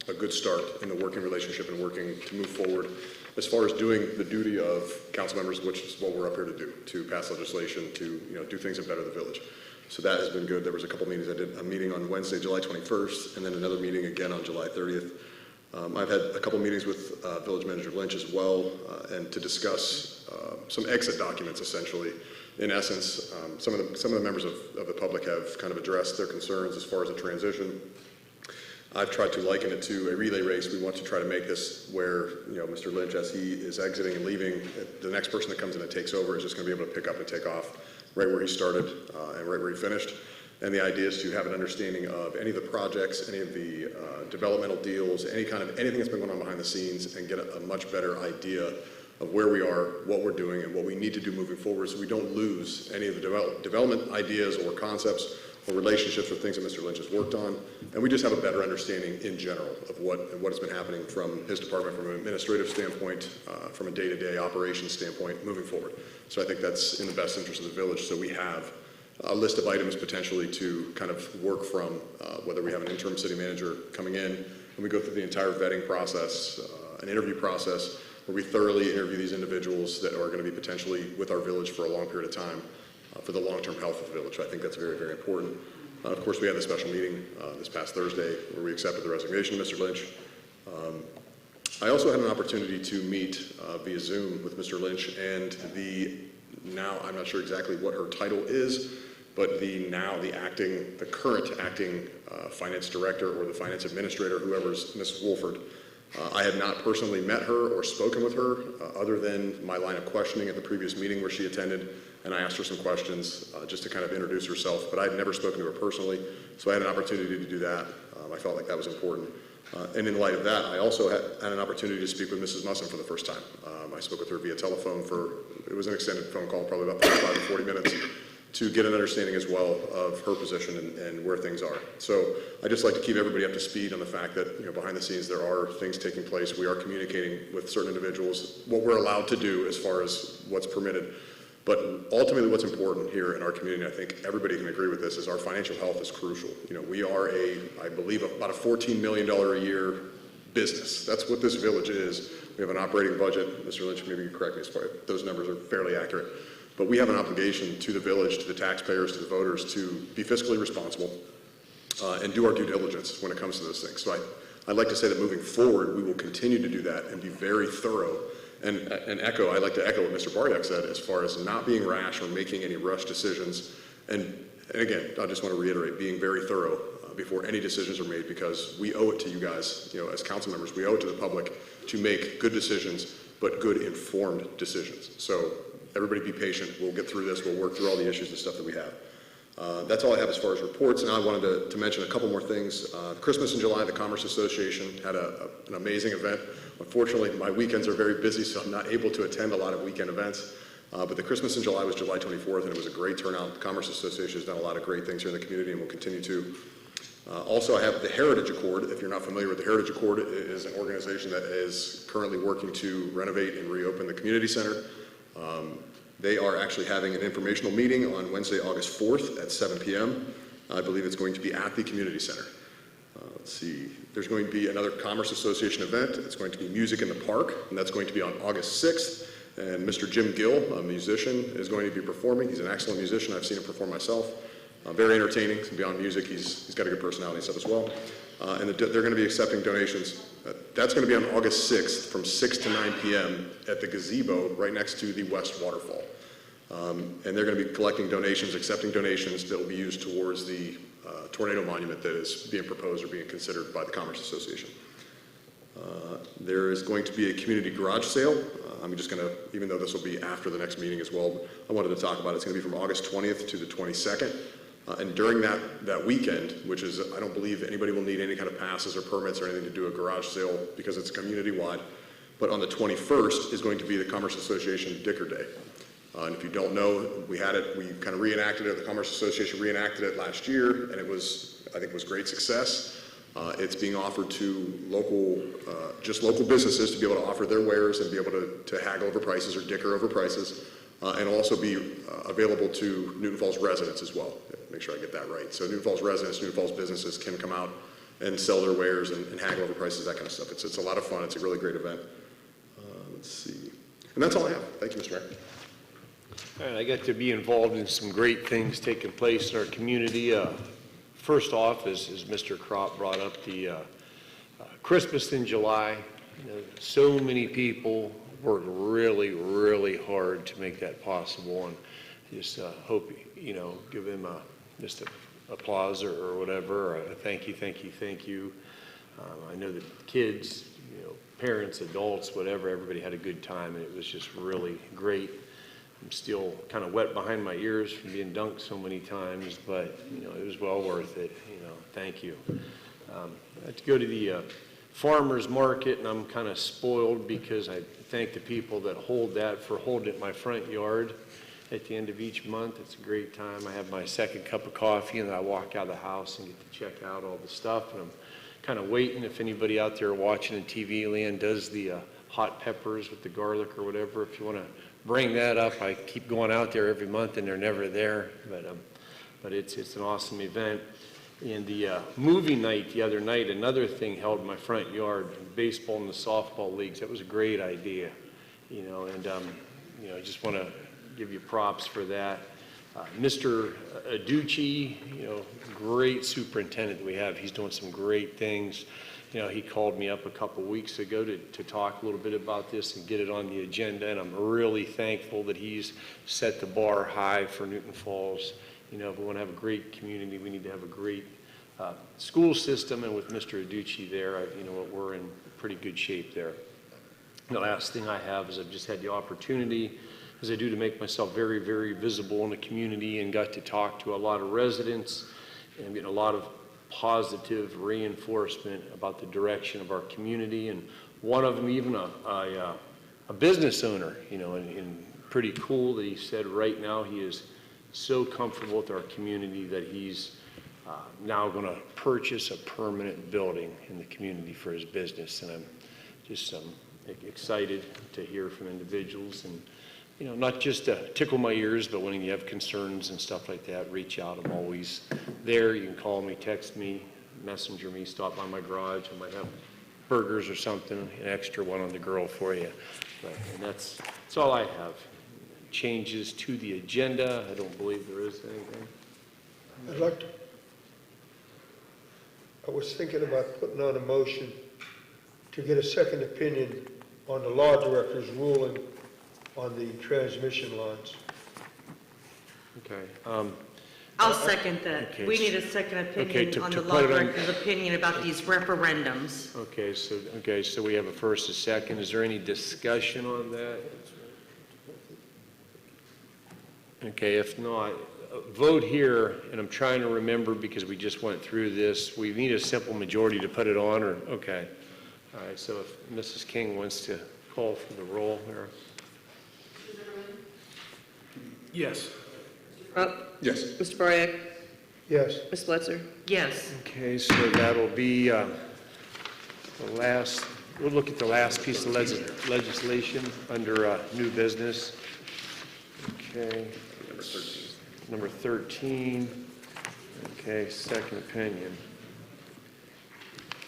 a good start in the working relationship and working to move forward as far as doing the duty of council members, which is what we're up here to do, to pass legislation, to do things that better the village. So that has been good. There was a couple meetings. I did a meeting on Wednesday, July 21st, and then another meeting again on July 30th. I've had a couple meetings with Village Manager Lynch as well, and to discuss some exit documents, essentially. In essence, some of the members of the public have kind of addressed their concerns as far as the transition. I've tried to liken it to a relay race. We want to try to make this where, Mr. Lynch, as he is exiting and leaving, the next person that comes in and takes over is just going to be able to pick up and take off right where he started and right where he finished. And the idea is to have an understanding of any of the projects, any of the developmental deals, anything that's been going on behind the scenes, and get a much better idea of where we are, what we're doing, and what we need to do moving forward, so we don't lose any of the development ideas or concepts or relationships or things that Mr. Lynch has worked on, and we just have a better understanding in general of what has been happening from his department, from an administrative standpoint, from a day-to-day operations standpoint, moving forward. So I think that's in the best interest of the village, so we have a list of items potentially to kind of work from, whether we have an interim city manager coming in, and we go through the entire vetting process, an interview process, where we thoroughly interview these individuals that are going to be potentially with our village for a long period of time, for the long-term health of the village. I think that's very, very important. Of course, we had a special meeting this past Thursday where we accepted the resignation of Mr. Lynch. I also had an opportunity to meet via Zoom with Mr. Lynch and now I'm not sure exactly what her title is, but the current acting finance director or the finance administrator, whoever's Ms. Wolford. I had not personally met her or spoken with her other than my line of questioning at the previous meeting where she attended, and I asked her some questions just to kind of introduce herself, but I had never spoken to her personally, so I had an opportunity to do that. I felt like that was important. And in light of that, I also had an opportunity to speak with Mrs. Musson for the first time. I spoke with her via telephone it was an extended phone call, probably about 35 to 40 minutes, to get an understanding as well of her position and where things are. So I just like to keep everybody up to speed on the fact that behind the scenes there are things taking place. We are communicating with certain individuals what we're allowed to do as far as what's permitted. But ultimately what's important here in our community, and I think everybody can agree with this, is our financial health is crucial. We are I believe, about a $14 million a year business. That's what this village is. We have an operating budget. Mr. Lynch, maybe you can correct me if those numbers are fairly accurate. But we have an obligation to the village, to the taxpayers, to the voters, to be fiscally responsible and do our due diligence when it comes to those things. So I'd like to say that moving forward, we will continue to do that and be very thorough. And I'd like to echo what Mr. Baryak said as far as not being rash or making any rush decisions. And again, I just want to reiterate, being very thorough before any decisions are made, because we owe it to you guys, as council members, we owe it to the public to make good decisions, but good informed decisions. So everybody be patient. We'll get through this. We'll work through all the issues and stuff that we have. That's all I have as far as reports, and I wanted to mention a couple more things. Christmas in July, the Commerce Association had an amazing event. Unfortunately, my weekends are very busy, so I'm not able to attend a lot of weekend events. But the Christmas in July was July 24th, and it was a great turnout. The Commerce Association has done a lot of great things here in the community and will continue to. Also, I have the Heritage Accord. If you're not familiar with the Heritage Accord, it is an organization that is currently working to renovate and reopen the community center. They are actually having an informational meeting on Wednesday, August 4th at 7 p.m. I believe it's going to be at the community center. Let's see, there's going to be another Commerce Association event. It's going to be Music in the Park, and that's going to be on August 6th. And Mr. Jim Gill, a musician, is going to be performing. He's an excellent musician. I've seen him perform myself. Very entertaining. Beyond music, he's got a good personality and stuff as well. and they're going to be accepting donations. That's going to be on August 6th from 6 to 9 p.m. at the gazebo right next to the West Waterfall. And they're going to be collecting donations, accepting donations that will be used towards the tornado monument that is being proposed or being considered by the Commerce Association. There is going to be a community garage sale. I'm just going to, even though this will be after the next meeting as well, I wanted to talk about it. It's going to be from August 20th to the 22nd. And during that weekend, which is, I don't believe anybody will need any kind of passes or permits or anything to do a garage sale because it's community-wide. But on the 21st is going to be the Commerce Association Dicker Day. And if you don't know, we kind of reenacted it, the Commerce Association reenacted it last year, and it was, I think, was great success. It's being offered to just local businesses to be able to offer their wares and be able to haggle over prices or dicker over prices, and also be available to Newton Falls residents as well. Make sure I get that right. So Newton Falls residents, Newton Falls businesses can come out and sell their wares and haggle over prices, that kind of stuff. It's a lot of fun. It's a really great event. Let's see. And that's all I have. Thank you, Mr. Mayor. All right, I got to be involved in some great things taking place in our community. First off, as Mr. Crop brought up, the Christmas in July. You know, so many people worked really, really hard to make that possible, and just hope, you know, give them just an applause or whatever, or a thank you, thank you, thank you. I know that kids, you know, parents, adults, whatever, everybody had a good time, and it was just really great. I'm still kind of wet behind my ears from being dunked so many times, but, you know, it was well worth it. You know, thank you. I had to go to the farmer's market, and I'm kind of spoiled because I thank the people that hold that for holding it in my front yard at the end of each month. It's a great time. I have my second cup of coffee, and then I walk out of the house and get to check out all the stuff. And I'm kind of waiting if anybody out there watching the TV land does the hot peppers with the garlic or whatever. If you want to bring that up, I keep going out there every month, and they're never there. But it's an awesome event. And the movie night the other night, another thing held in my front yard, baseball and the softball leagues. That was a great idea, you know, and you know, I just want to give you props for that. Mr. Aducci, you know, great superintendent that we have. He's doing some great things. You know, he called me up a couple weeks ago to talk a little bit about this and get it on the agenda, and I'm really thankful that he's set the bar high for Newton Falls. You know, if we want to have a great community, we need to have a great school system, and with Mr. Aducci there, you know, we're in pretty good shape there. The last thing I have is I've just had the opportunity, as I do, to make myself very, very visible in the community, and got to talk to a lot of residents and get a lot of positive reinforcement about the direction of our community, and one of them even a business owner, you know, and pretty cool that he said right now he is so comfortable with our community that he's now going to purchase a permanent building in the community for his business. And I'm just excited to hear from individuals, and, you know, not just to tickle my ears, but when you have concerns and stuff like that, reach out. I'm always there. You can call me, text me, messenger me, stop by my garage. I might have burgers or something, an extra one on the grill for you. And that's all I have. Changes to the agenda. I don't believe there is anything. I was thinking about putting on a motion to get a second opinion on the law director's ruling on the transmission lines. Okay. I'll second that. Okay. We need a second opinion to on the put law it on- director's opinion about these referendums. Okay, so we have a first, a second. Is there any discussion on that? Okay, if not, vote here, and I'm trying to remember because we just went through this. We need a simple majority to put it on, or, okay. All right, so if Mrs. King wants to call for the roll here. Yes. Yes. Mr. Bariak? Yes. Ms. Fletcher? Yes. Okay, so that'll be the last, we'll look at the last piece of legislation under new business. Okay. Number 13. Okay, second opinion.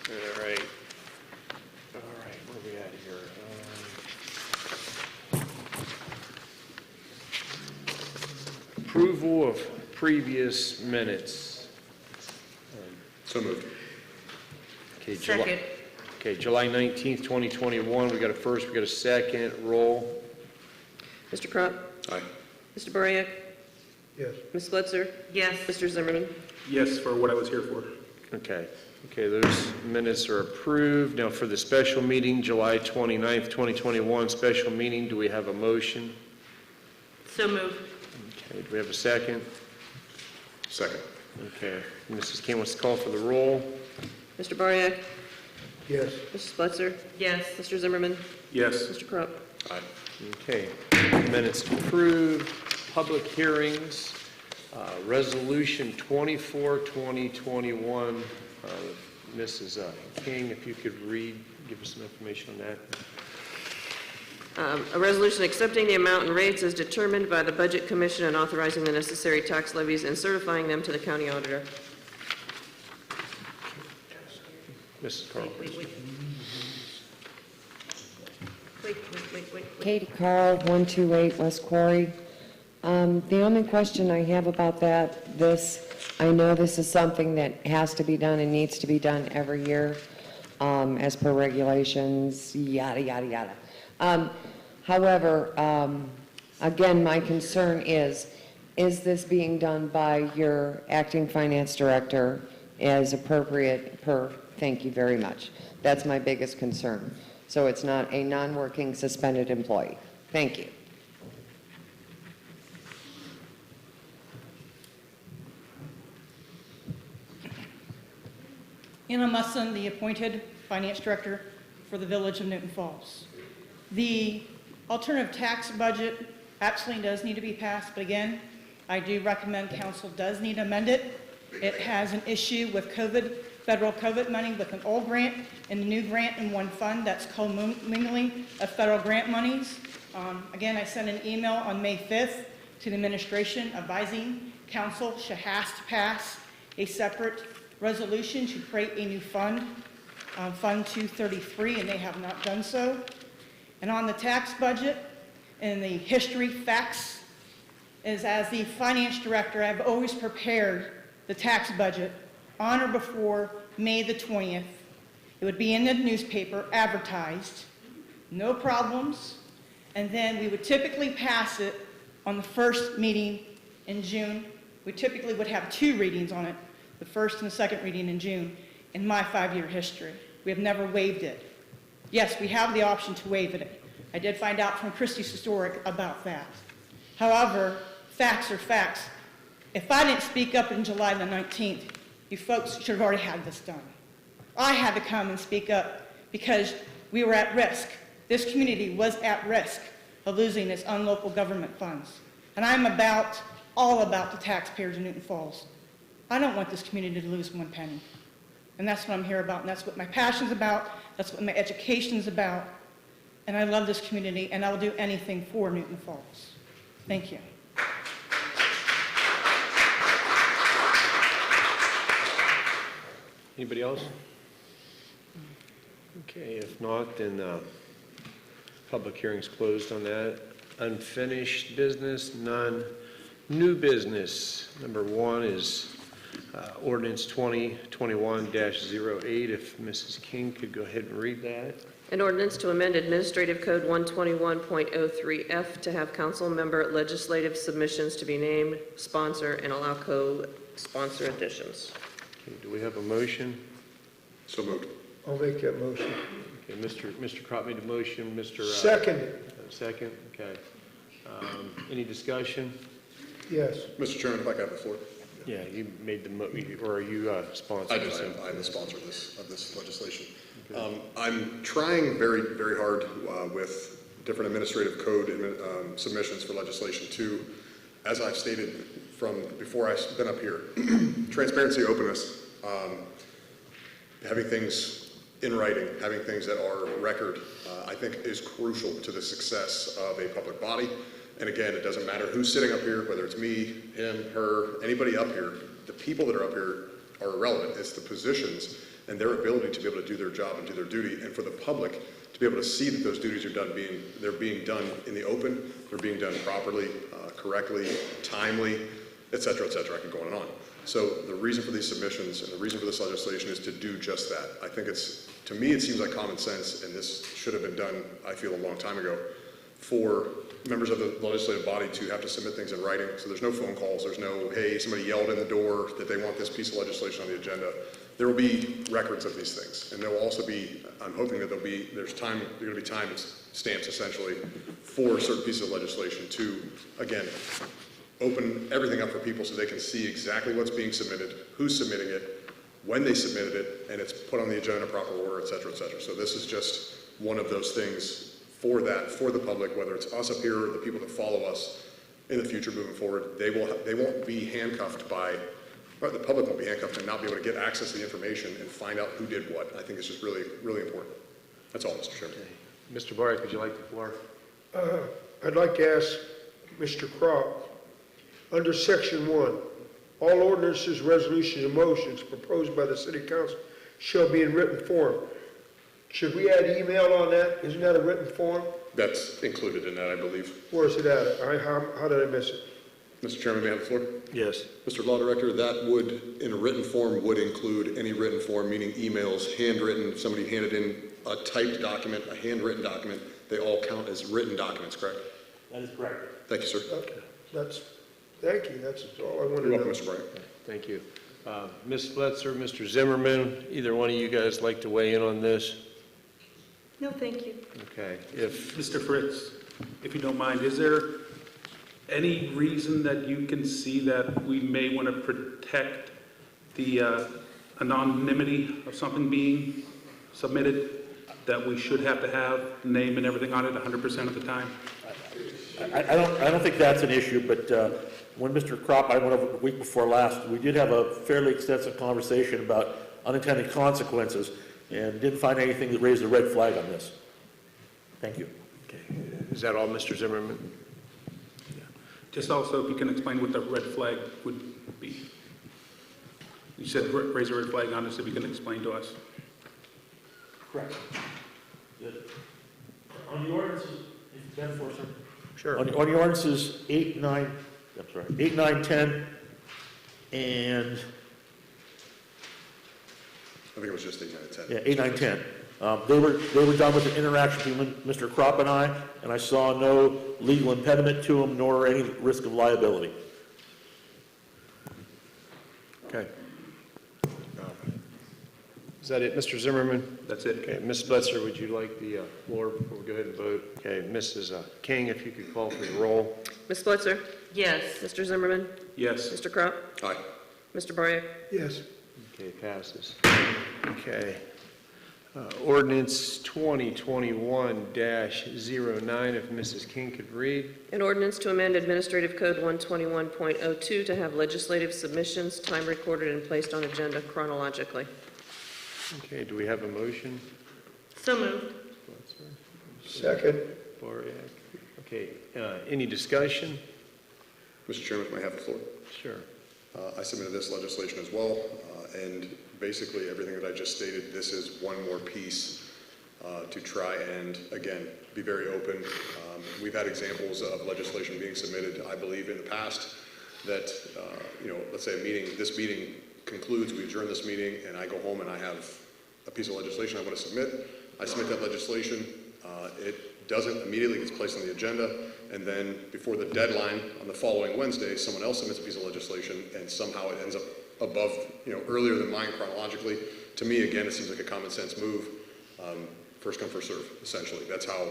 All right. All right, where are we at here? Approval of previous minutes. So moved. Okay, Second. Okay, July 19th, 2021, we got a first, we got a second, roll. Mr. Crop? Aye. Mr. Bariak? Yes. Ms. Spletzer? Yes. Mr. Zimmerman? Yes, for what I was here for. Okay, those minutes are approved. Now for the special meeting, July 29th, 2021, special meeting, do we have a motion? So moved. Okay, do we have a second? Second. Okay, Mrs. King wants to call for the roll. Mr. Bariak? Yes. Mrs. Spletzer? Yes. Mr. Zimmerman? Yes. Mr. Crop? Aye. Okay, minutes approved. Public hearings, Resolution 24, 2021. Mrs. King, if you could give us some information on that. A resolution accepting the amount and rates as determined by the Budget Commission and authorizing the necessary tax levies and certifying them to the county auditor. Mrs. Carl. Wait. Katie Carl, 128 West Quarry. The only question I have about I know this is something that has to be done and needs to be done every year, as per regulations, yada, yada, yada. However, again, my concern is this being done by your acting finance director as appropriate per, thank you very much. That's my biggest concern. So it's not a non-working suspended employee. Thank you. Anna Musson, the appointed finance director for the Village of Newton Falls. The alternative tax budget absolutely does need to be passed, but again, I do recommend council does need to amend it. It has an issue with federal COVID money with an old grant and a new grant in one fund. That's co-mingling of federal grant monies. Again, I sent an email on May 5th to the administration advising council has to pass a separate resolution to create a new fund, Fund 233, and they have not done so. And on the tax budget, and the history facts, is as the finance director, I've always prepared the tax budget on or before May the 20th. It would be in the newspaper, advertised, no problems, and then we would typically pass it on the first meeting in June. We typically would have 2 readings on it, the first and the second reading in June, in my 5-year history. We have never waived it. Yes, we have the option to waive it. I did find out from Christie's Historic about that. However, facts are facts. If I didn't speak up in July the 19th, you folks should have already had this done. I had to come and speak up because we were at risk. This community was at risk of losing its unlocal government funds. And I'm all about the taxpayers in Newton Falls. I don't want this community to lose 1 penny. And that's what I'm here about, and that's what my passion's about, that's what my education's about. And I love this community, and I will do anything for Newton Falls. Thank you. Anybody else? Okay, if not, then public hearing's closed on that. Unfinished business, none. New business, number 1 is ordinance 2021-08. If Mrs. King could go ahead and read that. An ordinance to amend Administrative Code 121.03F to have council member legislative submissions to be named, sponsor, and allow co-sponsor additions. Okay, do we have a motion? So moved. I'll make that motion. Okay, Mr. Crop made the motion. Mr. Second. Second. Okay. Any discussion? Yes. Mr. Chairman, if I could have the floor. Yeah, you made the or are you sponsored? I am the sponsor of this legislation. I'm trying very, very hard with different administrative code submissions for legislation to, as I've stated from before I've been up here, transparency, openness, having things in writing, having things that are record, I think is crucial to the success of a public body. And again, it doesn't matter who's sitting up here, whether it's me, him, her, anybody up here. The people that are up here are irrelevant. It's the positions and their ability to be able to do their job and do their duty, and for the public to be able to see that those duties are they're being done in the open, they're being done properly, correctly, timely, et cetera, et cetera. I can go on and on. So the reason for these submissions and the reason for this legislation is to do just that. I think it's, to me, it seems like common sense, and this should have been done, I feel, a long time ago, for members of the legislative body to have to submit things in writing. So there's no phone calls, there's no, hey, somebody yelled in the door that they want this piece of legislation on the agenda. There will be records of these things, and there will also be, I'm hoping that there's going to be time stamps essentially for certain pieces of legislation to, again, open everything up for people so they can see exactly what's being submitted, who's submitting it, when they submitted it, and it's put on the agenda in proper order, et cetera, et cetera. So this is just one of those things for that, for the public, whether it's us up here or the people that follow us in the future moving forward. They won't be handcuffed by, or the public won't be handcuffed and not be able to get access to the information and find out who did what. I think it's just really, really important. That's all, Mr. Chairman. Mr. Boric, would you like the floor? I'd like to ask Mr. Crop, under Section 1, all ordinances, resolutions, and motions proposed by the City Council shall be in written form. Should we add email on that? Isn't that a written form? That's included in that, I believe. Where's it at? How did I miss it? Mr. Chairman, may I have the floor? Yes. Mr. Law Director, that would, in a written form, would include any written form, meaning emails, handwritten, if somebody handed in a typed document, a handwritten document, they all count as written documents, correct? That is correct. Thank you, sir. Okay. Thank you. That's all I wanted to know. You're welcome, Mr. Bryant. Thank you. Ms. Fletcher, Mr. Zimmerman, either one of you guys like to weigh in on this? No, thank you. Okay. If Mr. Fritz, if you don't mind, is there any reason that you can see that we may want to protect the anonymity of something being submitted, that we should have to have name and everything on it 100% of the time? I don't think that's an issue, but when Mr. Crop, I went over the week before last, we did have a fairly extensive conversation about unintended consequences and didn't find anything that raised a red flag on this. Thank you. Okay. Is that all, Mr. Zimmerman? Yeah. Just also, if you can explain what the red flag would be. You said raise a red flag on this, if you can explain to us. Correct. On the ordinances, if Ben for sir. Sure. On the ordinances 8, 9, that's right, 8, 9, 10, and I think it was just 8, 9, and 10. yeah, 8, 9, 10. They were done with an interaction between Mr. Crop and I saw no legal impediment to them nor any risk of liability. Okay. Is that it, Mr. Zimmerman? That's it. Okay. Ms. Fletcher, would you like the floor before we go ahead and vote? Okay. Mrs. King, if you could call for the roll. Ms. Fletcher? Yes. Mr. Zimmerman? Yes. Mr. Crop? Aye. Mr. Boric? Yes. Okay, passes. Okay. Ordinance 2021-09, if Mrs. King could read. An ordinance to amend Administrative Code 121.02 to have legislative submissions, time recorded and placed on agenda chronologically. Okay, do we have a motion? So moved. Second. Boriak. Okay, any discussion? Mr. Chairman, may I have the floor? Sure. I submitted this legislation as well, and basically everything that I just stated, this is one more piece to try and, again, be very open. We've had examples of legislation being submitted, I believe, in the past that, let's say this meeting concludes, we adjourn this meeting, and I go home and I have a piece of legislation I want to submit. I submit that legislation. It doesn't immediately get placed on the agenda, and then before the deadline on the following Wednesday, someone else submits a piece of legislation, and somehow it ends up above, earlier than mine chronologically. To me, again, it seems like a common sense move. First come, first serve, essentially. That's how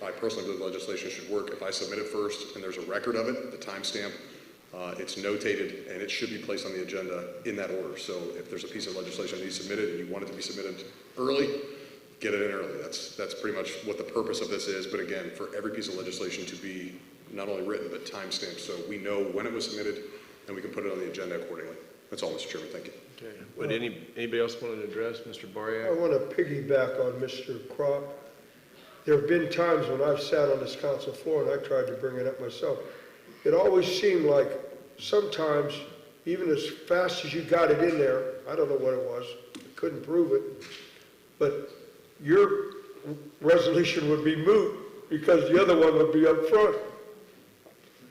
I personally believe legislation should work. If I submit it first and there's a record of it, the timestamp, it's notated, and it should be placed on the agenda in that order. So if there's a piece of legislation that needs submitted and you want it to be submitted early, get it in early. That's pretty much what the purpose of this is. But again, for every piece of legislation to be not only written, but timestamped, so we know when it was submitted and we can put it on the agenda accordingly. That's all, Mr. Chairman. Thank you. Okay. Would anybody else want to address Mr. Boriak? I want to piggyback on Mr. Crop. There have been times when I've sat on this council floor and I tried to bring it up myself. It always seemed like sometimes, even as fast as you got it in there, I don't know what it was, I couldn't prove it, but your resolution would be moot because the other one would be up front.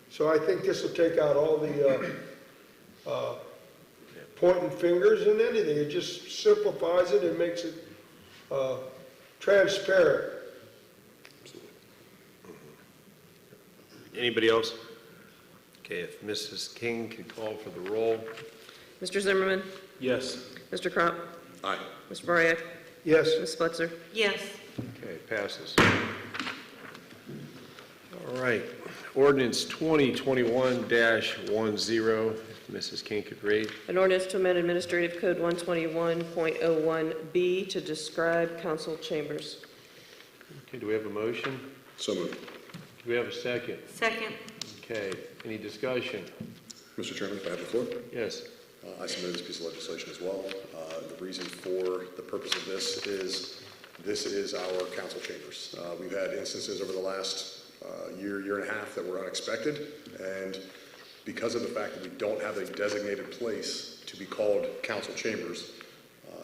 So I think this will take out all the pointing fingers and anything. It just simplifies it and makes it transparent. Anybody else? Okay, if Mrs. King could call for the roll. Mr. Zimmerman? Yes. Mr. Crop? Aye. Mr. Bariak? Yes. Ms. Spitzer? Yes. Okay, passes. All right, ordinance 2021-10, if Mrs. King could read. An ordinance to amend Administrative Code 121.01B to describe council chambers. Okay, do we have a motion? So moved. Do we have a second? Second. Okay, any discussion? Mr. Chairman, if I have the floor? Yes. I submitted this piece of legislation as well. The reason for the purpose of this is our council chambers. We've had instances over the last year and a half that were unexpected, and because of the fact that we don't have a designated place to be called council chambers,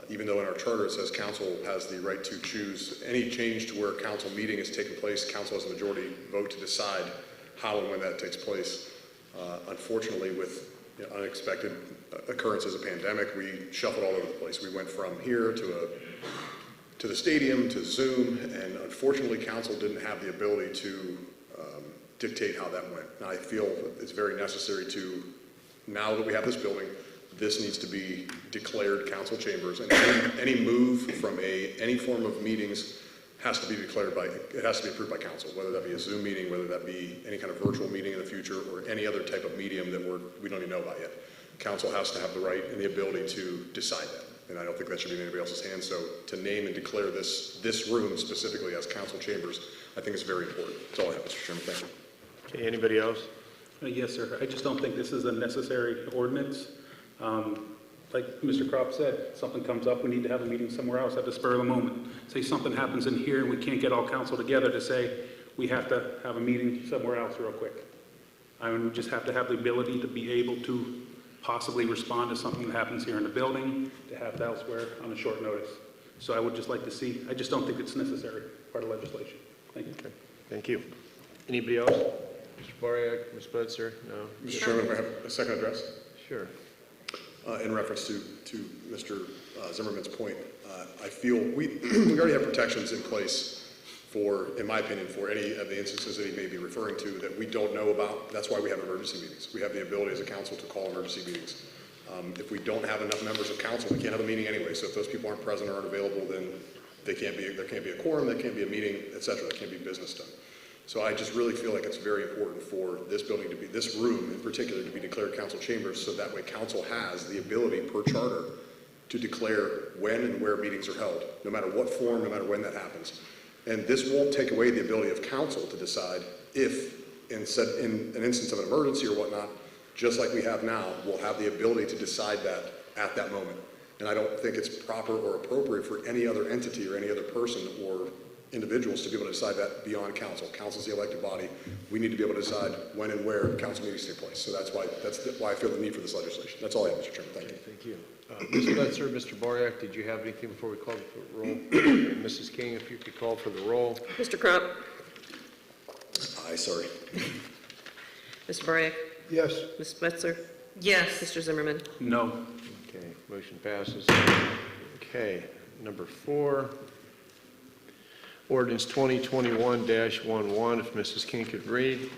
even though in our charter it says council has the right to choose any change to where council meeting is taking place, council has a majority vote to decide how and when that takes place. Unfortunately, with unexpected occurrences of pandemic, we shuffled all over the place. We went from here to the stadium to Zoom, and unfortunately, council didn't have the ability to dictate how that went. And I feel it's very necessary to, now that we have this building, this needs to be declared council chambers, and any move from any form of meetings has to be declared by, it has to be approved by council, whether that be a Zoom meeting, whether that be any kind of virtual meeting in the future, or any other type of medium that we don't even know about yet. Council has to have the right and the ability to decide that, and I don't think that should be in anybody else's hands. So to name and declare this room specifically as council chambers, I think is very important. That's all I have, Mr. Chairman. Thank you. Okay, anybody else? Yes, sir. I just don't think this is a necessary ordinance. Like Mr. Crop said, something comes up, we need to have a meeting somewhere else at the spur of the moment. Say something happens in here and we can't get all council together to say, we have to have a meeting somewhere else real quick. I mean, we just have to have the ability to be able to possibly respond to something that happens here in the building, to have it elsewhere on a short notice. So I would just like to see, I just don't think it's necessary, part of legislation. Thank you. Okay, thank you. Anybody else? Mr. Bariak, Ms. Spitzer? No? Mr. Chairman, if I have a second address? Sure. In reference to Mr. Zimmerman's point, I feel we already have protections in place for, in my opinion, for any of the instances that he may be referring to that we don't know about. That's why we have emergency meetings. We have the ability as a council to call emergency meetings. If we don't have enough members of council, we can't have a meeting anyway. So if those people aren't present or aren't available, then there can't be a quorum, there can't be a meeting, et cetera. There can't be business done. So I just really feel like it's very important for this building to be, this room in particular, to be declared council chambers, so that way council has the ability per charter to declare when and where meetings are held, no matter what form, no matter when that happens. And this won't take away the ability of council to decide if, in an instance of an emergency or whatnot, just like we have now, we'll have the ability to decide that at that moment. And I don't think it's proper or appropriate for any other entity or any other person or individuals to be able to decide that beyond council. Council's the elected body. We need to be able to decide when and where council meetings take place. So that's why I feel the need for this legislation. That's all I have, Mr. Chairman. Thank you. Thank you. Ms. Spitzer, Mr. Bariak, did you have anything before we call for the roll? Mrs. King, if you could call for the roll. Mr. Crop? Aye, sorry. Mr. Bariak? Yes. Ms. Spitzer? Yes. Mr. Zimmerman? No. Okay, motion passes. Okay, number 4. Ordinance 2021-11, if Mrs. King could read.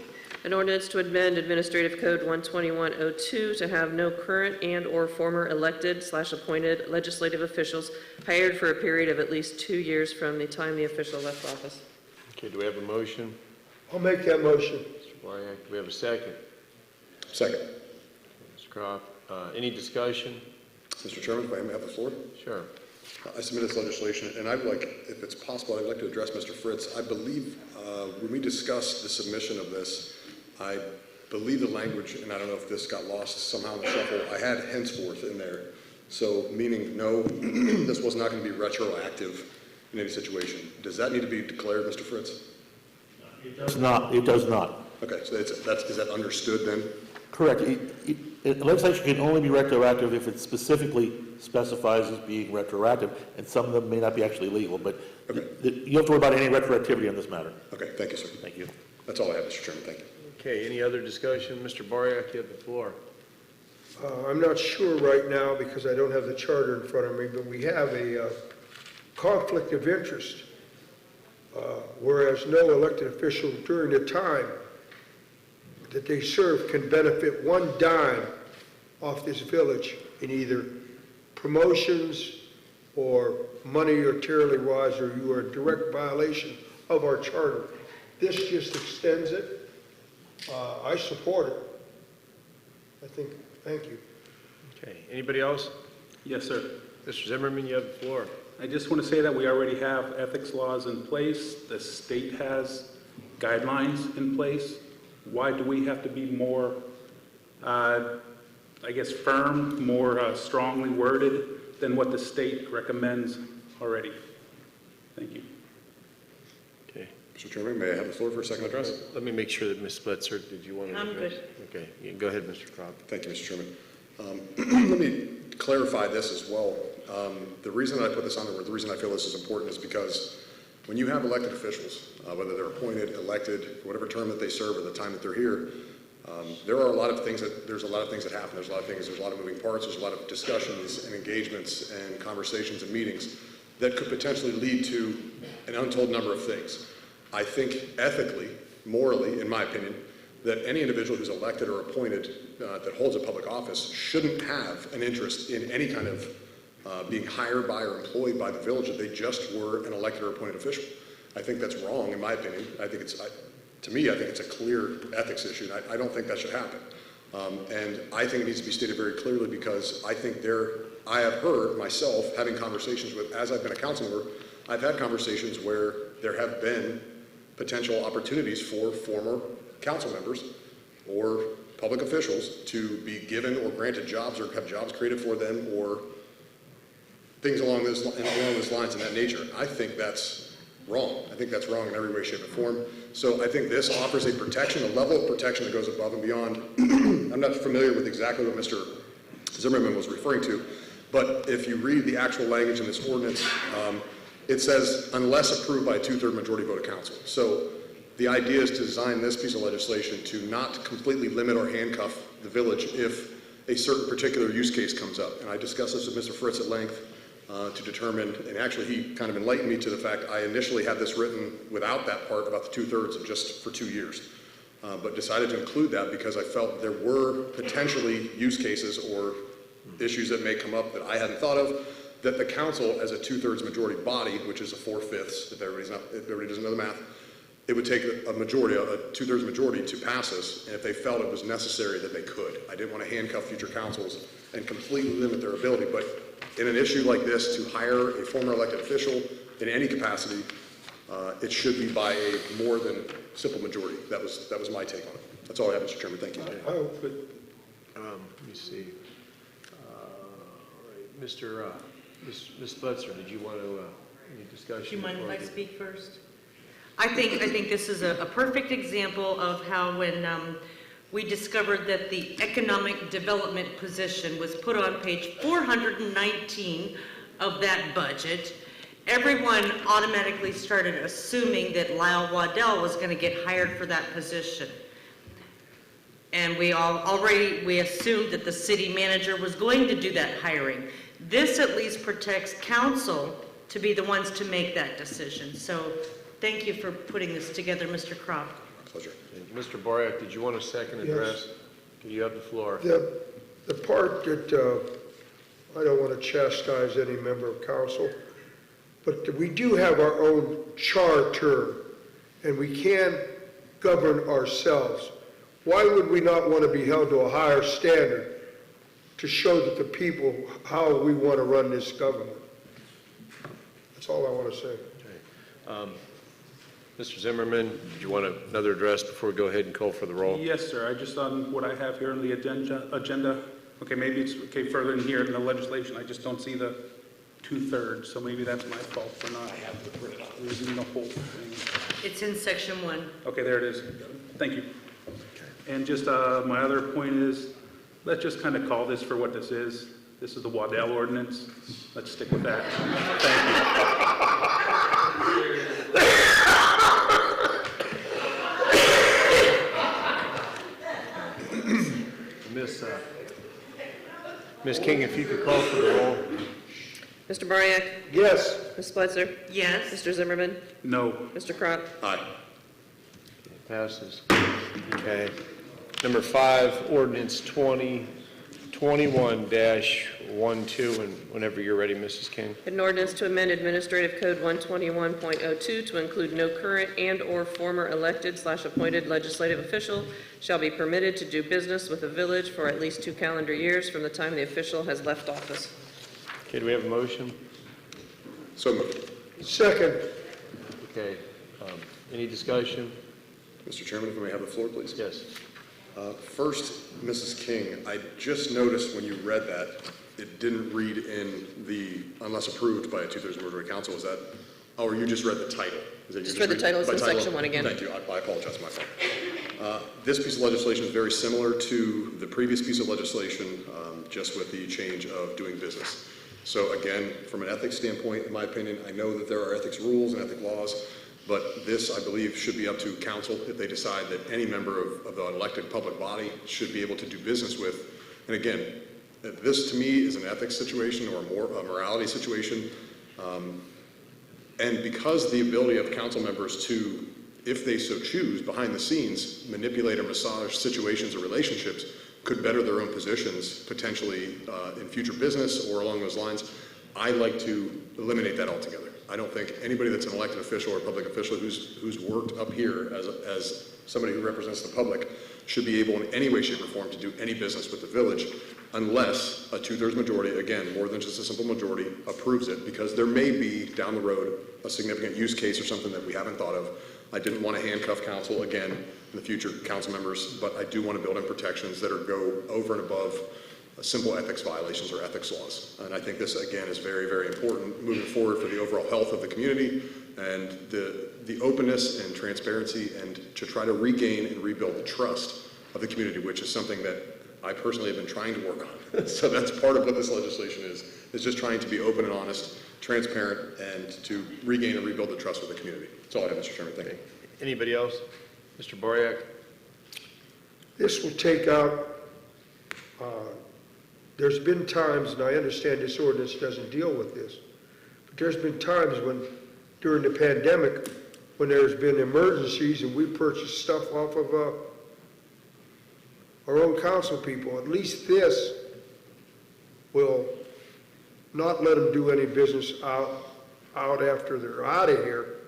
An ordinance to amend Administrative Code 121.02 to have no current and/or former elected/appointed legislative officials hired for a period of at least 2 years from the time the official left office. Okay, do we have a motion? I'll make that motion. Mr. Bariak, do we have a second? Second. Mr. Crop, any discussion? Mr. Chairman, if I may have the floor? Sure. I submitted this legislation, and I'd like, if it's possible, I'd like to address Mr. Fritz. I believe when we discussed the submission of this, I believe the language, and I don't know if this got lost somehow in the shuffle, I had henceforth in there. So meaning no, this was not going to be retroactive in any situation. Does that need to be declared, Mr. Fritz? It does not. It does not. Okay, so is that understood then? Correct. Legislation can only be retroactive if it specifically specifies as being retroactive, and some of them may not be actually legal, but okay. You don't have to worry about any retroactivity on this matter. Okay, thank you, sir. Thank you. That's all I have, Mr. Chairman. Thank you. Okay, any other discussion? Mr. Bariak, you have the floor. I'm not sure right now because I don't have the charter in front of me, but we have a conflict of interest. Whereas no elected official during the time that they serve can benefit one dime off this village in either promotions or monetarily wise, or you are in direct violation of our charter. This just extends it. I support it. Thank you. Okay, anybody else? Yes, sir. Mr. Zimmerman, you have the floor. I just want to say that we already have ethics laws in place. The state has guidelines in place. Why do we have to be more, firm, more strongly worded than what the state recommends already? Thank you. Okay. Mr. Chairman, may I have the floor for a second address? Let me make sure that Ms. Spletzer, did you want to? I'm good. Okay, go ahead, Mr. Crop. Thank you, Mr. Chairman. Let me clarify this as well. The reason that I put this on there, the reason I feel this is important is because when you have elected officials, whether they're appointed, elected, whatever term that they serve or the time that they're here, there's a lot of things that happen. There's a lot of moving parts. There's a lot of discussions and engagements and conversations and meetings that could potentially lead to an untold number of things. I think ethically, morally, in my opinion, that any individual who's elected or appointed that holds a public office shouldn't have an interest in any kind of being hired by or employed by the village if they just were an elected or appointed official. I think that's wrong, in my opinion. I think it's a clear ethics issue. And I don't think that should happen. And I think it needs to be stated very clearly because I think I have heard myself having conversations with, as I've been a council member, I've had conversations where there have been potential opportunities for former council members or public officials to be given or granted jobs or have jobs created for them or things along those lines in that nature. I think that's wrong. I think that's wrong in every way, shape, or form. So I think this offers a protection, a level of protection that goes above and beyond. I'm not familiar with exactly what Mr. Zimmerman was referring to, but if you read the actual language in this ordinance, it says, unless approved by a 2/3 majority vote of council. So the idea is to design this piece of legislation to not completely limit or handcuff the village if a certain particular use case comes up. And I discussed this with Mr. Fritz at length to determine, and actually he kind of enlightened me to the fact I initially had this written without that part about the 2/3 and just for 2 years. But decided to include that because I felt there were potentially use cases or issues that may come up that I hadn't thought of, that the council as a 2/3 majority body, which is a 4/5, if everybody doesn't know the math, it would take a majority, a 2/3 majority to pass this, and if they felt it was necessary that they could. I didn't want to handcuff future councils and completely limit their ability, but in an issue like this, to hire a former elected official in any capacity, it should be by a more than simple majority. That was my take on it. That's all I have, Mr. Chairman. Thank you. Let me see. All right, Ms. Spletzer, did you want to, any discussion? Do you mind if I speak first? I think this is a perfect example of how when we discovered that the economic development position was put on page 419 of that budget, everyone automatically started assuming that Lyle Waddell was going to get hired for that position. And we assumed that the city manager was going to do that hiring. This at least protects council to be the ones to make that decision. So thank you for putting this together, Mr. Croft. My pleasure. And Mr. Boriak, did you want a second address? Yes. You have the floor. The part that I don't want to chastise any member of council, but we do have our own charter and we can govern ourselves. Why would we not want to be held to a higher standard to show that the people how we want to run this government? That's all I want to say. Okay. Mr. Zimmerman, did you want another address before we go ahead and call for the roll? Yes, sir. I just on what I have here on the agenda. Okay, maybe it's okay further in here in the legislation. I just don't see the 2/3, so maybe that's my fault for not losing the whole thing. It's in section 1. Okay, there it is. Thank you. And just my other point is, let's just kind of call this for what this is. This is the Waddell ordinance. Let's stick with that. Thank you. Ms. King, if you could call for the roll. Mr. Bariak? Yes. Ms. Spletzer? Yes. Mr. Zimmerman? No. Mr. Crop? Aye. Passes. Okay. Number 5, ordinance 2021-12, and whenever you're ready, Mrs. King. An ordinance to amend Administrative Code 121.02 to include no current and/or former elected/appointed legislative official shall be permitted to do business with the village for at least 2 calendar years from the time the official has left office. Okay, do we have a motion? So moved. Second. Okay. Any discussion? Mr. Chairman, if we may have the floor, please. Yes. First, Mrs. King, I just noticed when you read that, it didn't read in the unless approved by a 2/3 majority council. Is that, or you just read the title? Is that you Just read the title, it's by in section 1 again. Thank you, I apologize, my fault. This piece of legislation is very similar to the previous piece of legislation, just with the change of doing business. So again, from an ethics standpoint, in my opinion, I know that there are ethics rules and ethic laws, but this, I believe, should be up to council if they decide that any member of the elected public body should be able to do business with. And again, this to me is an ethics situation or a morality situation. And because the ability of council members to, if they so choose, behind the scenes, manipulate or massage situations or relationships could better their own positions potentially in future business or along those lines, I like to eliminate that altogether. I don't think anybody that's an elected official or public official who's worked up here as somebody who represents the public should be able in any way, shape, or form to do any business with the village unless a 2/3 majority, again, more than just a simple majority, approves it, because there may be down the road a significant use case or something that we haven't thought of. I didn't want to handcuff council again in the future, council members, but I do want to build in protections that go over and above simple ethics violations or ethics laws. And I think this, again, is very, very important moving forward for the overall health of the community and the openness and transparency and to try to regain and rebuild the trust of the community, which is something that I personally have been trying to work on. So that's part of what this legislation is just trying to be open and honest, transparent, and to regain and rebuild the trust of the community. That's all I have, Mr. Chairman. Thank you. Anybody else? Mr. Boriak? This will take out, there's been times, and I understand this ordinance doesn't deal with this, but there's been times when, during the pandemic, when there's been emergencies and we purchased stuff off of our own council people. At least this will not let them do any business out after they're out of here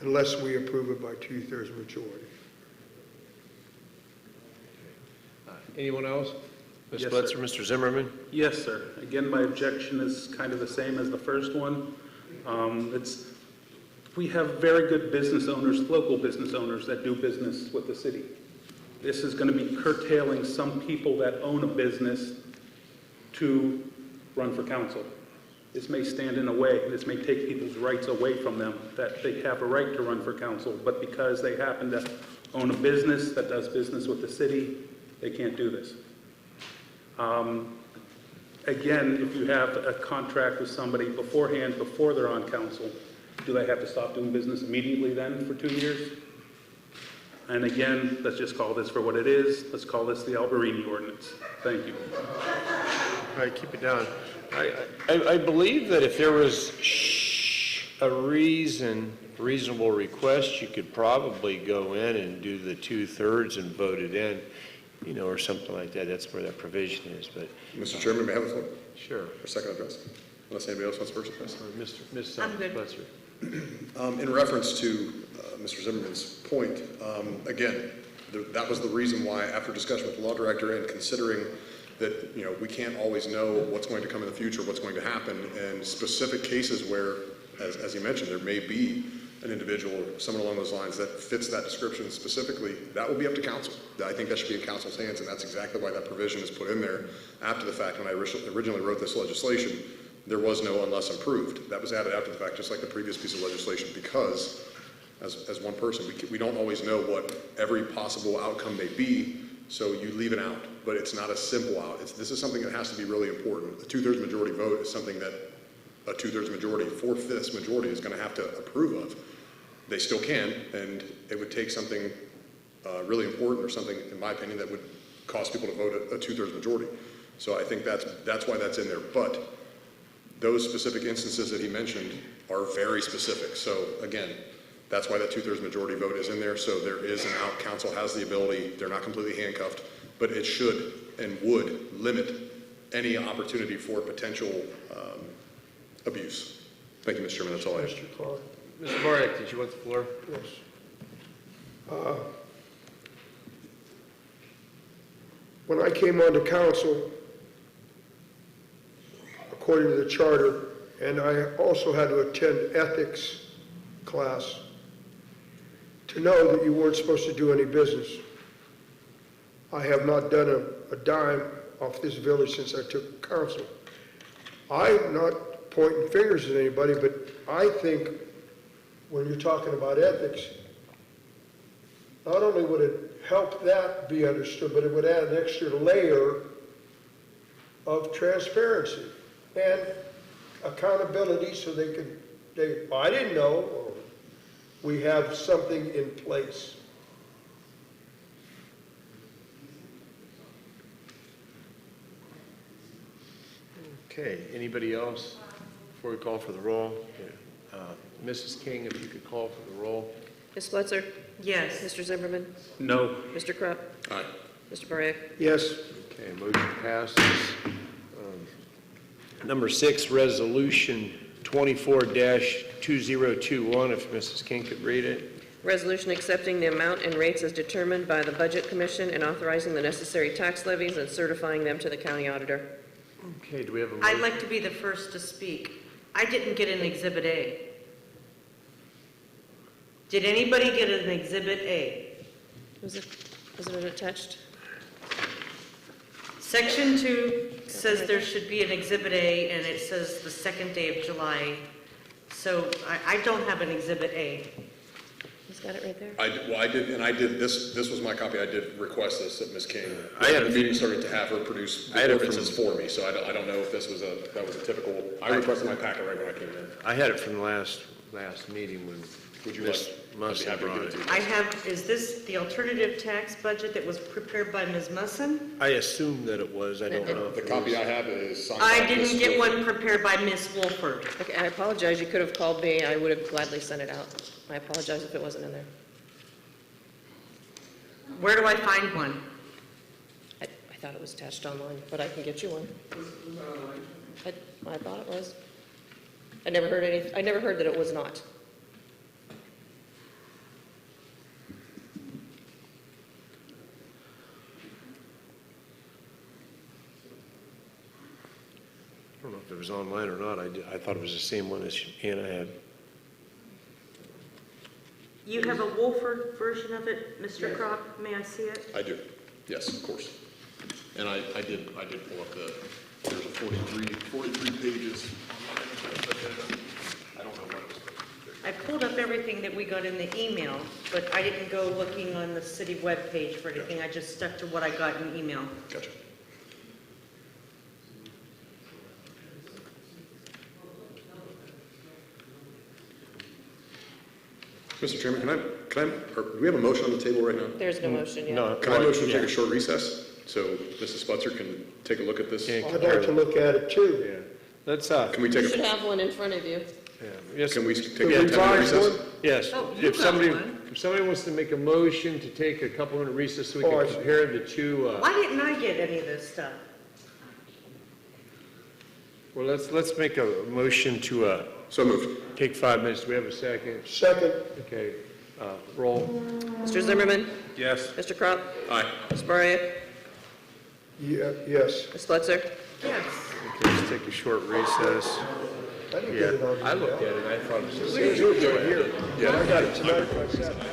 unless we approve it by 2/3 majority. Anyone else? Ms. Yes, Spletzer, sir. Mr. Zimmerman? Yes, sir. Again, my objection is kind of the same as the first one. We have very good business owners, local business owners that do business with the city. This is going to be curtailing some people that own a business to run for council. This may stand in a way, this may take people's rights away from them, that they have a right to run for council, but because they happen to own a business that does business with the city, they can't do this. Again, if you have a contract with somebody beforehand, before they're on council, do they have to stop doing business immediately then for 2 years? And again, let's just call this for what it is. Let's call this the Alberini ordinance. Thank you. All right, keep it down. I believe that if there was a reasonable request, you could probably go in and do the 2/3 and vote it in, or something like that. That's where that provision is, but. Mr. Chairman, may I have the floor? Sure. For second address, unless anybody else wants first address. Ms. I'm good. Spletzer. In reference to Mr. Zimmerman's point, again, that was the reason why, after discussion with the law director and considering that we can't always know what's going to come in the future, what's going to happen, and specific cases where, as you mentioned, there may be an individual or someone along those lines that fits that description specifically, that will be up to council. I think that should be in council's hands, and that's exactly why that provision is put in there after the fact. When I originally wrote this legislation, there was no unless approved. That was added after the fact, just like the previous piece of legislation, because as one person, we don't always know what every possible outcome may be, so you leave it out. But it's not a simple out. This is something that has to be really important. A 2/3 majority vote is something that a 2/3 majority, 4/5 majority is going to have to approve of. They still can, and it would take something really important or something, in my opinion, that would cause people to vote a 2/3 majority. So I think that's why that's in there. But those specific instances that he mentioned are very specific. So again, that's why that 2/3 majority vote is in there. So there is an out, council has the ability, they're not completely handcuffed, but it should and would limit any opportunity for potential abuse. Thank you, Mr. Chairman, that's all I have. Mr. Clark? Mr. Marek, did you want the floor? Yes. When I came onto council, according to the charter, and I also had to attend ethics class, to know that you weren't supposed to do any business. I have not done a dime off this village since I took council. I'm not pointing fingers at anybody, but I think when you're talking about ethics, not only would it help that be understood, but it would add an extra layer of transparency and accountability so I didn't know, or we have something in place. Okay, anybody else before we call for the roll? Mrs. King, if you could call for the roll. Ms. Spletzer? Yes. Mr. Zimmerman? No. Mr. Krupp? Aye. Mr. Bariak? Yes. Okay, motion passes. Number 6, Resolution 24-2021, if Mrs. King could read it. Resolution accepting the amount and rates as determined by the Budget Commission and authorizing the necessary tax levies and certifying them to the county auditor. Okay, do we have a I'd motion? like to be the first to speak. I didn't get an Exhibit A. Did anybody get an Exhibit A? Was it attached? Section 2 says there should be an Exhibit A, and it says the second day of July. So I don't have an Exhibit A. He's got it right there. I did, this was my copy, I did request this at Ms. King. I had The it meeting started to have her produce I had the it from- ordinances for me, so I don't know if that was a typical, I requested my packet right when I came in. I had it from the last meeting when Would you Ms. like, I'd be Musson happy to brought give it it. to you. I have, is this the alternative tax budget that was prepared by Ms. Musson? I assumed that it was, I don't know. if The it copy was. I have is signed I by didn't Ms. get Wolford. one prepared by Ms. Wolford. Okay, I apologize. You could have called me. I would have gladly sent it out. I apologize if it wasn't in there. Where do I find one? I thought it was attached online, but I can get you one. I thought it was. I never heard that it was not. I don't know if it was online or not. I thought it was the same one as Hannah had. You have a Wolford version of it, Mr. Kropp? May I see it? I do, yes, of course. And I did pull up there's a 43 pages. I don't know what it was. I pulled up everything that we got in the email, but I didn't go looking on the city webpage for anything. I just stuck to what I got in email. Gotcha. Mr. Chairman, do we have a motion on the table right now? There's no motion yet. No. Can I motion to take Yeah. a short recess so Mrs. Sputzer can take a look at this? Yeah. I'd like to look at it too. Yeah. Let's, Can we You take should a, have one in front of you. yes. can we take The a 10-minute revised recess? one? Yes, Oh, you if got somebody, one. if somebody wants to make a motion to take a couple-minute recess so we Oh, I can see. compare the two, Why didn't I get any of this stuff? well, let's make a motion to So moved. take 5 minutes. Do we have a second? Second, Okay, roll. Mr. Zimmerman? Yes. Mr. Kropp? Aye. Ms. Bariak? yes. Ms. Spletzer? Yes. Okay, let's take a short recess. I didn't Yeah, get it on the I looked email. at it, I thought it was the It's same. right here. Yeah. I got it tonight when I sat down.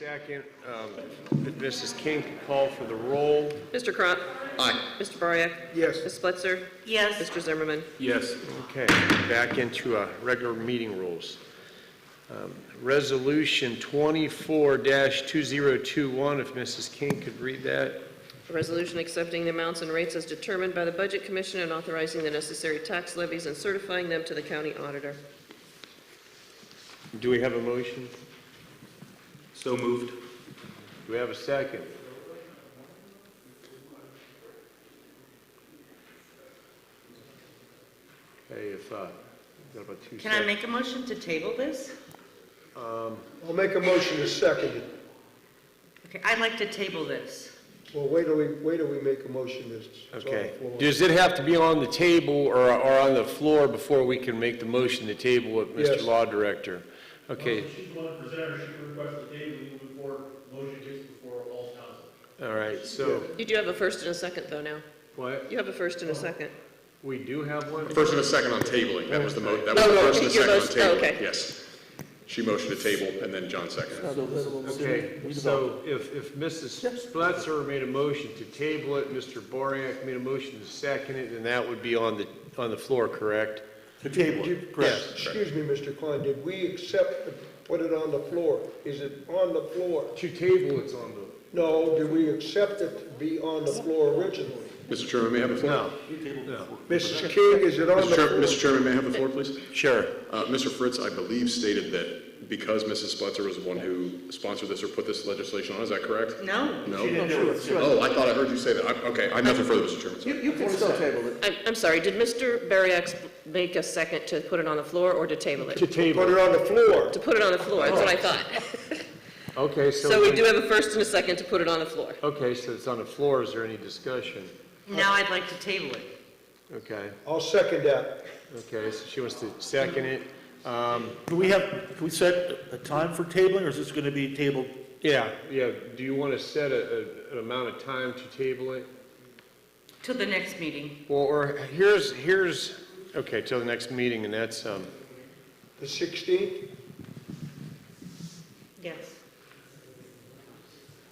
second. If Mrs. King could call for the roll. Mr. Crop? Aye. Mr. Bariak? Yes. Ms. Spitzer? Yes. Mr. Zimmerman? Yes. Okay, back into regular meeting rules. Resolution 24-2021, if Mrs. King could read that. A resolution accepting the amounts and rates as determined by the Budget Commission and authorizing the necessary tax levies and certifying them to the county auditor. Do we have a motion? So moved. Do we have a second? Okay, if, got about 2 Can I make a motion to table this? I'll make a motion to second it. Okay, I'd like to table this. Well, wait till we make a motion that's on the Okay. floor. Does it have to be on the table or on the floor before we can make the motion to table it, Mr. Yes. Law Director? Okay, She's the one presenter, she can request the table even before motion gets before all council. all right, so, You do have a first and a second, though, now. what? You have a first and a second. We do have one? First and a second on tabling, that was the that was No, the no, first and the your second on motion- oh, tabling, okay. yes. She motioned to table, and then John seconded. Okay, so if Mrs. Spletzer made a motion to table it, Mr. Boriak made a motion to second it, then that would be on the floor, correct? To table it, correct. Excuse me, Mr. Klein, did we accept, put it on the floor? Is it on the floor? To table, it's on the... No, did we accept it to be on the floor originally? Mr. Chairman, may I have the floor? No. Mrs. King, is it on the floor? Mr. Chairman, may I have the floor, please? Sure. Mr. Fritz, I believe, stated that because Mrs. Spletzer was the one who sponsored this or put this legislation on, is that correct? No? No? She didn't do it. Oh, I thought I heard you say that. Okay, I have nothing further, Mr. Chairman. Sorry. You can still table it. I'm sorry, did Mr. Bariak make a second to put it on the floor or to table it? To table. Put it on the floor. To put it on the floor, that's what I thought. Okay, So we do have a first and a second to put it on the floor. Okay, so it's on the floor. Is there any discussion? Now I'd like to table it. Okay, I'll second that. okay, so she wants to second it. Do we set a time for tabling, or is this gonna be tabled? Yeah. Do you want to set an amount of time to table it? To the next meeting. Well, or here's, okay, till the next meeting, and that's, The 16th? Yes.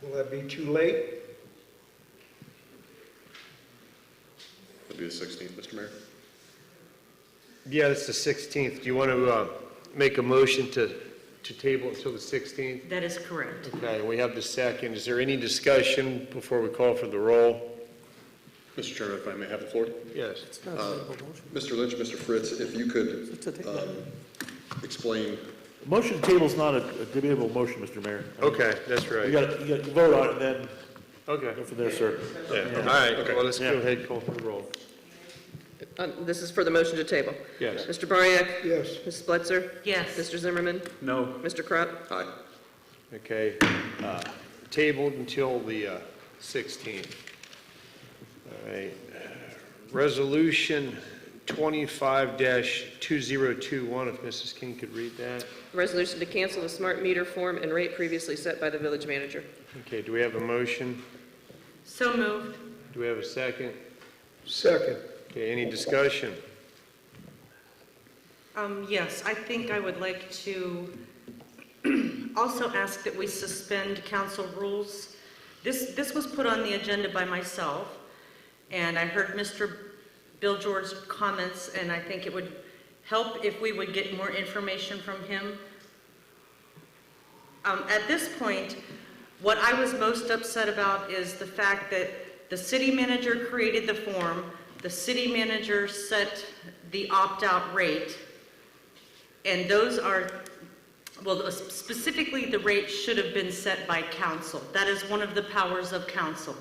Will that be too late? That'd be the 16th, Mr. Mayor. yeah, it's the 16th. Do you want to make a motion to table until the 16th? That is correct. Okay, we have the second. Is there any discussion before we call for the roll? Mr. Chairman, if I may have the floor. Yes. Mr. Lynch, Mr. Fritz, if you could explain. Motion to table is not a debatable motion, Mr. Mayor. Okay, that's right. You vote on it, then Okay. go from there, sir. Yeah. All right, well, let's go ahead and call for the roll. This is for the motion to table. Yes. Mr. Bariak? Yes. Ms. Spletzer? Yes. Mr. Zimmerman? No. Mr. Crop? Aye. Okay, tabled until the 16th. All right. Resolution 25-2021, if Mrs. King could read that. A resolution to cancel the smart meter form and rate previously set by the village manager. Okay, do we have a motion? So moved. Do we have a second? Second. Okay, any discussion? Yes, I think I would like to also ask that we suspend council rules. This was put on the agenda by myself, and I heard Mr. Bill George's comments, and I think it would help if we would get more information from him. At this point, what I was most upset about is the fact that the city manager created the form, the city manager set the opt-out rate, and those are, well, specifically the rate should have been set by council. That is one of the powers of council.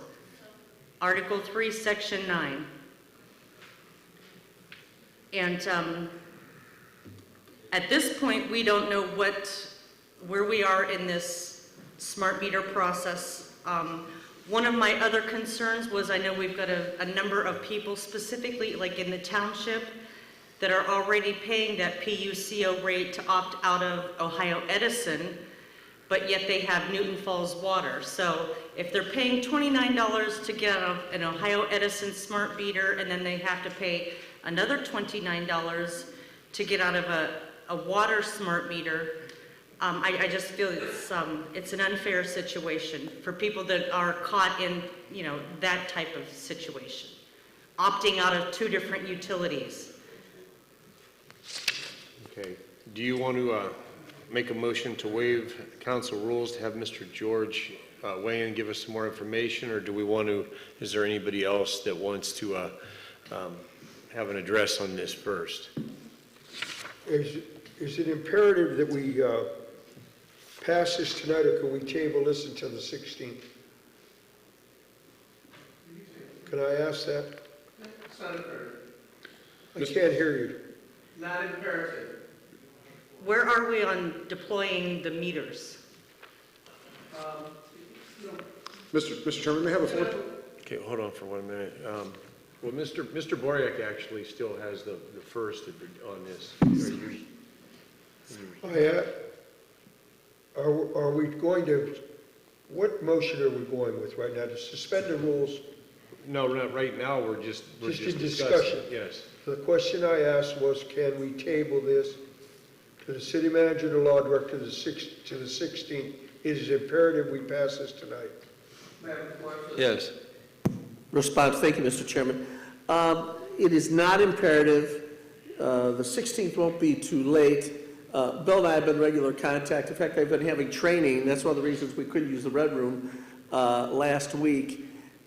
Article 3, Section 9. And at this point, we don't know where we are in this smart meter process. One of my other concerns was I know we've got a number of people specifically like in the township that are already paying that PUCO rate to opt out of Ohio Edison, but yet they have Newton Falls water. So if they're paying $29 to get an Ohio Edison smart meter and then they have to pay another $29 to get out of a water smart meter, I just feel it's an unfair situation for people that are caught in, that type of situation, opting out of two different utilities. Okay. Do you want to make a motion to waive council rules to have Mr. George weigh in and give us some more information, or do we want to, is there anybody else that wants to have an address on this first? Is it imperative that we pass this tonight, or can we table this until the 16th? Can I ask that? It's not imperative. I can't hear you. Not imperative. Where are we on deploying the meters? Mr. Chairman, may I have a floor? Okay, hold on for 1 minute. Well, Mr. Boryak actually still has the first on this. Are we going to, what motion are we going with right now? To suspend the rules? No, not right now, we're just in discussing. discussion? Yes. The question I asked was, can we table this to the city manager, the law director, to the 16th? It is imperative we pass this tonight. Yes. Response. Thank you, Mr. Chairman. It is not imperative. The 16th won't be too late. Bill and I have been in regular contact. In fact, I've been having training. That's one of the reasons we couldn't use the Red Room last week.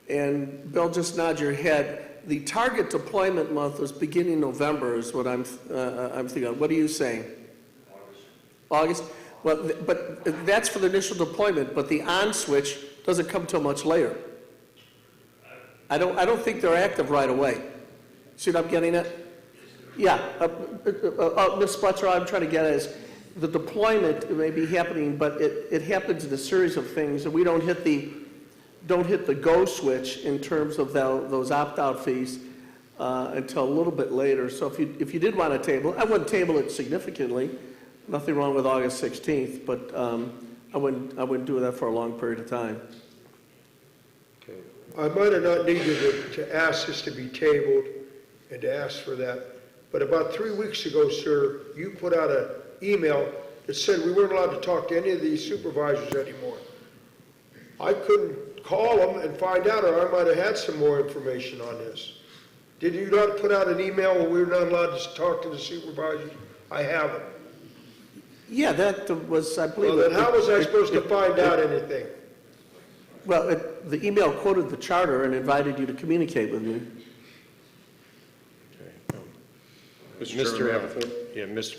And Bill, just nod your head. The target deployment month is beginning November is what I'm thinking. What are you saying? August? Well, but that's for the initial deployment, but the on switch doesn't come till much later. I don't think they're active right away. See what I'm getting at? Yeah. Ms. Spletzer, I'm trying to get at is the deployment may be happening, but it happens in a series of things, and we don't hit the go switch in terms of those opt-out fees until a little bit later. So if you did want to table it, I wouldn't table it significantly. Nothing wrong with August 16th, but I wouldn't do that for a long period of time. Okay. I might have not needed to ask this to be tabled and to ask for that, but about 3 weeks ago, sir, you put out an email that said we weren't allowed to talk to any of these supervisors anymore. I couldn't call them and find out, or I might have had some more information on this. Did you not put out an email where we were not allowed to talk to the supervisors? I haven't. Yeah, that was, I believe. Well, then how was I supposed to find out anything? Well, the email quoted the charter and invited you to communicate with me. Mr. Chairman,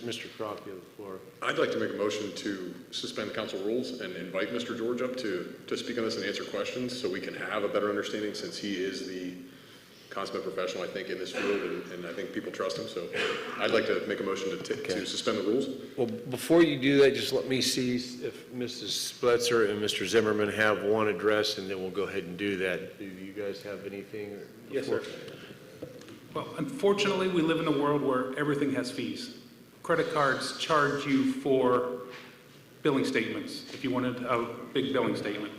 Mr. Croft, you have the floor. I'd like to make a motion to suspend council rules and invite Mr. George up to speak on this and answer questions so we can have a better understanding, since he is the consummate professional, I think, in this field, and I think people trust him. So I'd like to make a motion to suspend the rules. Well, before you do that, just let me see if Mrs. Spletzer and Mr. Zimmerman have one address, and then we'll go ahead and do that. Do you guys have anything? Yes, sir. Well, unfortunately, we live in a world where everything has fees. Credit cards charge you for billing statements, if you wanted a big billing statement.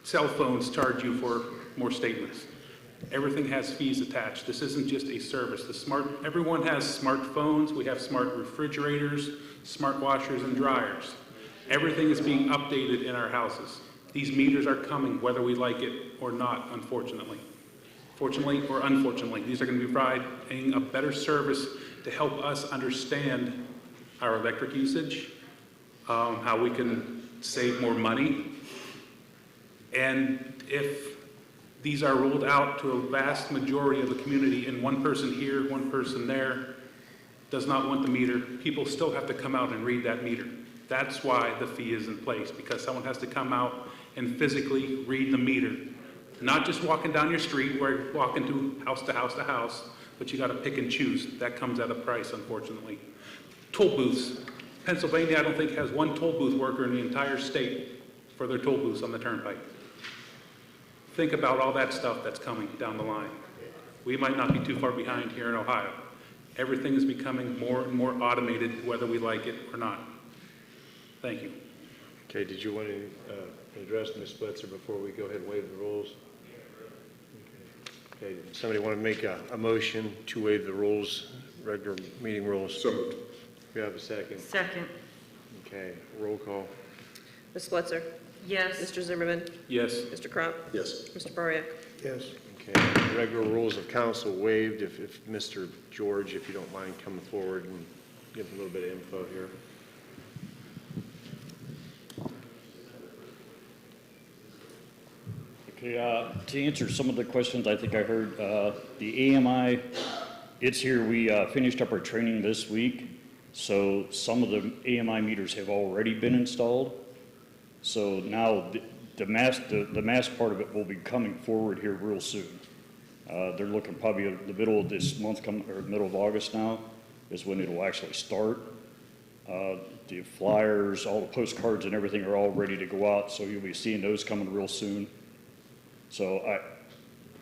Cell phones charge you for more statements. Everything has fees attached. This isn't just a service. Everyone has smartphones. We have smart refrigerators, smart washers, and dryers. Everything is being updated in our houses. These meters are coming whether we like it or not, unfortunately. Fortunately or unfortunately, these are going to be providing a better service to help us understand our electric usage, how we can save more money, and if these are rolled out to a vast majority of the community and one person here, one person there does not want the meter, people still have to come out and read that meter. That's why the fee is in place, because someone has to come out and physically read the meter. Not just walking down your street where you're walking to house to house to house, but you got to pick and choose. That comes at a price, unfortunately. Toll booths. Pennsylvania, I don't think, has one toll booth worker in the entire state for their toll booths on the turnpike. Think about all that stuff that's coming down the line. We might not be too far behind here in Ohio. Everything is becoming more and more automated, whether we like it or not. Thank you. Okay, did you want to address Ms. Spletzer before we go ahead and waive the rules? Okay, somebody want to make a motion to waive the rules, regular meeting rules? So moved. We have a second. Second. Okay, roll call. Ms. Swetzer? Yes. Mr. Zimmerman? Yes. Mr. Crop? Yes. Mr. Bariak? Yes. Okay, regular rules of council waived. If Mr. George, if you don't mind coming forward and give a little bit of info here. Okay, to answer some of the questions I think I heard, the AMI, it's here. We finished up our training this week, so some of the AMI meters have already been installed. So now the mass part of it will be coming forward here real soon. They're looking probably the middle of this month, or middle of August now, is when it'll actually start. The flyers, all the postcards and everything are all ready to go out, so you'll be seeing those coming real soon. So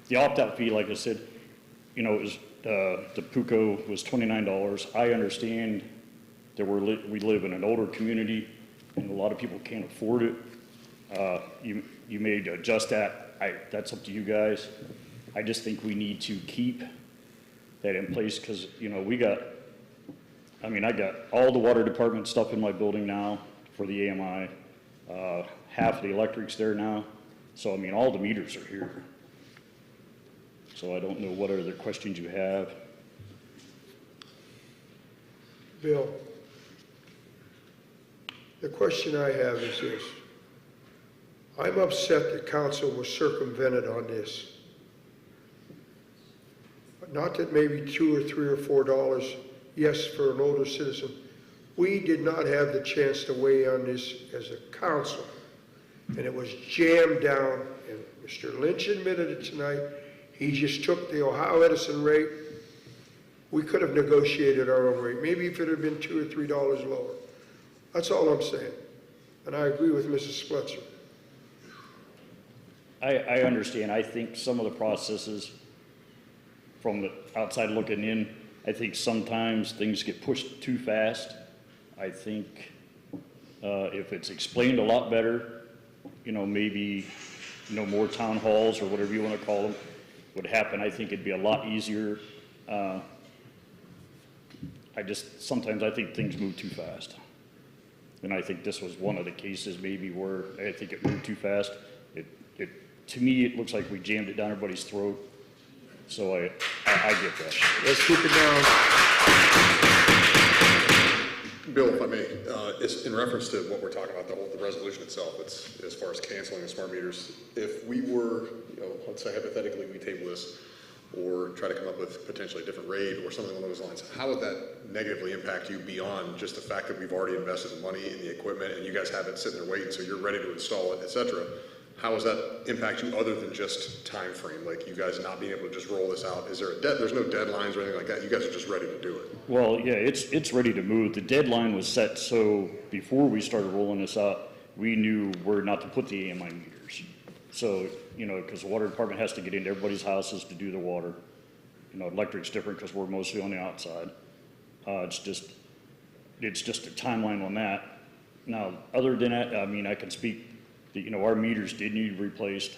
the opt-out fee, like I said, you know, is the PUCO was $29. I understand that we live in an older community and a lot of people can't afford it. You may adjust that. That's up to you guys. I just think we need to keep that in place because, you know, I got all the water department stuff in my building now for the AMI. Half the electric's there now. So, I mean, all the meters are here. So I don't know what other questions you have. Bill, the question I have is this. I'm upset that council was circumvented on this. Not that maybe $2 or $3 or $4, yes, for an older citizen. We did not have the chance to weigh on this as a council. And it was jammed down, and Mr. Lynch admitted it tonight. He just took the Ohio Edison rate. We could have negotiated our own rate. Maybe if it had been $2 or $3 lower. That's all I'm saying. And I agree with Mrs. Spletzer. I understand. I think some of the processes from the outside looking in, I think sometimes things get pushed too fast. I think if it's explained a lot better, you know, maybe, you know, more town halls or whatever you want to call them would happen. I think it'd be a lot easier. Sometimes I think things move too fast. And I think this was one of the cases maybe where I think it moved too fast. To me, it looks like we jammed it down everybody's throat. So I get that. Let's keep it down. Bill, if I may, it's in reference to what we're talking about, the resolution itself, it's as far as canceling the smart meters. If we were, you know, let's say hypothetically we table this or try to come up with potentially a different rate or something along those lines, how would that negatively impact you beyond just the fact that we've already invested the money in the equipment and you guys have it sitting there waiting, so you're ready to install it, et cetera? How does that impact you other than just time frame, like you guys not being able to just roll this out? Is there there's no deadlines or anything like that? You guys are just ready to do it? Well, yeah, it's ready to move. The deadline was set so before we started rolling this out, we knew where not to put the AMI meters. So, you know, because the water department has to get into everybody's houses to do the water. You know, electric's different because we're mostly on the outside. It's just a timeline on that. Now, other than that, I mean, I can speak. You know, our meters did need replaced.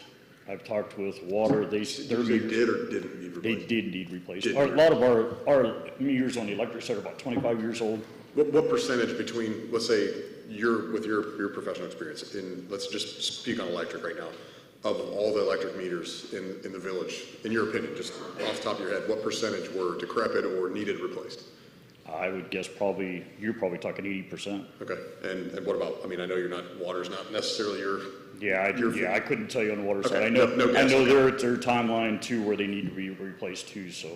I've talked with water. Their meters did or didn't need replaced? They did need replaced. A lot of our meters on the electric side are about 25 years old. What percentage between, let's say, with your professional experience, let's just speak on electric right now, of all the electric meters in the village, in your opinion, just off the top of your head, what percentage were decrepit or needed replaced? I would guess you're probably talking 80%. Okay, and what about, I mean, I know water's not necessarily your... Yeah, I couldn't tell you on the water side. Okay, I know their timeline too, where they need to be replaced too, so,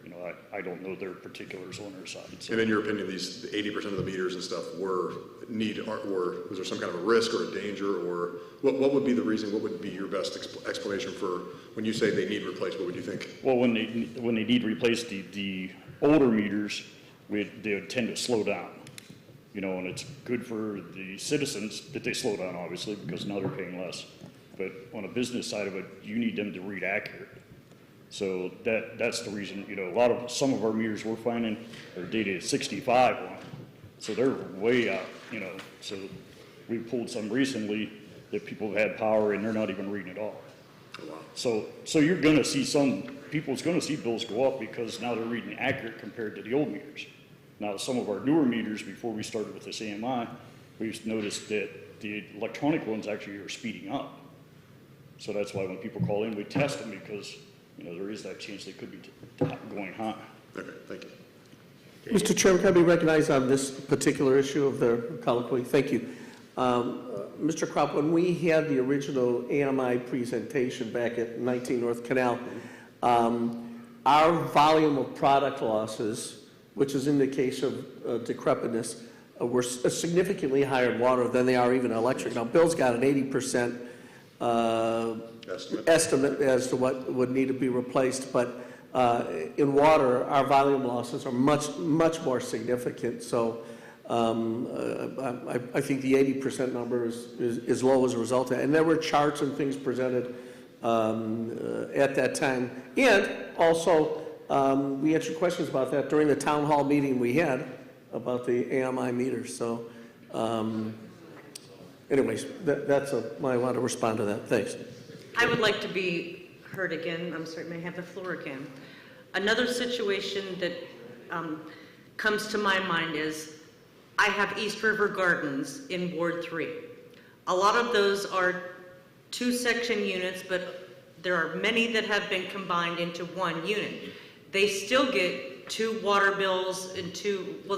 you know, I don't know their particulars on their side. So. And in your opinion, these 80% of the meters and stuff was there some kind of a risk or a danger, or what would be the reason, what would be your best explanation for when you say they need replaced, what would you think? Well, when they need replaced, the older meters, they would tend to slow down, you know, and it's good for the citizens that they slow down, obviously, because now they're paying less. But on a business side of it, you need them to read accurate. So that's the reason, you know, some of our meters we're finding are dated at 65 on them. So they're way out, you know. So we pulled some recently that people have had power and they're not even reading at all. Oh, wow. So you're going to see people's going to see bills go up because now they're reading accurate compared to the old meters. Now, some of our newer meters, before we started with this AMI, we've noticed that the electronic ones actually are speeding up. So that's why when people call in, we test them because, you know, there is that chance they could be going high. Okay, thank you. Mr. Chairman, can I be recognized on this particular issue of the colloquy? Thank you. Mr. Kropp, when we had the original AMI presentation back at 19 North Canal, our volume of product losses, which is in the case of decrepitness, were significantly higher in water than they are even electric. Now, Bill's got an 80% estimate as to what would need to be replaced, but in water, our volume losses are much more significant. So I think the 80% number is low as a result of that. And there were charts and things presented at that time. And also, we answered questions about that during the town hall meeting we had about the AMI meters. So anyways, that's I want to respond to that. Thanks. I would like to be heard again. I'm sorry, may I have the floor again? Another situation that comes to my mind is I have East River Gardens in Ward 3. A lot of those are 2-section units, but there are many that have been combined into one unit. They still get 2 water bills and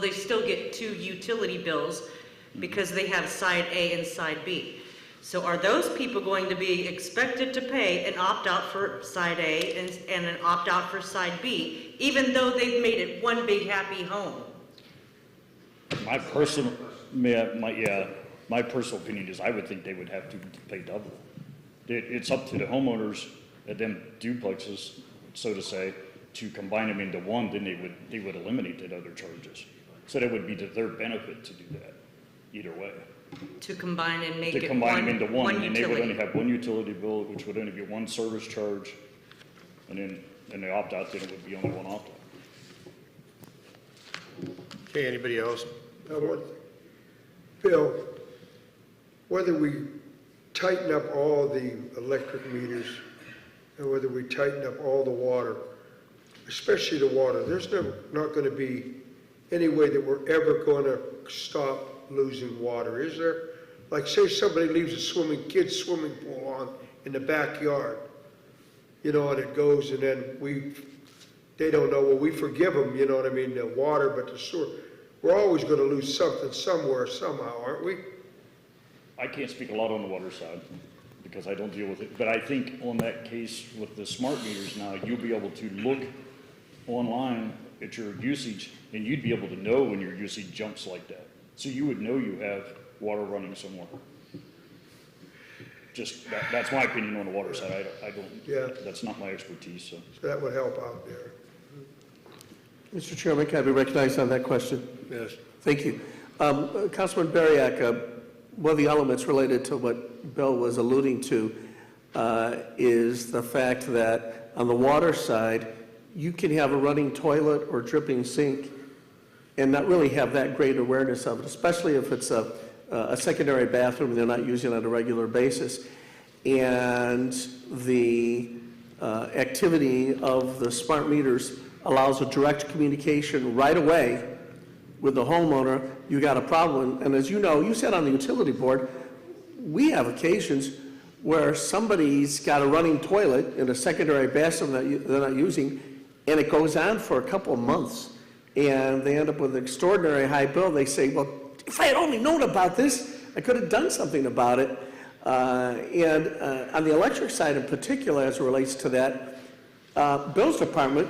they still get 2 utility bills because they have side A and side B. So are those people going to be expected to pay an opt-out for side A and an opt-out for side B, even though they've made it one big happy home? My personal opinion is I would think they would have to pay double. It's up to the homeowners at them duplexes, so to say, to combine them into one. Then they would eliminate the other charges. So that would be to their benefit to do that, either way. To combine and make To it combine them into one, and they would utility. only have one utility bill, which would only be one service charge, and then they opt out, then it would be only one opt out. Okay, anybody else? Bill, whether we tighten up all the electric meters and whether we tighten up all the water, especially the water, there's not going to be any way that we're ever going to stop losing water, is there? Like, say somebody leaves a kid's swimming pool on in the backyard, you know, and it goes, and then they don't know, well, we forgive them, you know what I mean, the water, but the sewer, we're always going to lose something somewhere, somehow, aren't we? I can't speak a lot on the water side because I don't deal with it, but I think on that case with the smart meters now, you'll be able to look online at your usage and you'd be able to know when your usage jumps like that. So you would know you have water running somewhere. Just, that's my opinion on the water side. I don't, Yeah. That's not my expertise, so. So that would help out there. Mr. Chairman, can I be recognized on that question? Yes. Thank you. Councilman Bariak, one of the elements related to what Bill was alluding to is the fact that on the water side, you can have a running toilet or dripping sink and not really have that great awareness of it, especially if it's a secondary bathroom they're not using on a regular basis. And the activity of the smart meters allows a direct communication right away with the homeowner. You got a problem, and as you know, you said on the utility board, we have occasions where somebody's got a running toilet in a secondary bathroom that they're not using, and it goes on for a couple of months, and they end up with an extraordinary high bill. They say, well, if I had only known about this, I could have done something about it. And on the electric side in particular, as it relates to that, Bill's department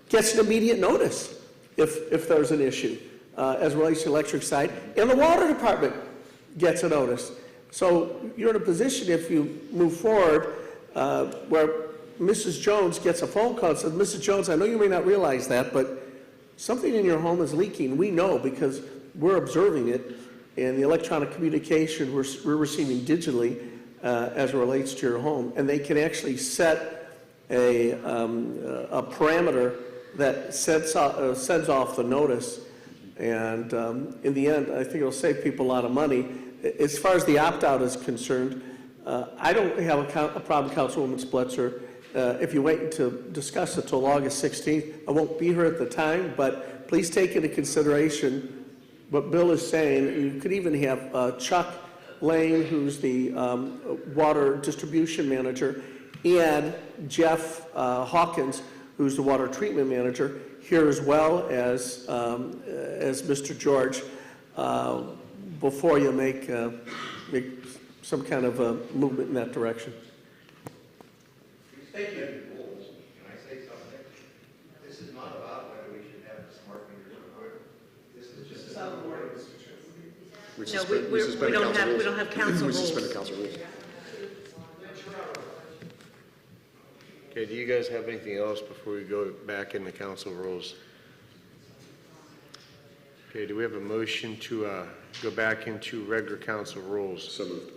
gets an immediate notice if there's an issue as it relates to the electric side, and the water department gets a notice. So you're in a position, if you move forward, where Mrs. Jones gets a phone call and says, Mrs. Jones, I know you may not realize that, but something in your home is leaking. We know because we're observing it, and the electronic communication we're receiving digitally as it relates to your home. And they can actually set a parameter that sends off the notice. And in the end, I think it'll save people a lot of money. As far as the opt-out is concerned, I don't have a problem, Councilwoman Splitzer. If you wait to discuss it till August 16th, I won't be here at the time, but please take into consideration what Bill is saying. You could even have Chuck Lane, who's the water distribution manager, and Jeff Hawkins, who's the water treatment manager, here as well as Mr. George, before you make some kind of a movement in that direction. Thank you. Can I say something? This is not about whether we should have a smart meter or not. This is just about order, Mr. Chairman. We don't have council We rules. suspended council rules. Okay, do you guys have anything else before we go back into council rules? Okay, do we have a motion to go back into regular council rules? So moved. Do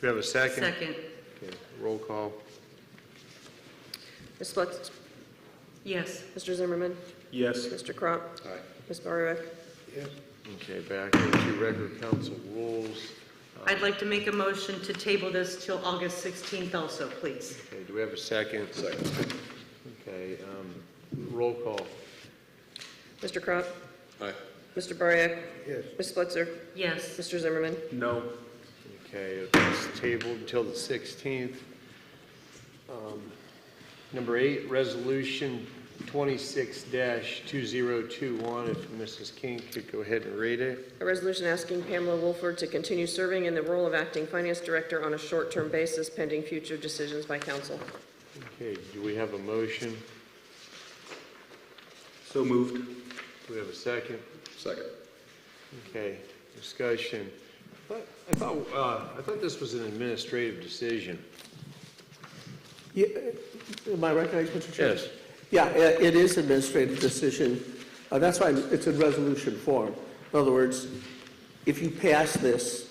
we have a second? Second. Okay, roll call. Ms. Splitzer? Yes. Mr. Zimmerman? Yes. Mr. Crop? Aye. Ms. Bariak? Okay, back into regular council rules. I'd like to make a motion to table this till August 16th also, please. Okay, do we have a second? Second. Okay, roll call. Mr. Crop? Aye. Mr. Bariak? Yes. Ms. Splitzer? Yes. Mr. Zimmerman? No. Okay, it's tabled until the 16th. Number 8, Resolution 26-2021, if Mrs. King could go ahead and read it. A resolution asking Pamela Wolford to continue serving in the role of acting finance director on a short-term basis pending future decisions by council. Okay, do we have a motion? So moved. Do we have a second? Second. Okay, discussion. I thought this was an administrative decision. Yeah, am I recognized, Mr. Chairman? Yes. Yeah, it is an administrative decision. That's why it's in resolution form. In other words, if you pass this,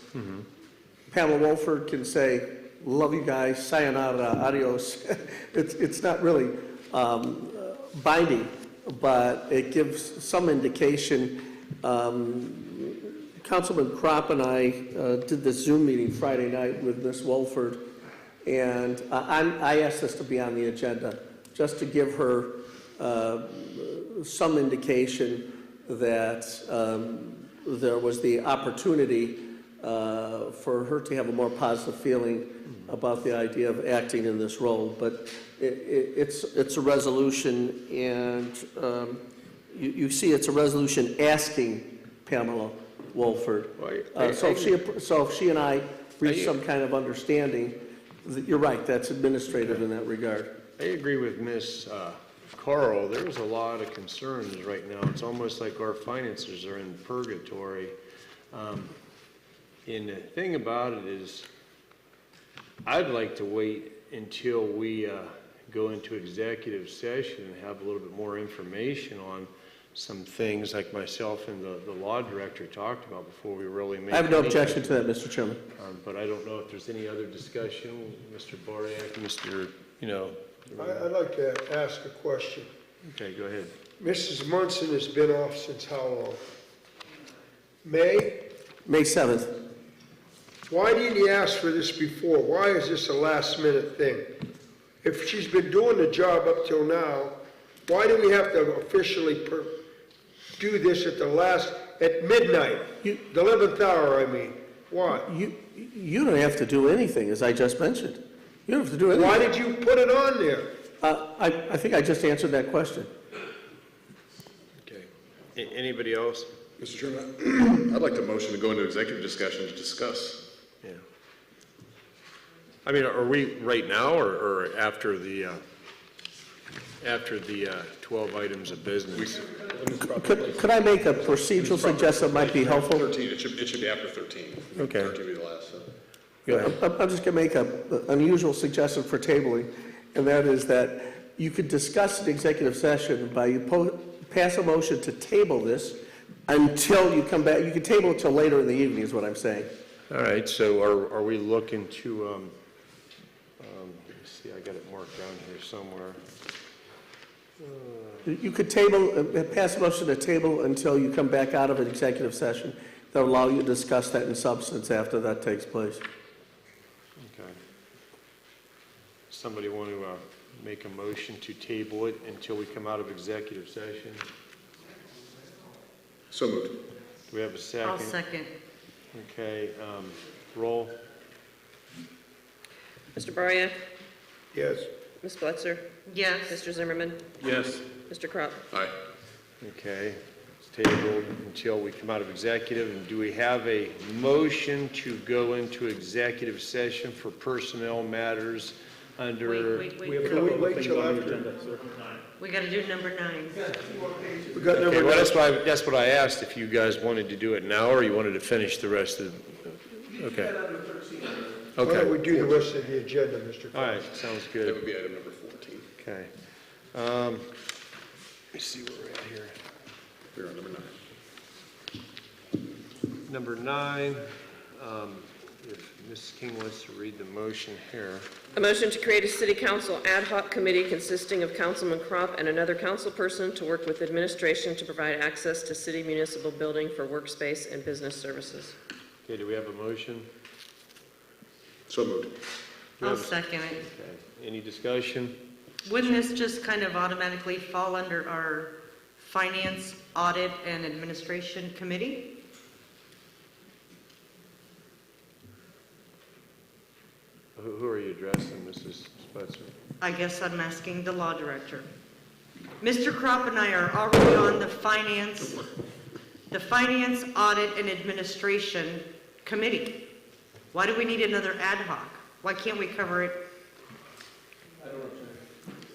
Pamela Wolford can say, love you guys, sayonara, adios. It's not really binding, but it gives some indication. Councilman Crop and I did this Zoom meeting Friday night with Ms. Wolford, and I asked this to be on the agenda, just to give her some indication that there was the opportunity for her to have a more positive feeling about the idea of acting in this role. But it's a resolution, and you see it's a resolution asking Pamela Wolford. So if she and I reach some kind of understanding, you're right, that's administrative in that regard. I agree with Ms. Carl. There was a lot of concerns right now. It's almost like our finances are in purgatory. And the thing about it is, I'd like to wait until we go into executive session and have a little bit more information on some things like myself and the law director talked about before we really make. I have no objection to that, Mr. Chairman. But I don't know if there's any other discussion, Mr. Bariak, Mr., I'd like to ask a question. Okay, go ahead. Mrs. Munson has been off since how long? May? May 7th. Why didn't you ask for this before? Why is this a last-minute thing? If she's been doing the job up till now, why do we have to officially do this at midnight? The 11th hour, I mean. Why? You don't have to do anything, as I just mentioned. You don't have to do anything. Why did you put it on there? I think I just answered that question. Okay. Anybody else? Mr. Chairman, I'd like to motion to go into executive discussion to discuss. Yeah. I mean, are we right now or after the 12 items of business? Could I make a procedural suggestion that might be helpful? 13, it should be after 13. Okay. 13 would be the last. So. I'm just going to make an unusual suggestion for tabling, and that is that you could discuss an executive session by you pass a motion to table this until you come back. You can table it till later in the evening is what I'm saying. All right, so are we looking to, let me see, I got it marked down here somewhere. You could pass a motion to table until you come back out of an executive session. That'll allow you to discuss that in substance after that takes place. Okay. Somebody want to make a motion to table it until we come out of executive session? So moved. Do we have a second? I'll second. Okay, roll. Mr. Baryak? Yes. Ms. Blitzer? Yes. Mr. Zimmerman? Yes. Mr. Crop? Aye. Okay, it's tabled until we come out of executive. And do we have a motion to go into executive session for personnel matters under? Wait. Can we wait till after? We got to do number 9. We got Okay, number well, 9. that's what I asked, if you guys wanted to do it now or you wanted to finish the rest of, okay. Why don't Okay, we do the rest of the agenda, Mr. all Clark? right, sounds That good. would be item number 14. Okay. Let me see where we're at here. We're on number 9. Number 9, if Ms. King wants to read the motion here. A motion to create a city council ad hoc committee consisting of Councilman Crop and another council person to work with administration to provide access to city municipal building for workspace and business services. Okay, do we have a motion? So moved. I'll second it. Okay, any discussion? Wouldn't this just kind of automatically fall under our Finance, Audit, and Administration Committee? Who are you addressing, Mrs. Spencer? I guess I'm asking the law director. Mr. Crop and I are already on the Finance, Audit, and Administration Committee. Why do we need another ad hoc? Why can't we cover it?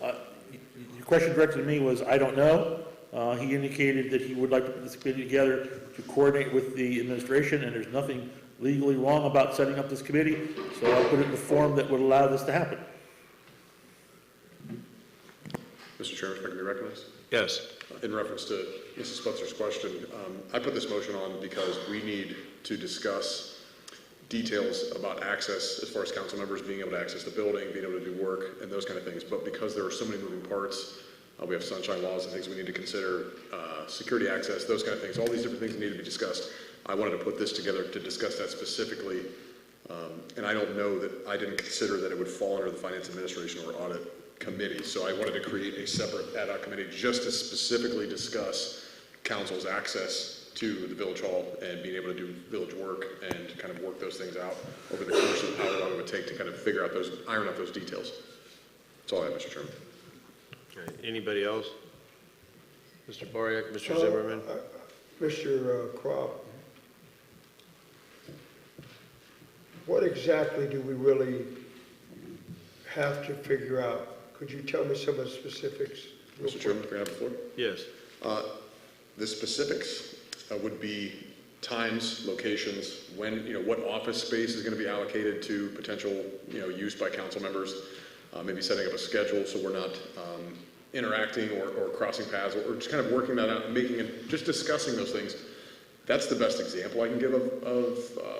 Your question directed to me was, I don't know. He indicated that he would like to put this committee together to coordinate with the administration, and there's nothing legally wrong about setting up this committee, so I'll put it in the form that would allow this to happen. Mr. Chairman, if I can be recognized? Yes. In reference to Mrs. Spencer's question, I put this motion on because we need to discuss details about access as far as council members being able to access the building, being able to do work, and those kind of things. But because there are so many moving parts, we have sunshine laws and things we need to consider, security access, those kind of things, all these different things need to be discussed. I wanted to put this together to discuss that specifically, and I don't know that, I didn't consider that it would fall under the Finance Administration or Audit Committee, so I wanted to create a separate ad hoc committee just to specifically discuss council's access to the village hall and being able to do village work and kind of work those things out over the course of how long it would take to kind of figure out those, iron out those details. That's all I have, Mr. Chairman. All right, anybody else? Mr. Baryak, Mr. Zimmerman? Mr. Crop, what exactly do we really have to figure out? Could you tell me some of the specifics? Mr. Chairman, can I have the floor? Yes. The specifics would be times, locations, when, what office space is going to be allocated to potential, use by council members, maybe setting up a schedule so we're not interacting or crossing paths, or just kind of working that out and making it, just discussing those things. That's the best example I can give of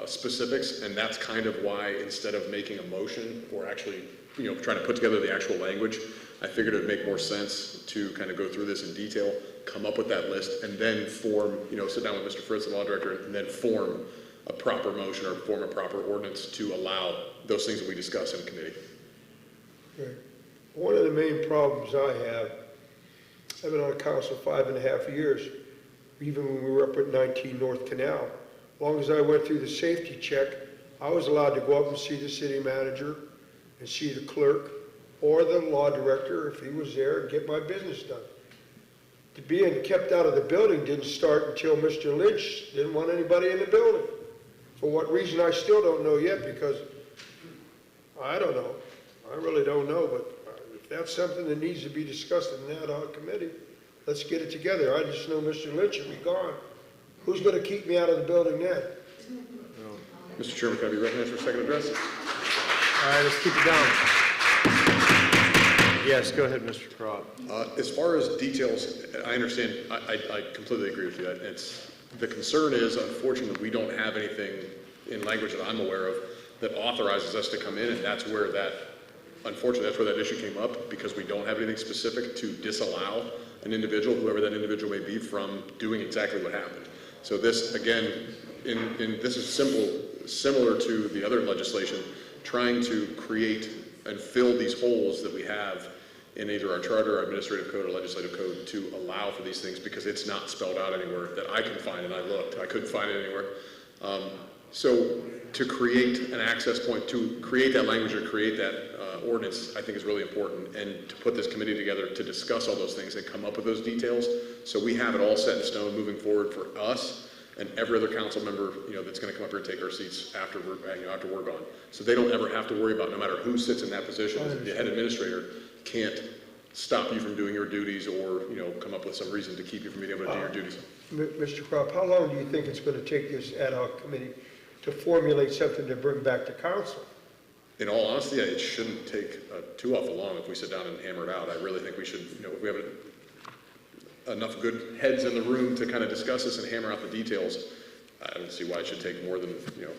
specifics, and that's kind of why instead of making a motion or actually, trying to put together the actual language, I figured it would make more sense to kind of go through this in detail, come up with that list, and then form, sit down with Mr. Fritz, the law director, and then form a proper motion or form a proper ordinance to allow those things that we discuss in committee. Right. One of the main problems I have, I've been on council 5.5 years, even when we were up at 19 North Canal. As long as I went through the safety check, I was allowed to go up and see the city manager and see the clerk or the law director if he was there and get my business done. To being kept out of the building didn't start until Mr. Lynch didn't want anybody in the building. For what reason, I still don't know yet, because I don't know. I really don't know, but if that's something that needs to be discussed in an ad hoc committee, let's get it together. I just know Mr. Lynch will be gone. Who's going to keep me out of the building then? Mr. Chairman, can I be recognized for a second address? All right, let's keep it down. Yes, go ahead, Mr. Crop. As far as details, I understand, I completely agree with you. The concern is, unfortunately, we don't have anything in language that I'm aware of that authorizes us to come in, and that's where that issue came up, because we don't have anything specific to disallow an individual, whoever that individual may be, from doing exactly what happened. So this, again, this is similar to the other legislation, trying to create and fill these holes that we have in either our charter, our administrative code, or legislative code to allow for these things, because it's not spelled out anywhere that I can find, and I looked, I couldn't find it anywhere. So to create an access point, to create that language or create that ordinance, I think is really important, and to put this committee together to discuss all those things and come up with those details, so we have it all set in stone moving forward for us and every other council member, that's going to come up here and take our seats after we're gone. So they don't ever have to worry about, no matter who sits in that position, the head administrator can't stop you from doing your duties or, come up with some reason to keep you from being able to do your duties. Mr. Crop, how long do you think it's going to take this ad hoc committee to formulate something to bring back to council? In all honesty, it shouldn't take too awful long if we sit down and hammer it out. I really think we should, if we have enough good heads in the room to kind of discuss this and hammer out the details, I don't see why it should take more than,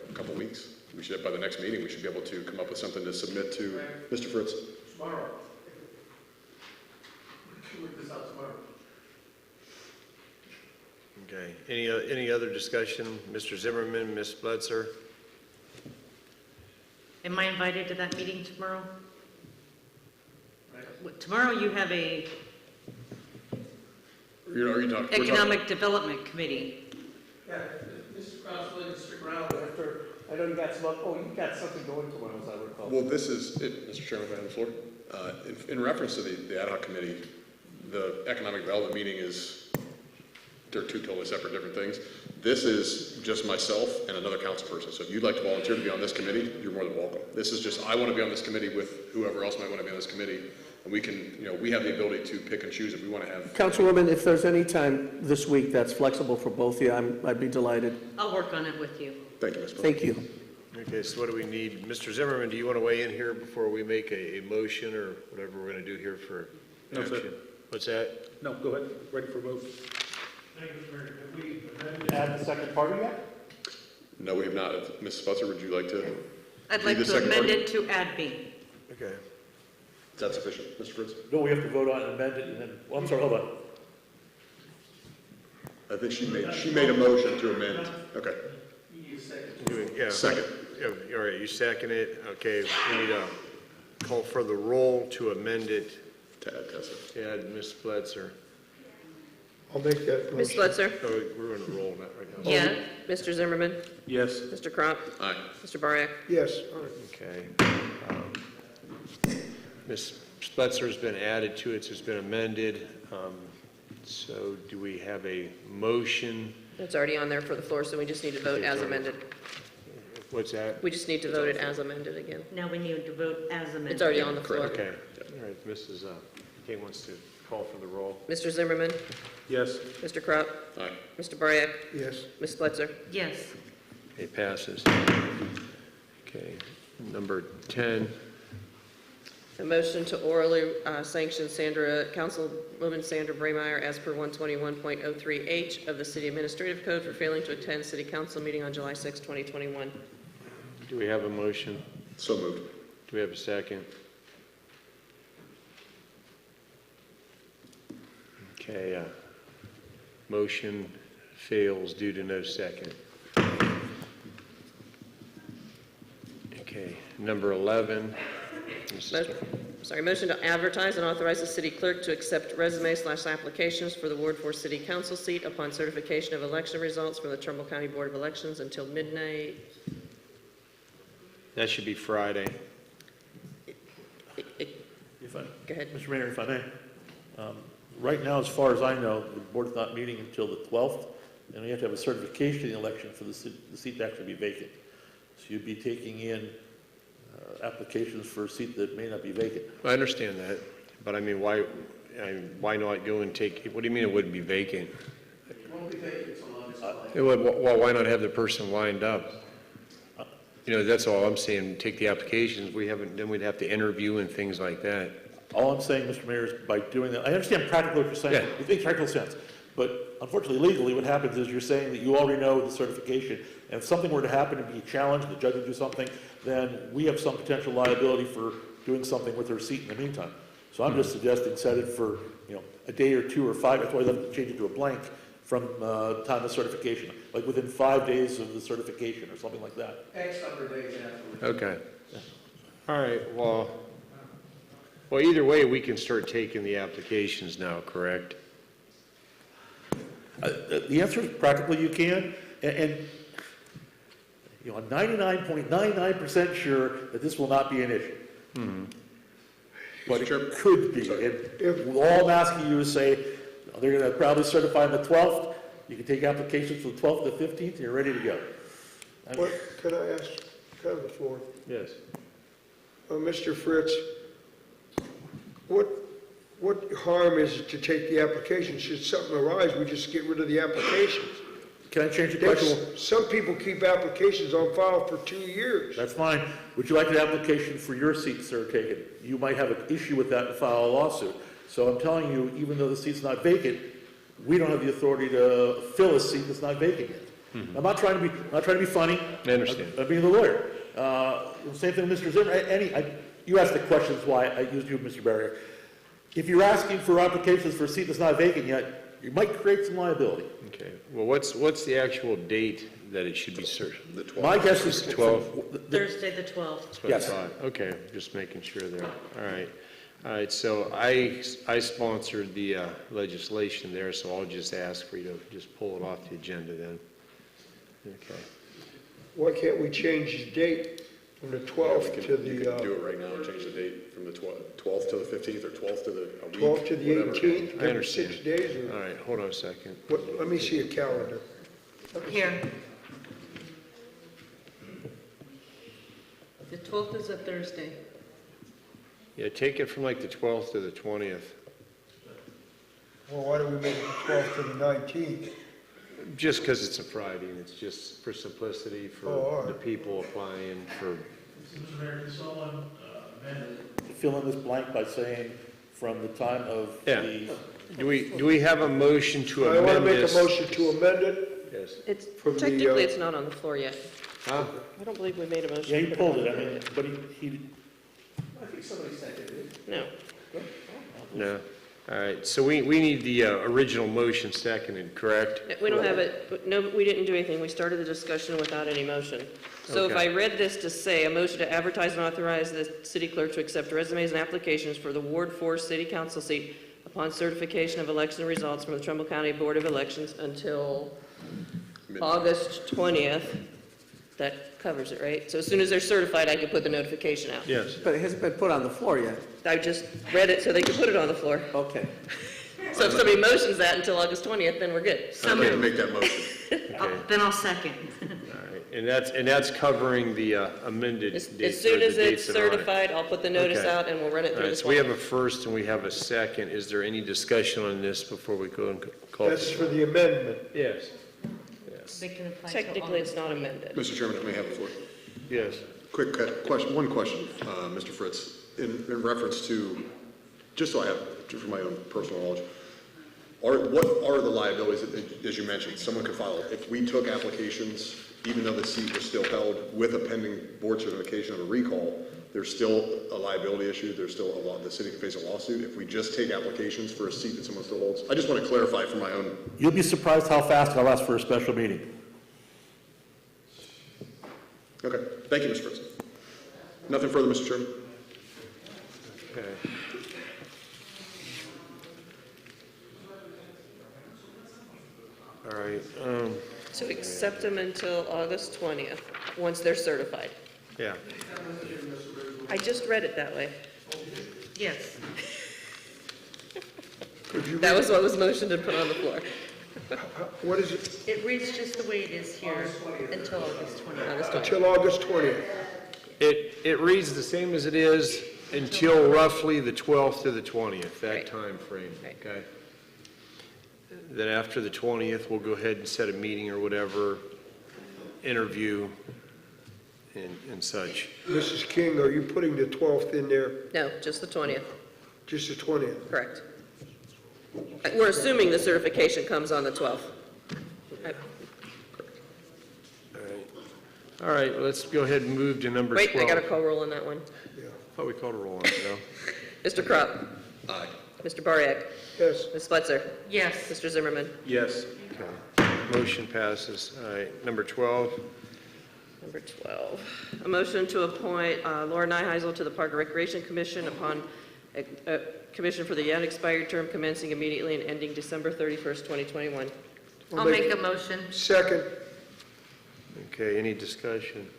a couple weeks. We should, by the next meeting, we should be able to come up with something to submit to Mr. Fritz. Tomorrow. Can we work this out tomorrow? Okay. Any other discussion? Mr. Zimmerman, Ms. Blitzer? Am I invited to that meeting tomorrow? Tomorrow you have a Economic Development Committee. Yeah, Mr. Kraus, willing to stick around after, I know you got you got something going tomorrow, as I recall. Well, this is it, Mr. Chairman, if I have the floor. In reference to the ad hoc committee, the economic development meeting they're two totally separate different things. This is just myself and another council person. So if you'd like to volunteer to be on this committee, you're more than welcome. This is just, I want to be on this committee with whoever else might want to be on this committee. And we can, we have the ability to pick and choose if we want to have. Councilwoman, if there's any time this week that's flexible for both of you, I'd be delighted. I'll work on it with you. Thank you, Ms. Thank you. Okay, so what do we need? Mr. Zimmerman, do you want to weigh in here before we make a motion or whatever we're going to do here for No, action? sir. What's that? No, go ahead. Ready for a vote. Thank you, Mr. Mayor. Have we amended to add the second party yet? No, we have not. Ms. Sputzer, would you like to? I'd like to amend it to add B. Okay. Is that sufficient, Mr. Fritz? No, we have to vote on it and amend it, and then, well, I'm sorry, hold on. I think she made a motion to amend. Okay. Yeah. Second. Yeah, all right, you second it. Okay, we need a call for the roll to amend it. To add Tessa. Add Ms. Blitzer. I'll make that motion. Ms. Blitzer? Oh, we're going to roll that right now. Yeah. Mr. Zimmerman? Yes. Mr. Crop? Aye. Mr. Bariak? Yes. Okay. Ms. Splitzer's been added to it, so it's been amended. So do we have a motion? It's already on there for the floor, so we just need to vote as amended. What's that? We just need to vote it as amended again. Now we need to vote as amended. It's already on the floor. Okay. All right, Mrs. Kay wants to call for the roll. Mr. Zimmerman? Yes. Mr. Crop? Aye. Mr. Bariak? Yes. Ms. Blitzer? Yes. It passes. Okay, number 10. A motion to orally sanction Councilwoman Sandra Braymeyer as per 121.03H of the City Administrative Code for failing to attend City Council meeting on July 6, 2021. Do we have a motion? So moved. Do we have a second? Okay, motion fails due to no second. Okay, number 11. Motion to advertise and authorize the city clerk to accept resumes/applications for the Ward 4 City Council seat upon certification of election results from the Trumbull County Board of Elections until midnight. That should be Friday. If I, Go ahead. Mr. Mayor, if I may. Right now, as far as I know, the board's not meeting until the 12th, and we have to have a certification election for the seat to actually be vacant. So you'd be taking in applications for a seat that may not be vacant. I understand that, but I mean, why not go and take, what do you mean it wouldn't be vacant? It won't be vacant so long as Well, why not have the person lined up? That's all I'm saying, take the applications, then we'd have to interview and things like that. All I'm saying, Mr. Mayor, is by doing that, I understand practically what you're saying. Yeah. It makes practical sense. But unfortunately, legally, what happens is you're saying that you already know the certification. And if something were to happen to be challenged, the judge would do something, then we have some potential liability for doing something with her seat in the meantime. So I'm just suggesting set it for, a day or 2 or 5. That's why I'd like to change it to a blank from time of certification, like within 5 days of the certification or something like that. X number of days afterwards. Okay. All right, well, Well, either way, we can start taking the applications now, correct? The answer is practically you can, and you know, I'm 99.99% sure that this will not be an issue. But it could be, and all I'm asking you is say, they're gonna probably certify on the 12th, you can take applications from the 12th to the 15th, and you're ready to go. What, can I ask, kind of the floor? Yes. Mr. Fritz, what harm is it to take the application? Should something arise, we just get rid of the applications? Can I change the question? Some people keep applications on file for 2 years. That's fine. Would you like an application for your seat, sir, taken? You might have an issue with that and file a lawsuit. So I'm telling you, even though the seat's not vacant, we don't have the authority to fill a seat that's not vacant yet. I'm not trying to be funny. I understand. I'm being the lawyer. Same thing with Mr. Zimmer. You asked the questions why I used you, Mr. Barrier. If you're asking for applications for a seat that's not vacant yet, you might create some liability. Okay. Well, what's the actual date that it should be certified? The 12th. My guess is 12th. Thursday, the 12th. That's what I thought. Okay, just making sure there. All right. All right, so I sponsored the legislation there, so I'll just ask for you to just pull it off the agenda then. Okay. Why can't we change the date from the 12th to You the, can do it right now and change the date from the 12th to the 15th or 12th to the a week. 12th to the whatever. 18th? I Give it understand. 6 days? Or All right, hold on a second. what, let me see a calendar. Here. The 12th is a Thursday. Yeah, take it from like the 12th to the 20th. Well, why don't we make it the 12th to the 19th? Just because it's a Friday, and it's just for simplicity Oh, all for right. the people applying for. Mr. Mayor, can someone fill in this blank by saying from the time of Yeah. the... Do we have a motion to I want to amend make a this? motion to amend it. Yes. It's, From the, technically, it's not on the floor yet. Huh? I don't believe we made a motion. Yeah, he to pulled put it, on I the mean, floor but he I think somebody seconded it. yet. No. No. All right, so we need the original motion seconded, correct? We don't have it, no, we didn't do anything. We started the discussion without any motion. So if Okay. I read this to say, a motion to advertise and authorize the city clerk to accept resumes and applications for the Ward 4 City Council seat upon certification of election results from the Trumbull County Board of Elections until August 20th, that covers it, right? So as soon as they're certified, I can put the notification out. Yes. But it hasn't been put on the floor yet. I just read it so they could put it on the floor. Okay. So if somebody motions that until August 20th, then we're good. I'd like to make that motion. Okay. Then I'll second. All right, and that's covering the amended As dates. soon or as the it's dates that are on it. certified, I'll put the notice Okay. out and we'll run it All through right, the so we have fall. a first and we have a second. Is there any discussion on this before we go and call? That's for the amendment. Yes. Yes. They can apply till Technically, it's August not 20th. amended. Mr. Chairman, if I may have the floor. Yes. Quick question, one question, Mr. Fritz, in reference to, just so I have, just for my own personal knowledge, what are the liabilities, as you mentioned, someone could file, if we took applications, even though the seat was still held with a pending board certification of a recall, there's still a liability issue, there's still the city can face a lawsuit if we just take applications for a seat that someone still holds? I just want to clarify for my own. You'll be surprised how fast I'll ask for a special meeting. Okay, thank you, Mr. Fritz. Nothing further, Mr. Chairman? Okay. All right, So accept them until August 20th, once they're certified. yeah. I just read it that way. Yes. That was what was motioned and put on the floor. What is it? It reads just the way it is here until August 20th. Until August 20th. It reads the same as it is until roughly the 12th to the 20th, that Right. time frame, Right. okay? Then after the 20th, we'll go ahead and set a meeting or whatever, interview and such. Mrs. King, are you putting the 12th in there, No, just the 20th, just the 20th? correct. We're assuming the certification comes on the 12th. All right, let's go ahead and move to number 12. Wait, I got a call roll on that one. I thought we called a roll on it, no? Mr. Crop? Aye. Mr. Bariak? Yes. Ms. Spitzer? Yes. Mr. Zimmerman? Yes. Okay, motion passes. All right, number 12. Number 12, a motion to appoint Laura Nyheisel to the Park and Recreation Commission upon commission for the unexpired term commencing immediately and ending December 31st, 2021. I'll make a motion. Second. Okay, any discussion?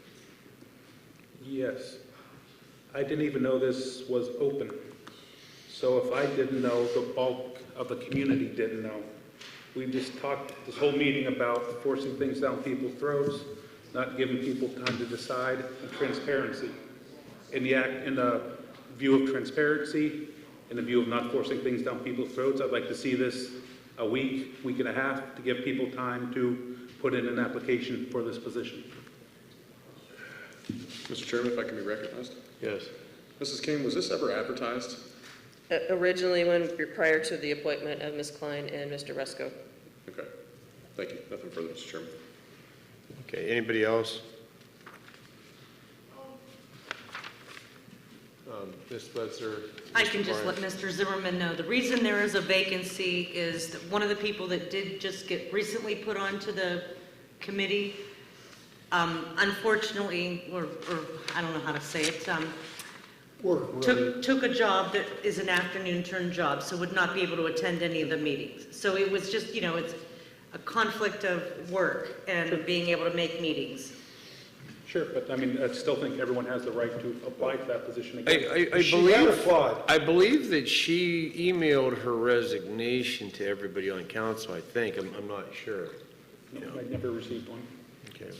Yes. I didn't even know this was open. So if I didn't know, the bulk of the community didn't know. We just talked this whole meeting about forcing things down people's throats, not giving people time to decide, and transparency. In the view of transparency, in the view of not forcing things down people's throats, I'd like to see this a week and a half to give people time to put in an application for this position. Mr. Chairman, if I can be recognized? Yes. Mrs. King, was this ever advertised? Originally, prior to the appointment of Ms. Klein and Mr. Resco. Okay. Thank you. Nothing further, Mr. Chairman. Okay, anybody else? Ms. Spletzer? I can just let Mr. Zimmerman know. The reason there is a vacancy is that one of the people that did just get recently put onto the committee, unfortunately, or I don't know how to say it, took a job that is an afternoon turn job, so would not be able to attend any of the meetings. So it was just, it's a conflict of work and being able to make meetings. Sure, but I mean, I still think everyone has the right to apply to that position again. I believe that she emailed her resignation to everybody on council, I think. I'm not sure. No, I never received one. Okay.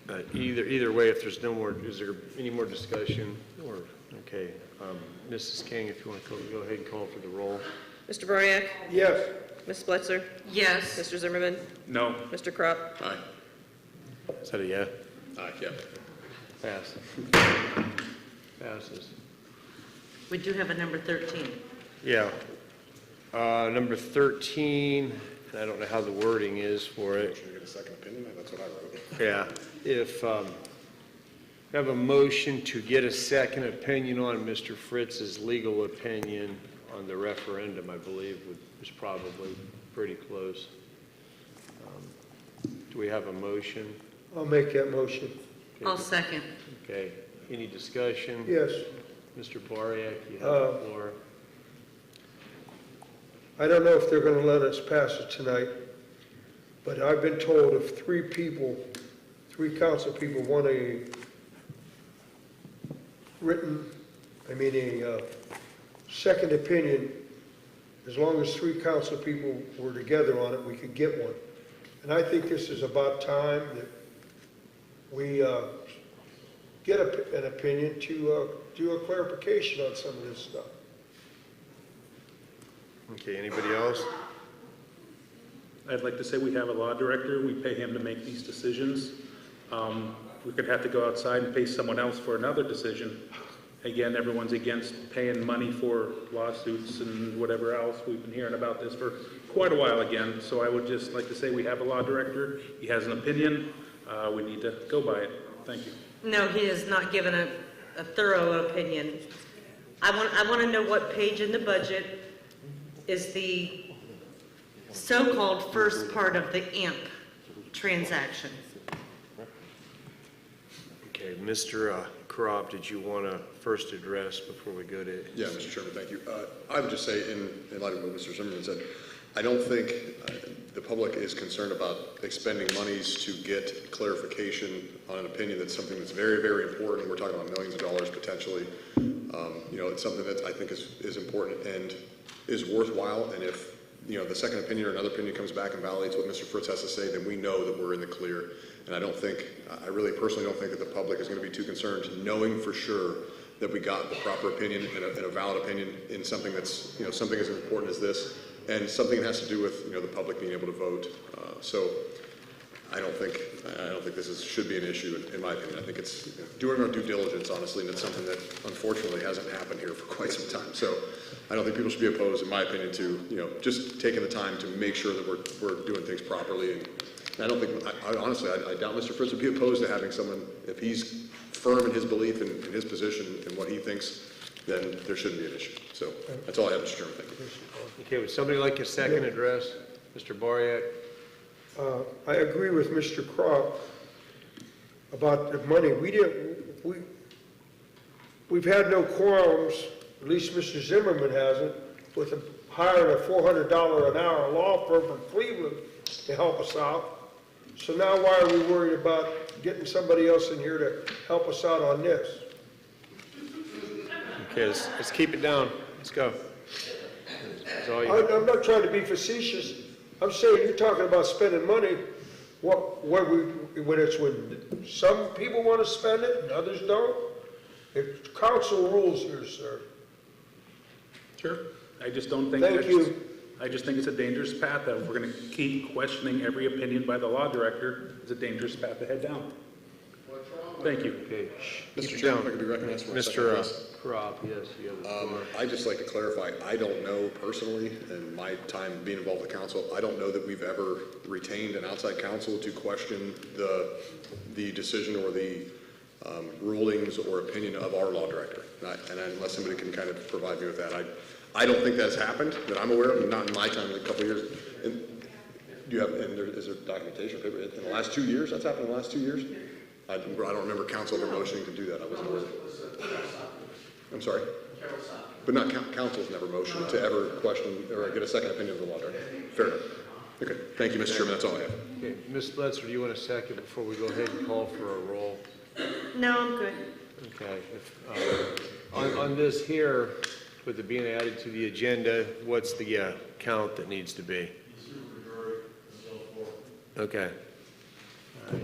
But either way, if there's no more, is there any more discussion? Or, okay. Mrs. King, if you want to go ahead and call for the roll. Mr. Boriak? Yes. Ms. Spletzer? Yes. Mr. Zimmerman? No. Mr. Crop? Aye. Is that a yeah? Aye, yeah. Pass. Passes. We do have a number 13. Yeah. Number 13, and I don't know how the wording is for it. Should we get a second opinion? That's what I wrote. Yeah. If we have a motion to get a second opinion on Mr. Fritz's legal opinion on the referendum, I believe is probably pretty close. Do we have a motion? I'll make that motion. Okay. I'll second. Okay. Any discussion? Yes. Mr. Boriak, you have the floor. I don't know if they're going to let us pass it tonight, but I've been told if three council people want a second opinion, as long as three council people were together on it, we could get one. And I think this is about time that we get an opinion to do a clarification on some of this stuff. Okay, anybody else? I'd like to say we have a law director. We pay him to make these decisions. We could have to go outside and pay someone else for another decision. Again, everyone's against paying money for lawsuits and whatever else. We've been hearing about this for quite a while again. So I would just like to say we have a law director. He has an opinion. We need to go by it. Thank you. No, he has not given a thorough opinion. I want to know what page in the budget is the so-called first part of the AMP transaction. Okay, Mr. Crop, did you want to first address before we go to? Yeah, Mr. Chairman, thank you. I would just say, in light of what Mr. Zimmerman said, I don't think the public is concerned about expending monies to get clarification on an opinion that's something that's very, very important. We're talking about millions of dollars potentially. It's something that I think is important and is worthwhile. And if the second opinion or another opinion comes back and validates what Mr. Fritz has to say, then we know that we're in the clear. And I really personally don't think that the public is going to be too concerned knowing for sure that we got the proper opinion and a valid opinion in something that's, something as important as this, and something that has to do with, the public being able to vote. So I don't think this should be an issue, in my opinion. I think it's doing our due diligence, honestly, and it's something that unfortunately hasn't happened here for quite some time. So I don't think people should be opposed, in my opinion, to just taking the time to make sure that we're doing things properly. And I don't think, honestly, I doubt Mr. Fritz would be opposed to having someone, if he's firm in his belief and in his position and what he thinks, then there shouldn't be an issue. So that's all I have, Mr. Chairman. Thank you. Okay, would somebody like a second address? Mr. Boriak? I agree with Mr. Crop about the money. we've had no qualms, at least Mr. Zimmerman hasn't, with hiring a $400 an hour law firm from Cleveland to help us out. So now why are we worried about getting somebody else in here to help us out on this? Okay, let's keep it down. Let's go. That's all you I'm not trying to be facetious. I'm saying you're talking about spending money, when some people want to spend it and others don't. It's council rules here, sir. Sure. I just don't think. Thank you. I just think it's a dangerous path that if we're going to keep questioning every opinion by the law director, it's a dangerous path to head down. Thank you. Okay. Mr. Chairman, if I could be recognized for a second, Mr. please. Crop, yes, you have the floor. I'd just like to clarify, I don't know personally, in my time being involved with council, I don't know that we've ever retained an outside counsel to question the decision or the rulings or opinion of our law director. And unless somebody can kind of provide me with that, I don't think that's happened, that I'm aware of, not in my time, in a couple of years. And do you have, is there documentation in the last 2 years? That's happened in the last 2 years? I don't remember council ever motioning to do that. I wasn't aware. I'm sorry? But not council's never motioned to ever question or get a second opinion of the law director. Fair enough. Okay. Thank you, Mr. Chairman. That's all I have. Okay, Ms. Bletzer, do you want a second before we go ahead and call for a roll? No, I'm good. Okay. On this here, with it being added to the agenda, what's the count that needs to be? Okay. All right.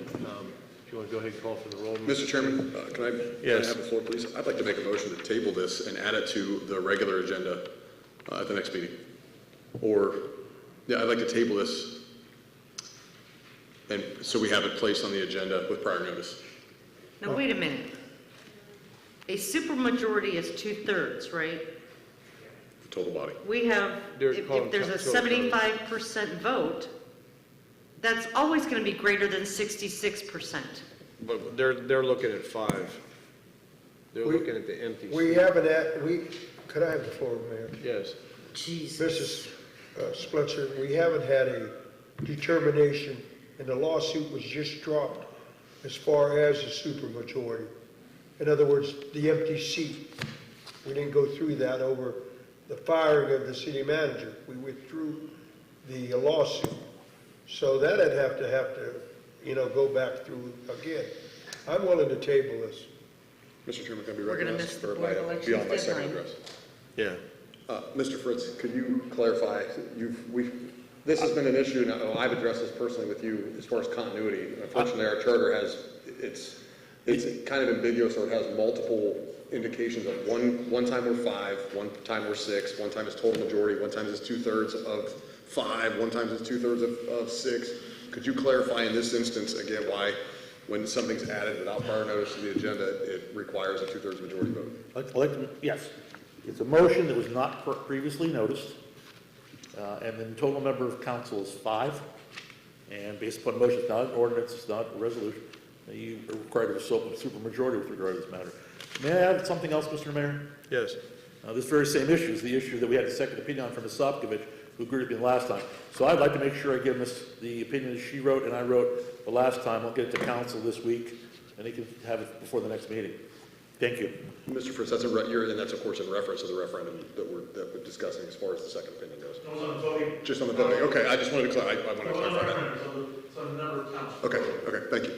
If you want to go ahead and call for the roll. Mr. Chairman, can I Yes. have the floor, please? I'd like to make a motion to table this and add it to the regular agenda at the next meeting. Or, yeah, I'd like to table this, and so we have it placed on the agenda with prior notice. Now, wait a minute. A supermajority is 2/3, right? The total body. We have, if there's a 75% vote, that's always going to be greater than 66%. But they're looking at 5. They're looking at the empty We seat. haven't could I have the floor, Mayor? Yes. Mrs. Splitzer, we haven't had a determination, and the lawsuit was just dropped as far as the supermajority. In other words, the empty seat. We didn't go through that over the firing of the city manager. We withdrew the lawsuit. So that'd have to, go back through again. I'm willing to table this. Mr. Chairman, can I be We're gonna recognized miss the for Board of Elections beyond my second deadline. address? Yeah. Mr. Fritz, could you clarify, this has been an issue, and I've addressed this personally with you as far as continuity. Unfortunately, our charter it's kind of ambiguous, or it has multiple indications of one time we're 5, one time we're 6, one time it's total majority, one time it's 2/3 of 5, one time it's 2/3 of 6. Could you clarify in this instance again why, when something's added without prior notice to the agenda, it requires a 2/3 majority vote? Yes. It's a motion that was not previously noticed, and then the total number of council is 5. And based upon motion, it's not an ordinance, it's not a resolution. You are required to have a supermajority with regard to this matter. May I add something else, Mr. Mayor? Yes. This very same issue is the issue that we had a second opinion on from Ms. Sopkovich, who agreed with me last time. So I'd like to make sure I give Ms. the opinion that she wrote and I wrote the last time. I'll get it to council this week, and they can have it before the next meeting. Thank you. Mr. Fritz, that's of course in reference to the referendum that we're discussing as far as the second opinion goes. It was on the voting. Just on the voting. Okay, I just wanted to clarify. I wanted to clarify that. It's on the number of council. Okay, thank you.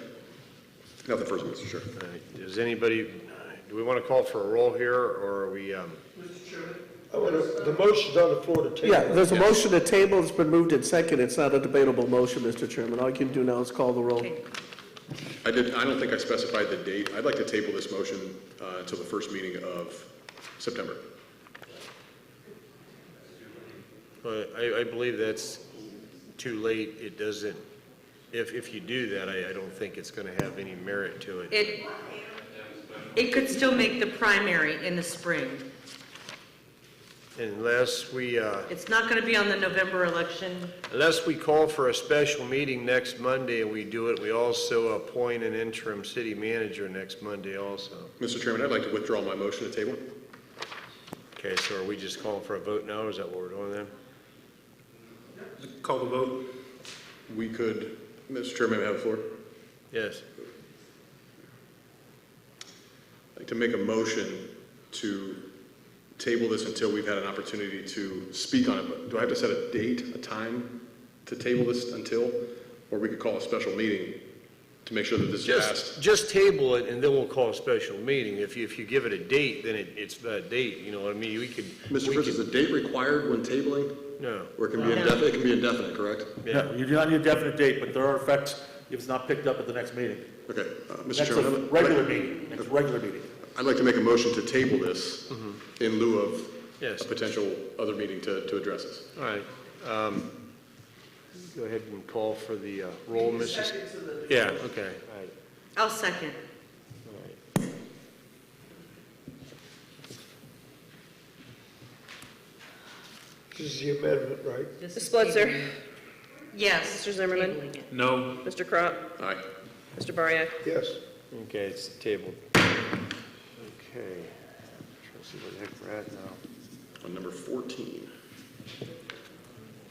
Nothing further, Mr. Chair. Does anybody, do we want to call for a roll here, or are we? Mr. Chairman? The motion's on the floor to table. Yeah, there's a motion to table. It's been moved and seconded. It's not a debatable motion, Mr. Chairman. All you can do now is call the roll. I don't think I specified the date. I'd like to table this motion until the first meeting of September. I believe that's too late. It doesn't, if you do that, I don't think it's going to have any merit to it. It could still make the primary in the spring. Unless we, It's not going to be on the November election. unless we call for a special meeting next Monday and we do it, we also appoint an interim city manager next Monday also. Mr. Chairman, I'd like to withdraw my motion to table. Okay, so are we just calling for a vote now, or is that what we're doing then? Call the vote. We could, Mr. Chairman, may I have the floor? Yes. I'd like to make a motion to table this until we've had an opportunity to speak on it. But do I have to set a date, a time to table this until? Or we could call a special meeting to make sure that this is passed? Just table it, and then we'll call a special meeting. If you give it a date, then it's that date, you know what I mean? We could... Mr. Fritz, is the date required when tabling? No. Or it can be indefinite, it can be indefinite, correct? No, you do not need a definite date, but there are effects if it's not picked up at the next meeting. Okay, Mr. Next Chairman. regular meeting, next regular meeting. I'd like to make a motion to table this in lieu of Yes. a potential other meeting to address this. All right. Go ahead and call for the roll, Mrs. Yeah, okay, all right. I'll second. All right. This is the amendment, right? Mrs. Spletzer? Yes. Mr. Zimmerman? No. Mr. Crop? Aye. Mr. Variak? Yes. Okay, it's tabled. Okay. Trying to see where the heck we're at now. On number 14,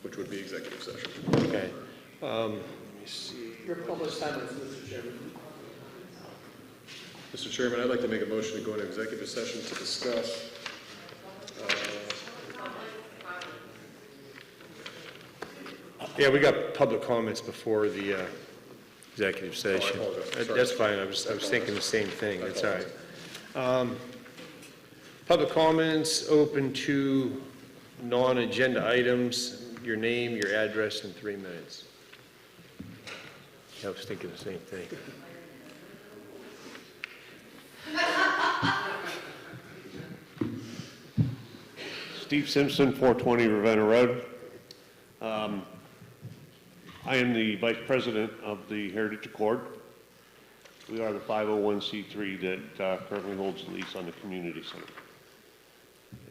which would be executive session. Okay. Let me see. Your public comments, Mr. Chairman. Mr. Chairman, I'd like to make a motion to go into executive session to discuss Yeah, we got public comments before the executive session. apologize. Sorry. That's fine, I was thinking the same thing, that's all right. Public comments open to non-agenda items, your name, your address in 3 minutes. I was thinking the same thing. Steve Simpson, 420 Ravenna Road. I am the Vice President of the Heritage Accord. We are the 501c3 that currently holds the lease on the community center.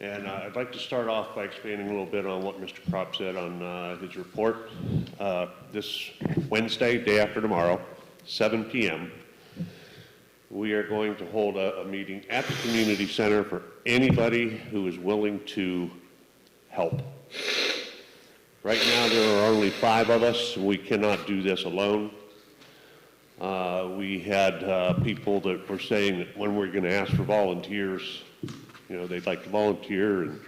And I'd like to start off by expanding a little bit on what Mr. Kropp said on his report. This Wednesday, day after tomorrow, 7 p.m., we are going to hold a meeting at the community center for anybody who is willing to help. Right now, there are only 5 of us. We cannot do this alone. We had people that were saying that when we're going to ask for volunteers, you know, they'd like to volunteer, and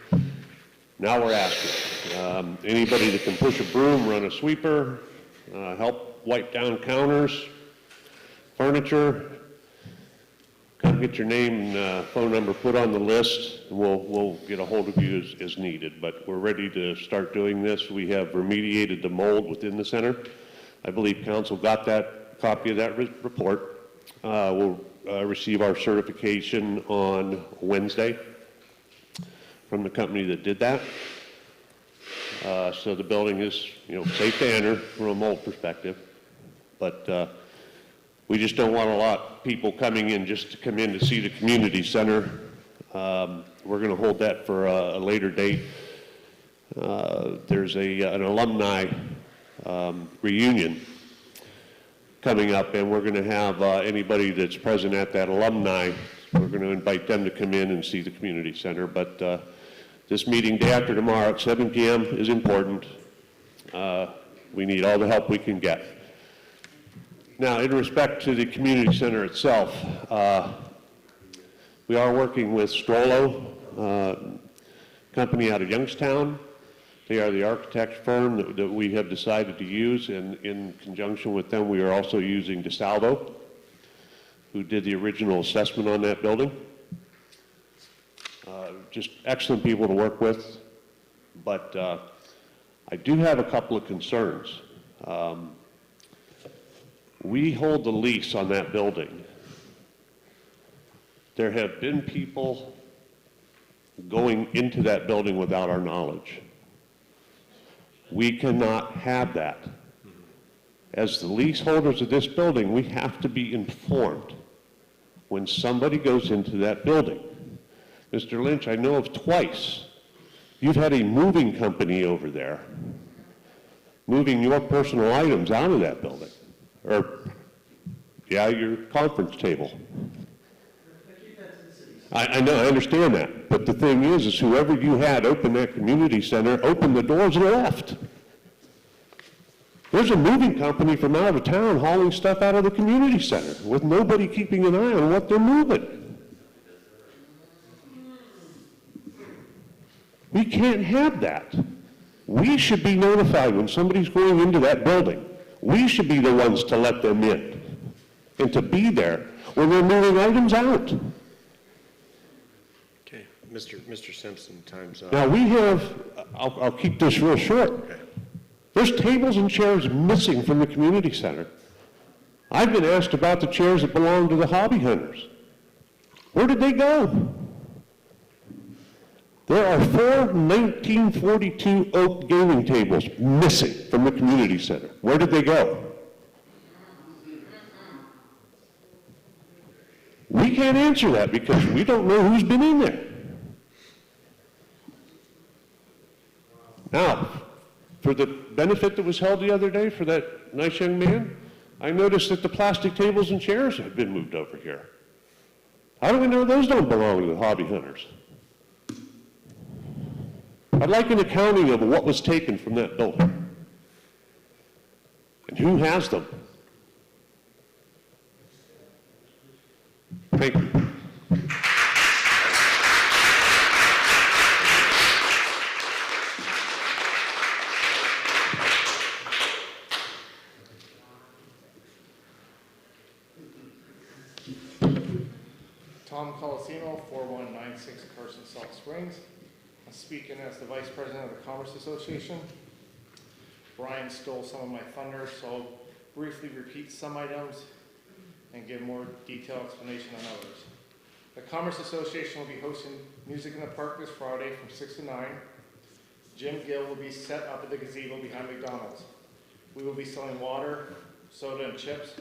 now we're asking. Anybody that can push a broom, run a sweeper, help wipe down counters, furniture, come get your name and phone number put on the list, and we'll get a hold of you as needed. But we're ready to start doing this. We have remediated the mold within the center. I believe council got that copy of that report. We'll receive our certification on Wednesday from the company that did that. So the building is, you know, safe to enter from a mold perspective. But we just don't want a lot of people coming in just to come in to see the community center. We're going to hold that for a later date. There's an alumni reunion coming up, and we're going to have anybody that's present at that alumni, we're going to invite them to come in and see the community center. But this meeting day after tomorrow at 7 p.m. is important. We need all the help we can get. Now, in respect to the community center itself, we are working with Strollo, company out of Youngstown. They are the architect firm that we have decided to use, and in conjunction with them, we are also using DeSalvo, who did the original assessment on that building. Just excellent people to work with, but I do have a couple of concerns. We hold the lease on that building. There have been people going into that building without our knowledge. We cannot have that. As the leaseholders of this building, we have to be informed when somebody goes into that building. Mr. Lynch, I know of twice you've had a moving company over there moving your personal items out of that building. Or, yeah, your conference table. I know, I understand that. But the thing is whoever you had open that community center opened the doors and left. There's a moving company from out of town hauling stuff out of the community center with nobody keeping an eye on what they're moving. can't have that. We should be notified when somebody's going into that building. We should be the ones to let them in and to be there when they're moving items out. Okay, Mr. Simpson, time's up. Now, we have, I'll keep this real short. There's tables and chairs missing from the community center. I've been asked about the chairs that belong to the hobby hunters. Where did they go? There are 4 1942 oak gaming tables missing from the community center. Where did they go? We can't answer that because we don't know who's been in there. Now, for the benefit that was held the other day for that nice young man, I noticed that the plastic tables and chairs had been moved over here. How do we know those don't belong to the hobby hunters? I'd like an accounting of what was taken from that building and who has them. Thank you. Tom Colosimo, 4196 Carson Salt Springs. I'm speaking as the Vice President of the Commerce Association. Brian stole some of my thunder, so I'll briefly repeat some items and give more detailed explanation on others. The Commerce Association will be hosting Music in the Park this Friday from 6 to 9. Jim Gill will be set up at the gazebo behind McDonald's. We will be selling water, soda, and chips.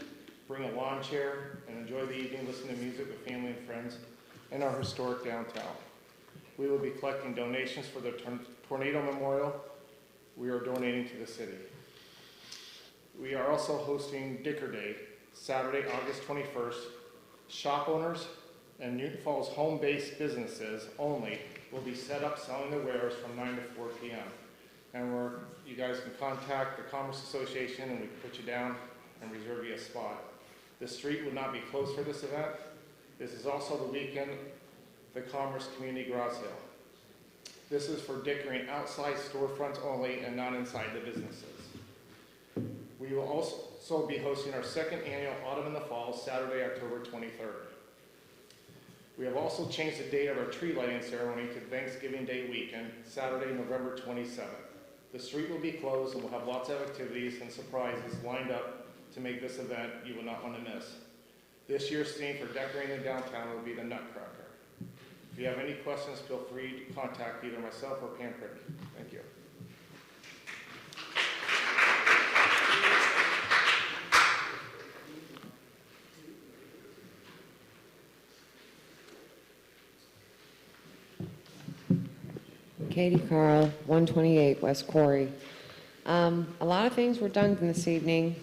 Bring a lawn chair and enjoy the evening listening to music with family and friends in our historic downtown. We will be collecting donations for the Tornado Memorial we are donating to the city. We are also hosting Dicker Day, Saturday, August 21st. Shop owners and Newton Falls home-based businesses only will be set up selling their wares from 9 to 4 p.m. And you guys can contact the Commerce Association and we can put you down and reserve you a spot. The street will not be closed for this event. This is also the weekend the Commerce Community Garage Sale. This is for dickering outside storefronts only and not inside the businesses. We will also be hosting our second annual Autumn in the Fall, Saturday, October 23rd. We have also changed the date of our tree lighting ceremony to Thanksgiving Day weekend, Saturday, November 27th. The street will be closed and we'll have lots of activities and surprises lined up to make this event you will not want to miss. This year's theme for decorating the downtown will be the Nutcracker. If you have any questions, feel free to contact either myself or Pam Pritney. Thank you. Katie Carl, 128 West Quarry. A lot of things were done this evening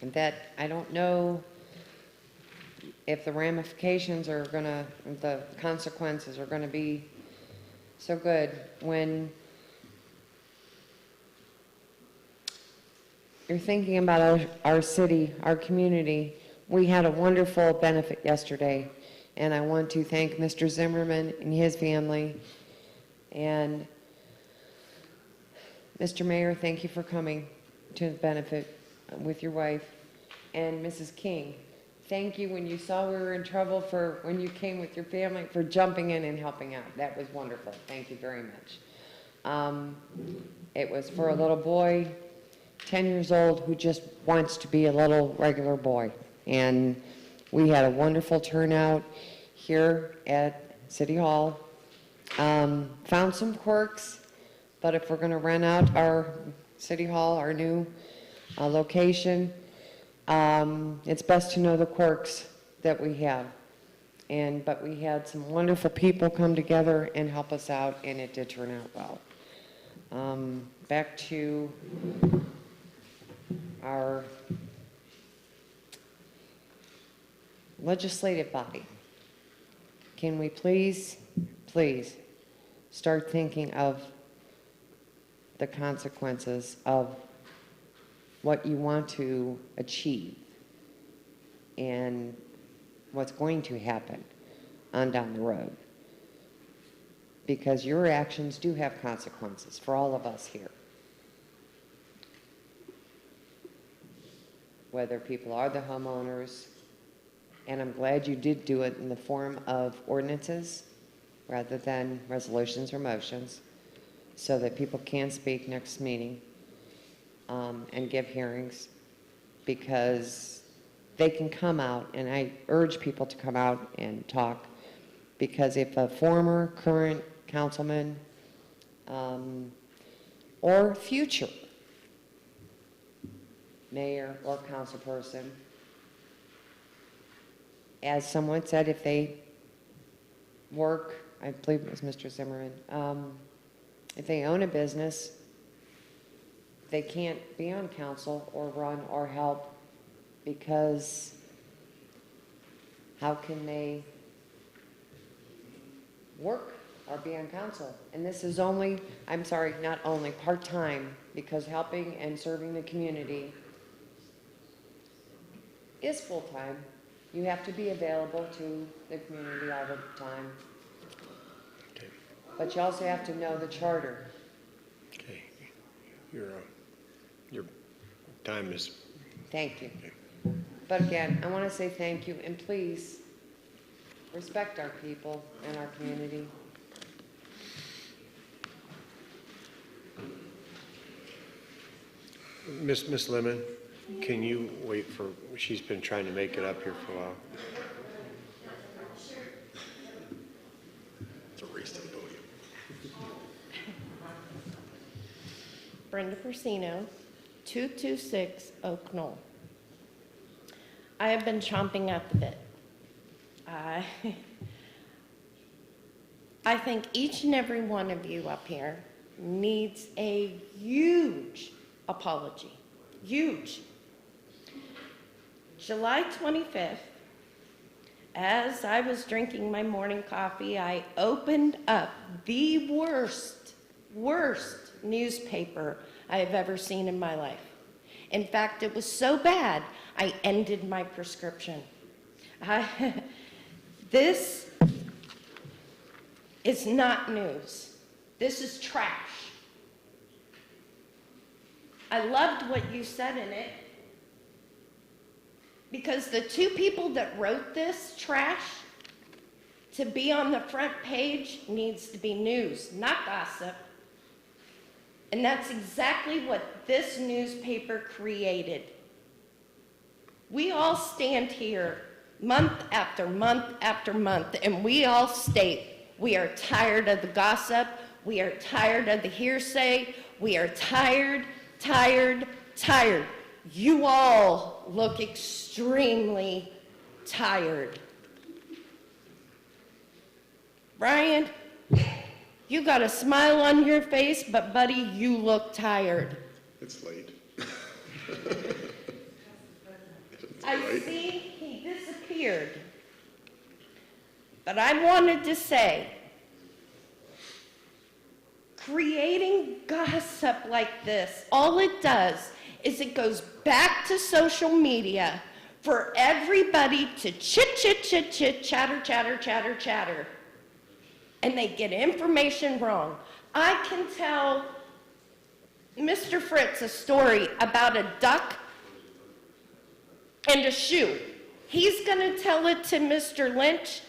that I don't know if the ramifications are gonna, the consequences are gonna be so good. When you're thinking about our city, our community, we had a wonderful benefit yesterday, and I want to thank Mr. Zimmerman and his family. And Mr. Mayor, thank you for coming to the benefit with your wife. And Mrs. King, thank you when you saw we were in trouble for when you came with your family for jumping in and helping out. That was wonderful. Thank you very much. It was for a little boy, 10 years old, who just wants to be a little regular boy. And we had a wonderful turnout here at City Hall. Found some quirks, but if we're going to rent out our City Hall, our new location, it's best to know the quirks that we have. But we had some wonderful people come together and help us out, and it did turn out well. Back to our legislative body. Can we please start thinking of the consequences of what you want to achieve and what's going to happen on down the road. because your actions do have consequences for all of us here. Whether people are the homeowners, and I'm glad you did do it in the form of ordinances rather than resolutions or motions, so that people can speak next meeting and give hearings, because they can come out, and I urge people to come out and talk, because if a former, current councilman or future mayor or councilperson, as someone said, if they work, I believe it was Mr. Zimmerman, if they own a business, they can't be on council or run or help, because how can they work or be on council? And this is only, I'm sorry, not only, part-time, because helping and serving the community is full-time. You have to be available to the community all the time. But you also have to know the charter. Okay. Your time is... Thank you. But again, I want to say thank you, and please respect our people and our community. Miss Lemon, can you wait for, she's been trying to make it up here for a while. It's a race to the podium. Brenda Persino, 226 Oak Knoll. I have been chomping at the bit. I think each and every one of you up here needs a huge apology. Huge. July 25th, as I was drinking my morning coffee, I opened up the worst newspaper I have ever seen in my life. In fact, it was so bad, I ended my prescription. This is not news. This is trash. I loved what you said in it, because the two people that wrote this trash, to be on the front page needs to be news, not gossip. And that's exactly what this newspaper created. We all stand here month after month after month, and we all state we are tired of the gossip, we are tired of the hearsay, we are tired. You all look extremely tired. Brian, you got a smile on your face, but buddy, you look tired. It's late. I see he disappeared. But I wanted to say, creating gossip like this, all it does is it goes back to social media for everybody to chatter. And they get information wrong. I can tell Mr. Fritz a story about a duck and a shoe. He's going to tell it to Mr. Lynch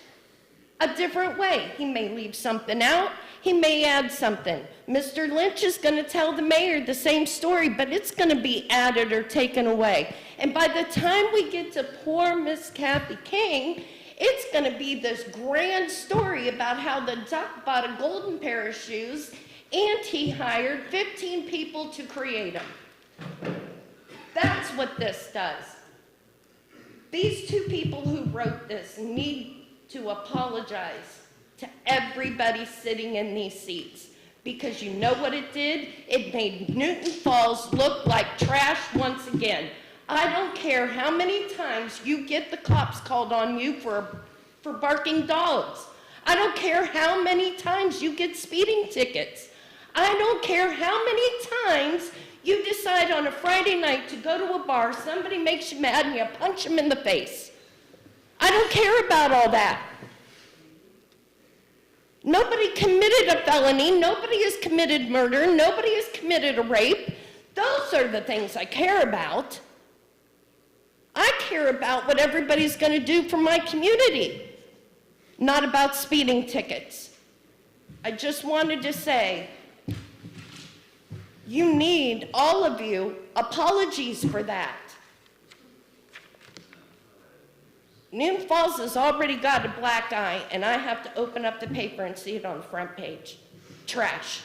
a different way. He may leave something out. He may add something. Mr. Lynch is going to tell the mayor the same story, but it's going to be added or taken away. And by the time we get to poor Miss Kathy King, it's going to be this grand story about how the duck bought a golden pair of shoes and he hired 15 people to create them. That's what this does. These two people who wrote this need to apologize to everybody sitting in these seats, because you know what it did? It made Newton Falls look like trash once again. I don't care how many times you get the cops called on you for barking dogs. I don't care how many times you get speeding tickets. I don't care how many times you decide on a Friday night to go to a bar, somebody makes you mad and you punch them in the face. I don't care about all that. Nobody committed a felony. Nobody has committed murder. Nobody has committed a rape. Those are the things I care about. I care about what everybody's going to do for my community, not about speeding tickets. I just wanted to say, you need, all of you, apologies for that. Newton Falls has already got a black eye, and I have to open up the paper and see it on the front page. Trash.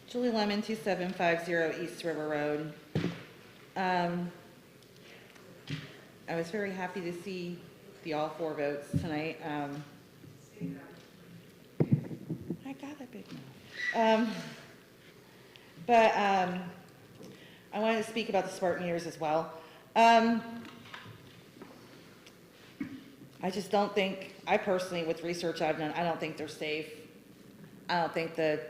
Julie Lemon, 2750 East River Road. I was very happy to see the all four votes tonight. I got a big mouth. But I wanted to speak about the smart meters as well. I just don't think, I personally, with research I've done, I don't think they're safe. I don't think the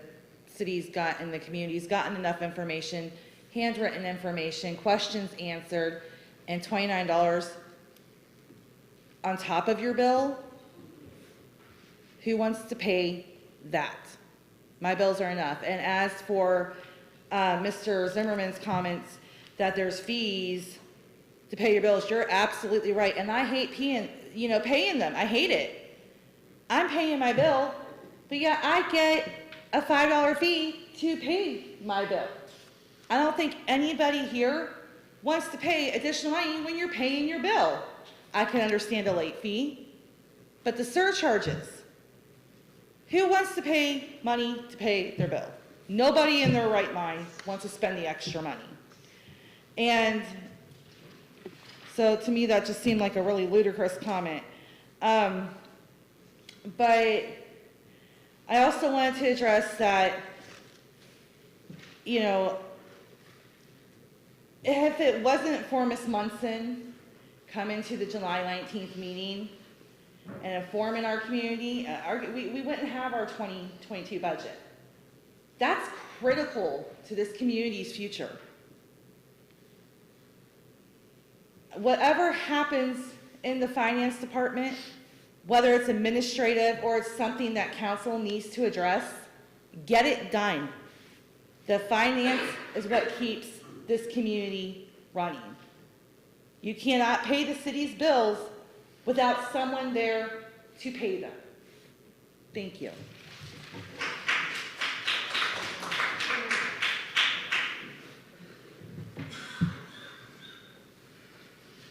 city's gotten, the community's gotten enough information, handwritten information, questions answered, and $29 on top of your bill. Who wants to pay that? My bills are enough. And as for Mr. Zimmerman's comments that there's fees to pay your bills, you're absolutely right. And I hate paying them. I hate it. I'm paying my bill, but yeah, I get a $5 fee to pay my bill. I don't think anybody here wants to pay additional money when you're paying your bill. I can understand a late fee, but the surcharges, who wants to pay money to pay their bill? Nobody in their right mind wants to spend the extra money. And so to me, that just seemed like a really ludicrous comment. But I also wanted to address that, if it wasn't for Ms. Munson coming to the July 19th meeting and informing our community, we wouldn't have our 2022 budget. That's critical to this community's future. Whatever happens in the finance department, whether it's administrative or it's something that council needs to address, get it done. The finance is what keeps this community running. You cannot pay the city's bills without someone there to pay them. Thank you.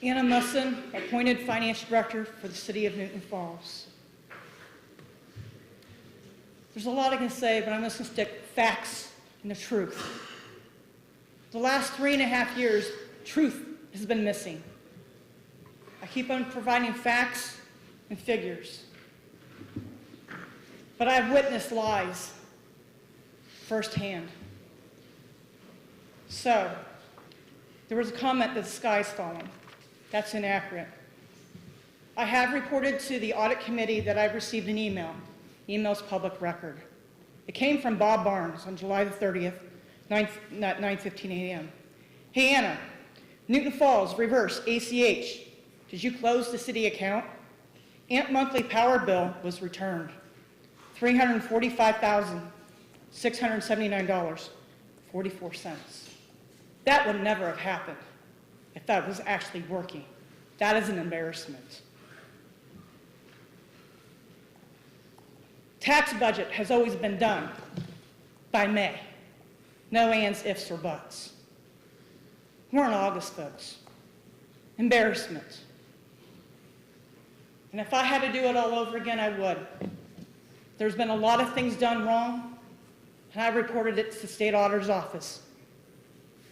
Anna Musson, appointed Finance Director for the City of Newton Falls. There's a lot I can say, but I'm just going to stick facts and the truth. The last 3.5 years, truth has been missing. I keep on providing facts and figures, but I've witnessed lies firsthand. So, there was a comment that the sky's falling. That's inaccurate. I have reported to the audit committee that I've received an email. The email's public record. It came from Bob Barnes on July the 30th, 9:15 a.m. Hey Anna, Newton Falls, reverse, ACH. Did you close the city account? Monthly power bill was returned. $345,679.44. That would never have happened if that was actually working. That is an embarrassment. Tax budget has always been done by May. No ands, ifs, or buts. We're in August, folks. Embarrassment. And if I had to do it all over again, I would. There's been a lot of things done wrong, and I reported it to the state auditor's office.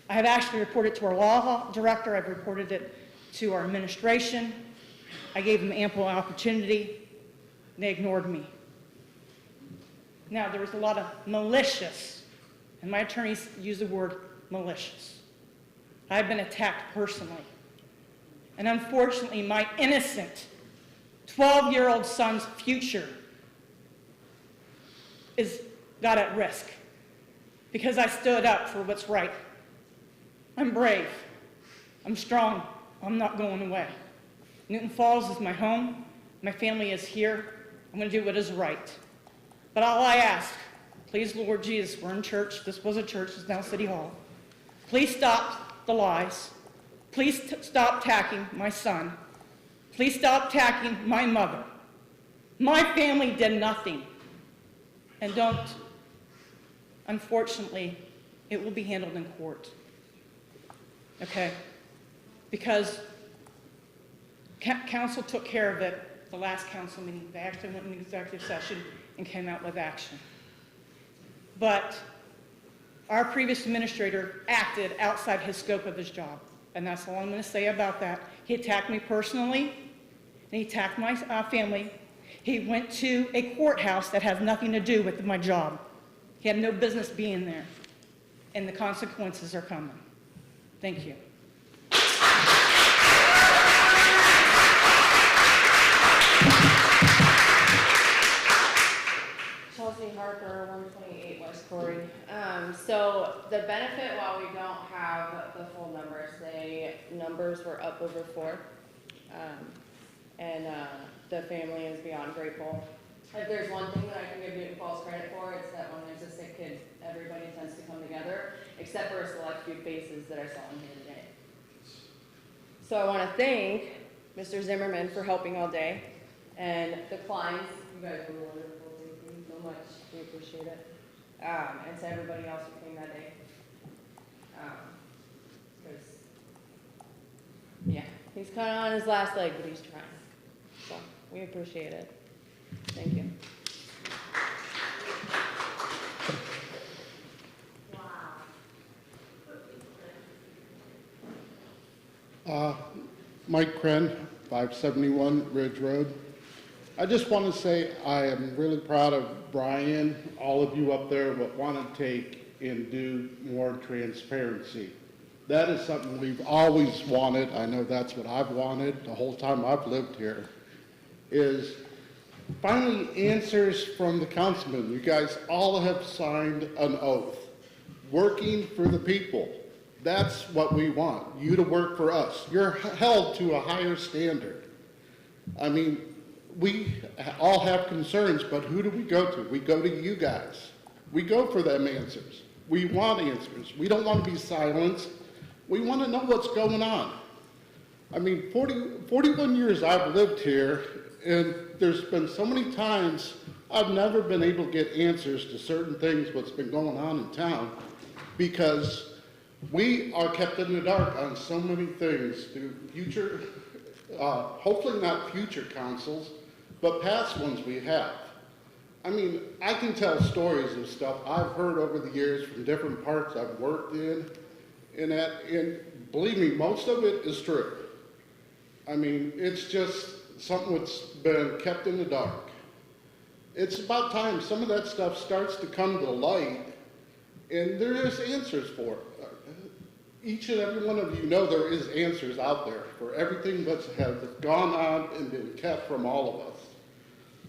I have actually reported to our law director. I've reported it to our administration. I gave them ample opportunity, and they ignored me. Now, there was a lot of malicious, and my attorneys use the word malicious. I've been attacked personally. And unfortunately, my innocent 12-year-old son's future got at risk because I stood up for what's right. I'm brave. I'm strong. I'm not going away. Newton Falls is my home. My family is here. I'm going to do what is right. But all I ask, please, Lord Jesus, we're in church. This was a church. It's now City Hall. Please stop the lies. Please stop attacking my son. Please stop attacking my mother. My family did nothing. And don't, unfortunately, it will be handled in court. Okay? Because council took care of it the last council meeting. They actually went into executive session and came out with action. But our previous administrator acted outside his scope of his job. And that's all I'm going to say about that. He attacked me personally, and he attacked my family. He went to a courthouse that has nothing to do with my job. He had no business being there. And the consequences are coming. Thank you. Chelsea Harper, 128 West Corey. So the benefit, while we don't have the full numbers, numbers were up over 4. And the family is beyond grateful. If there's one thing that I can give Newton Falls credit for, it's that when there's a sick kid, everybody tends to come together, except for a select few faces that I saw in here today. So I want to thank Mr. Zimmerman for helping all day, and the Kleins, you guys were wonderful. Thank you so much. We appreciate it. And to everybody else who came that day. Because, yeah, he's kind of on his last leg, but he's trying. So we appreciate it. Thank you. Mike Kren, 571 Ridge Road. I just want to say I am really proud of Brian, all of you up there that want to take and do more transparency. That is something we've always wanted. I know that's what I've wanted the whole time I've lived here, is finally answers from the councilmen. You guys all have signed an oath, working for the people. That's what we want, you to work for us. You're held to a higher standard. I mean, we all have concerns, but who do we go to? We go to you guys. We go for them answers. We want answers. We don't want to be silenced. We want to know what's going on. I mean, 41 years I've lived here, and there's been so many times I've never been able to get answers to certain things, what's been going on in town, because we are kept in the dark on so many things through future, hopefully not future councils, but past ones we have. I mean, I can tell stories of stuff I've heard over the years from different parts I've worked in, and believe me, most of it is true. I mean, it's just something that's been kept in the dark. It's about time some of that stuff starts to come to light, and there is answers for it. Each and every one of you know there is answers out there for everything that has gone on and been kept from all of us.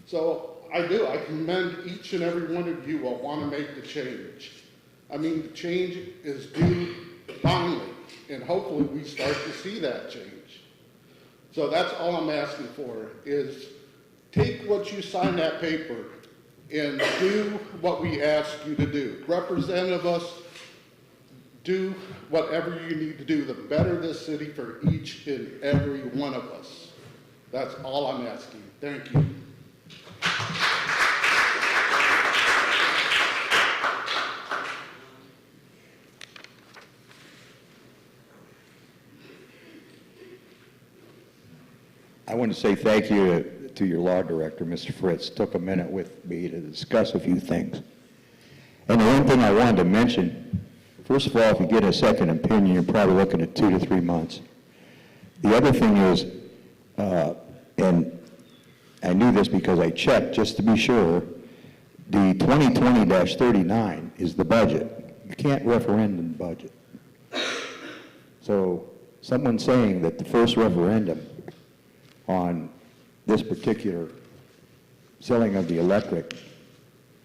So I commend each and every one of you who want to make the change. I mean, the change is due finally, and hopefully we start to see that change. So that's all I'm asking for, is take what you sign that paper and do what we ask you to do. Representative us, do whatever you need to do to better this city for each and every one of us. That's all I'm asking. Thank you. I want to say thank you to your law director, Mr. Fritz. Took a minute with me to discuss a few things. And the one thing I wanted to mention, first of all, if you get a second opinion, you're probably looking at 2 to 3 months. The other thing is, and I knew this because I checked just to be sure, the 2020-39 is the budget. You can't referendum the budget. So someone saying that the first referendum on this particular selling of the electric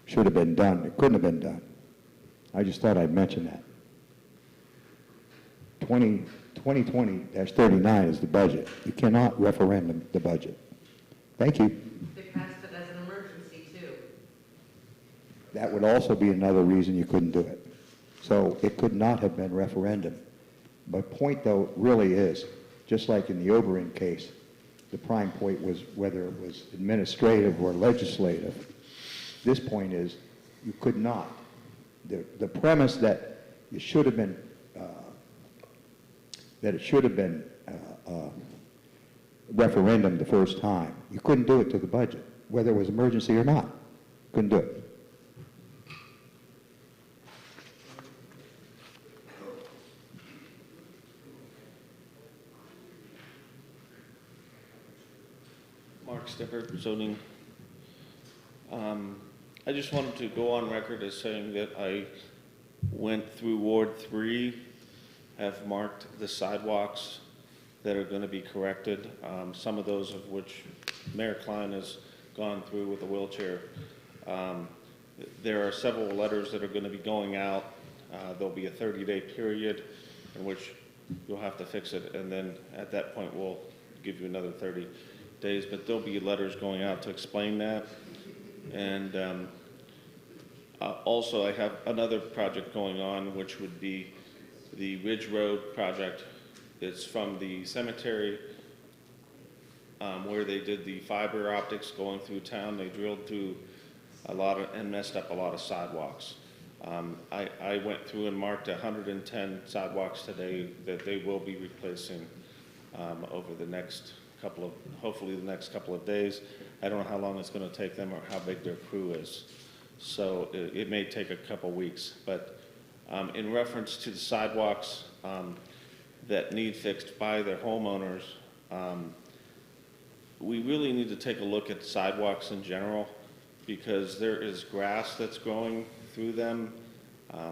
should have been done. It couldn't have been done. I just thought I'd mention that. 2020-39 is the budget. You cannot referendum the budget. Thank you. They passed it as an emergency, too. That would also be another reason you couldn't do it. So it could not have been referendum. My point, though, really is, just like in the Oberyn case, the prime point was whether it was administrative or legislative. This point is, you could not. The premise that it should have been referendum the first time, you couldn't do it to the budget, whether it was emergency or not. Couldn't do it. Mark Sticker, zoning. I just wanted to go on record as saying that I went through Ward 3, have marked the sidewalks that are going to be corrected, some of those of which Mayor Klein has gone through with a wheelchair. There are several letters that are going to be going out. There'll be a 30-day period in which you'll have to fix it, and then at that point we'll give you another 30 days, but there'll be letters going out to explain that. And also I have another project going on, which would be the Ridge Road project. It's from the cemetery where they did the fiber optics going through town. They drilled through a lot of, and messed up a lot of sidewalks. I went through and marked 110 sidewalks today that they will be replacing over the next couple of, hopefully the next couple of days. I don't know how long it's going to take them or how big their crew is. So it may take a couple weeks. But in reference to the sidewalks that need fixed by their homeowners, we really need to take a look at sidewalks in general, because there is grass that's growing through them.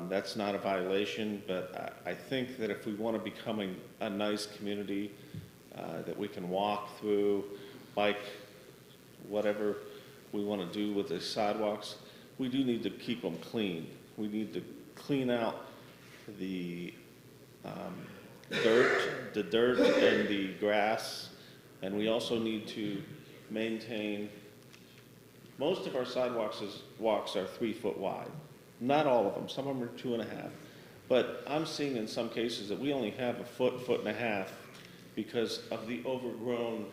That's not a violation, but I think that if we want to become a nice community that we can walk through, bike, whatever we want to do with the sidewalks, we do need to keep them clean. We need to clean out the dirt and the grass, and we also need to maintain. Most of our sidewalks are 3 foot wide. Not all of them. Some of them are 2.5. But I'm seeing in some cases that we only have a foot, 1.5 feet because of the overgrown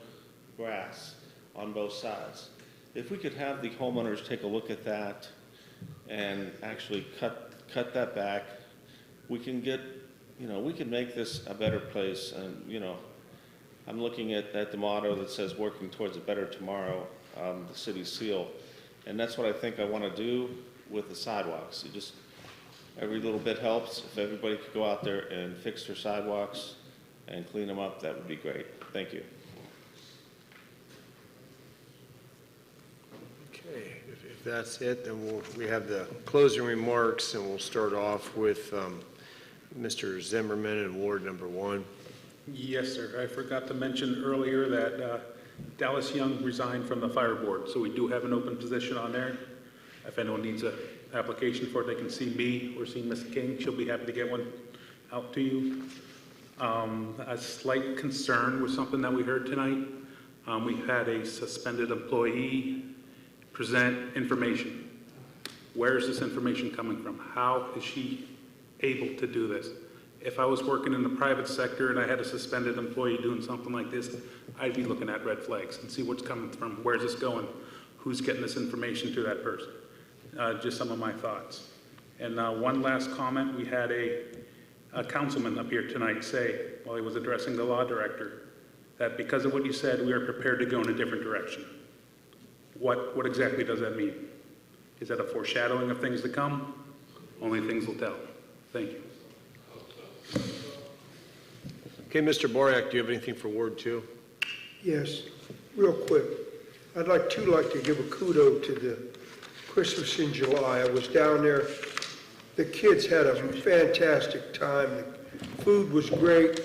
grass on both sides. If we could have the homeowners take a look at that and actually cut that back, we can get, we can make this a better place. And, I'm looking at the motto that says working towards a better tomorrow, the city seal. And that's what I think I want to do with the sidewalks. Every little bit helps. If everybody could go out there and fix their sidewalks and clean them up, that would be great. Thank you. Okay, if that's it, then we have the closing remarks, and we'll start off with Mr. Zimmerman in Ward number 1. Yes, sir. I forgot to mention earlier that Dallas Young resigned from the fire board, so we do have an open position on there. If anyone needs an application for it, they can see me or see Ms. King. She'll be happy to get one out to you. A slight concern with something that we heard tonight. We had a suspended employee present information. Where is this information coming from? How is she able to do this? If I was working in the private sector and I had a suspended employee doing something like this, I'd be looking at red flags and see what's coming from. Where's this going? Who's getting this information to that person? Just some of my thoughts. And one last comment. We had a councilman up here tonight say, while he was addressing the law director, that because of what you said, we are prepared to go in a different direction. What exactly does that mean? Is that a foreshadowing of things to come? Only things will tell. Thank you. Okay, Mr. Borak, do you have anything for Ward 2? Yes, real quick. I'd like to give a kudo to the Christmas in July. I was down there. The kids had a fantastic time. The food was great.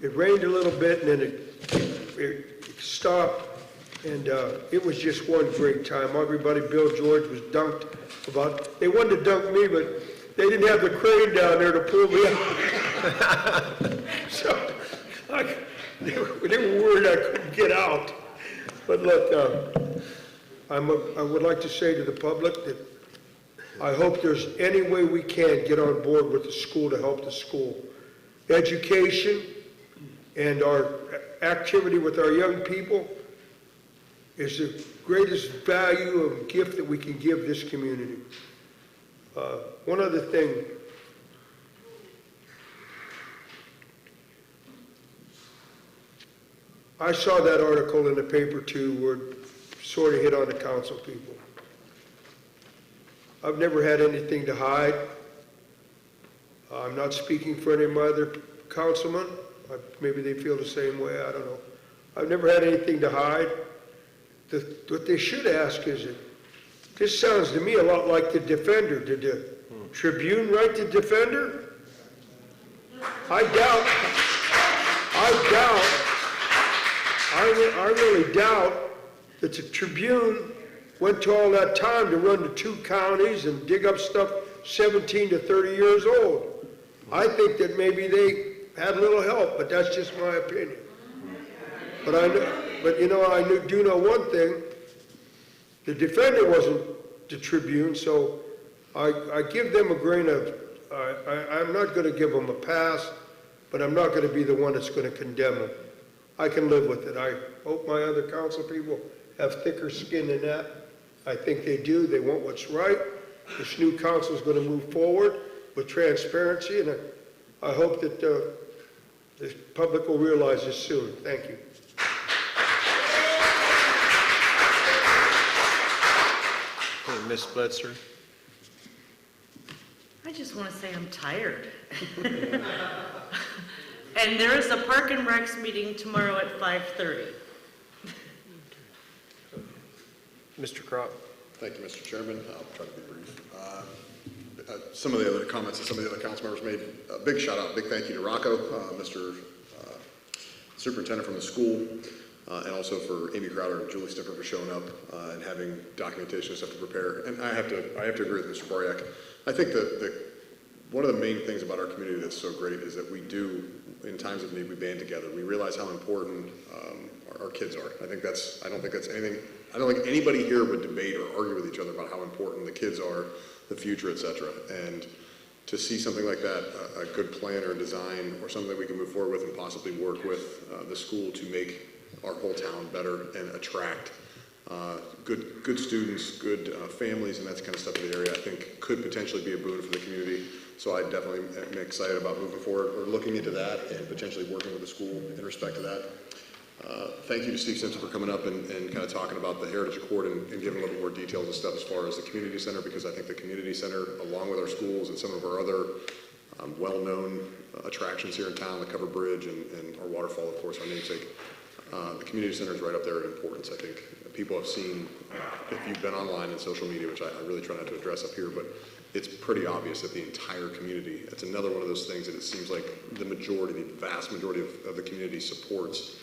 It rained a little bit and then it stopped. And it was just one great time. Everybody, Bill George was dunked about. They wanted to dunk me, but they didn't have the crane down there to pull me out. So, they were worried I couldn't get out. But look, I would like to say to the public that I hope there's any way we can get on board with the school to help the school. Education and our activity with our young people is the greatest value and gift that we can give this community. One other thing, I saw that article in the paper too where it sort of hit on the council people. I've never had anything to hide. I'm not speaking for any of my other councilmen. Maybe they feel the same way, I don't know. I've never had anything to hide. What they should ask is, this sounds to me a lot like the Defender. Did the Tribune write the Defender? I really doubt that the Tribune went to all that time to run the 2 counties and dig up stuff 17 to 30 years old. I think that maybe they had a little help, but that's just my opinion. But I do know one thing. The Defender wasn't the Tribune, so I give them a grain of, I'm not going to give them a pass, but I'm not going to be the one that's going to condemn them. I can live with it. I hope my other council people have thicker skin than that. I think they do. They want what's right. This new council is going to move forward with transparency, and I hope that the public will realize this soon. Thank you. Hey, Ms. Blitzer. I just want to say I'm tired. And there is a Park and Recs meeting tomorrow at 5:30. Mr. Crop. Thank you, Mr. Chairman. I'll try to be brief. Some of the other comments that some of the other council members made, a big shout out, big thank you to Rocco, Mr. Superintendent from the school, and also for Amy Crowder and Julie Stiffer for showing up and having documentation and stuff to prepare. And I have to agree with Mr. Boriak. I think that one of the main things about our community that's so great is that we do, in times of need, we band together. We realize how important our kids are. I don't think anybody here would debate or argue with each other about how important the kids are, the future, et cetera. And to see something like that, a good plan or design or something that we can move forward with and possibly work with the school to make our whole town better and attract good students, good families, and that kind of stuff in the area, I think could potentially be a boon for the community. So I definitely am excited about moving forward or looking into that and potentially working with the school in respect to that. Thank you to Steve Simpson for coming up and kind of talking about the Heritage Accord and giving a little bit more details and stuff as far as the community center, because I think the community center, along with our schools and some of our other well-known attractions here in town, the Cover Bridge and our waterfall, of course, our namesake, the community center is right up there in importance. I think people have seen, if you've been online and social media, which I really try not to address up here, but it's pretty obvious that the entire community, it's another one of those things that it seems like the vast majority of the community supports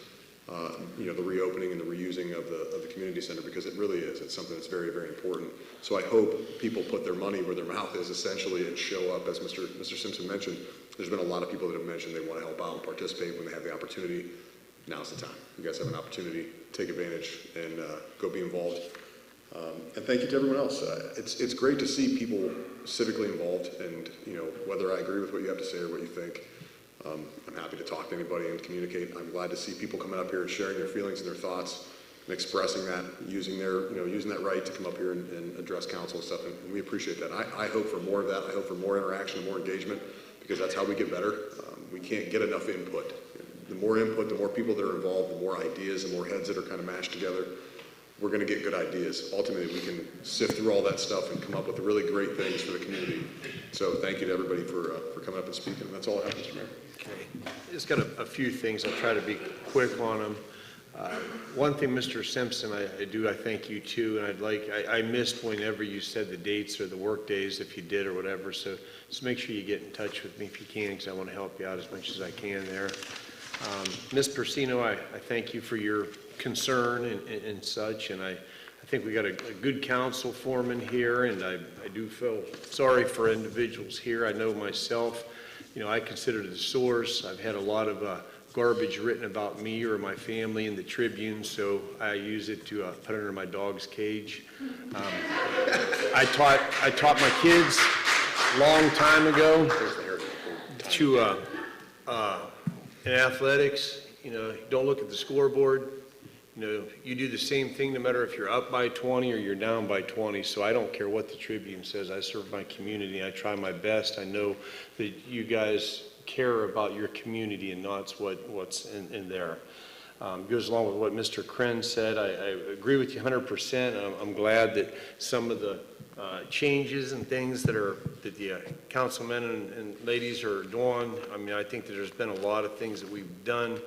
the reopening and the reusing of the community center, because it really is. It's something that's very, very important. So I hope people put their money where their mouth is, essentially, and show up. As Mr. Simpson mentioned, there's been a lot of people that have mentioned they want to help out and participate when they have the opportunity. Now's the time. You guys have an opportunity. Take advantage and go be involved. And thank you to everyone else. It's great to see people civically involved, and whether I agree with what you have to say or what you think, I'm happy to talk to anybody and communicate. I'm glad to see people coming up here and sharing their feelings and their thoughts and expressing that, using that right to come up here and address council and stuff. And we appreciate that. I hope for more of that. I hope for more interaction and more engagement, because that's how we get better. We can't get enough input. The more input, the more people that are involved, the more ideas, the more heads that are kind of mashed together, we're going to get good ideas. Ultimately, we can sift through all that stuff and come up with really great things for the community. So thank you to everybody for coming up and speaking. And that's all I have, Mr. Mayor. Okay. Just got a few things. I'll try to be quick on them. One thing, Mr. Simpson, I thank you too, and I missed whenever you said the dates or the work days, if you did or whatever, so just make sure you get in touch with me if you can, because I want to help you out as much as I can there. Ms. Persino, I thank you for your concern and such, and I I think we got a good council foreman here, and I do feel sorry for individuals here. I know myself, I consider the source. I've had a lot of garbage written about me or my family in the Tribune, so I use it to put under my dog's cage. I taught my kids a long time ago to in athletics, don't look at the scoreboard. You do the same thing no matter if you're up by 20 or you're down by 20. So I don't care what the Tribune says. I serve my community. I try my best. I know that you guys care about your community and not what's in there. Goes along with what Mr. Kren said. I agree with you 100%. I'm glad that some of the changes and things that the councilmen and ladies are doing. I mean, I think that there's been a lot of things that we've done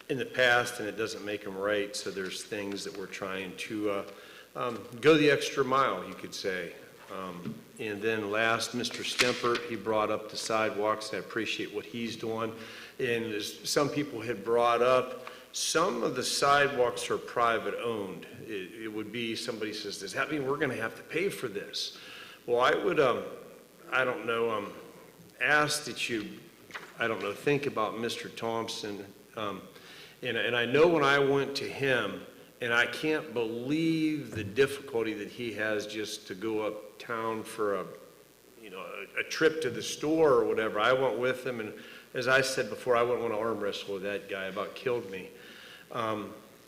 in the past, and it doesn't make them right. So there's things that we're trying to go the extra mile, you could say. And then last, Mr. Stempert, he brought up the sidewalks. I appreciate what he's doing. And as some people had brought up, some of the sidewalks are private owned. It would be, somebody says, does that mean we're going to have to pay for this? Well, I would, I don't know, ask that you, think about Mr. Thompson. And I know when I went to him, and I can't believe the difficulty that he has just to go uptown for a trip to the store or whatever. I went with him, and as I said before, I wouldn't want to arm wrestle with that guy. About killed me.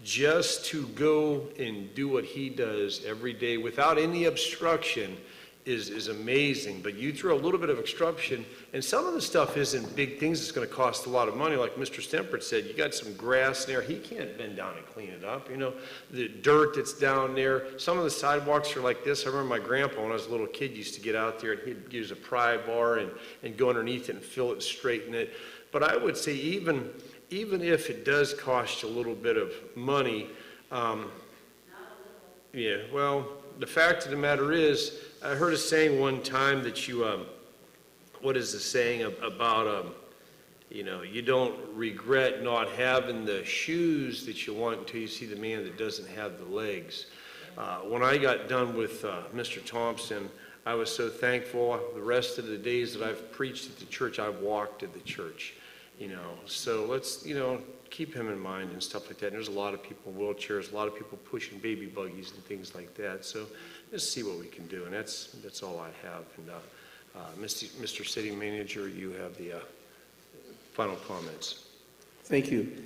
Just to go and do what he does every day without any obstruction is amazing. But you throw a little bit of obstruction, and some of the stuff isn't big things. It's going to cost a lot of money. Like Mr. Stempert said, you got some grass there. He can't bend down and clean it up. The dirt that's down there. Some of the sidewalks are like this. I remember my grandpa, when I was a little kid, used to get out there, and he'd use a pry bar and go underneath it and fill it, straighten it. But I would say even if it does cost you a little bit of money, yeah, well, the fact of the matter is, I heard a saying one time that you, what is the saying about, you don't regret not having the shoes that you want until you see the man that doesn't have the legs. When I got done with Mr. Thompson, I was so thankful. The rest of the days that I've preached at the church, I've walked at the church. So let's, keep him in mind and stuff like that. And there's a lot of people in wheelchairs, a lot of people pushing baby buggies and things like that. So let's see what we can do. And that's all I have. And Mr. City Manager, you have the final comments. Thank you.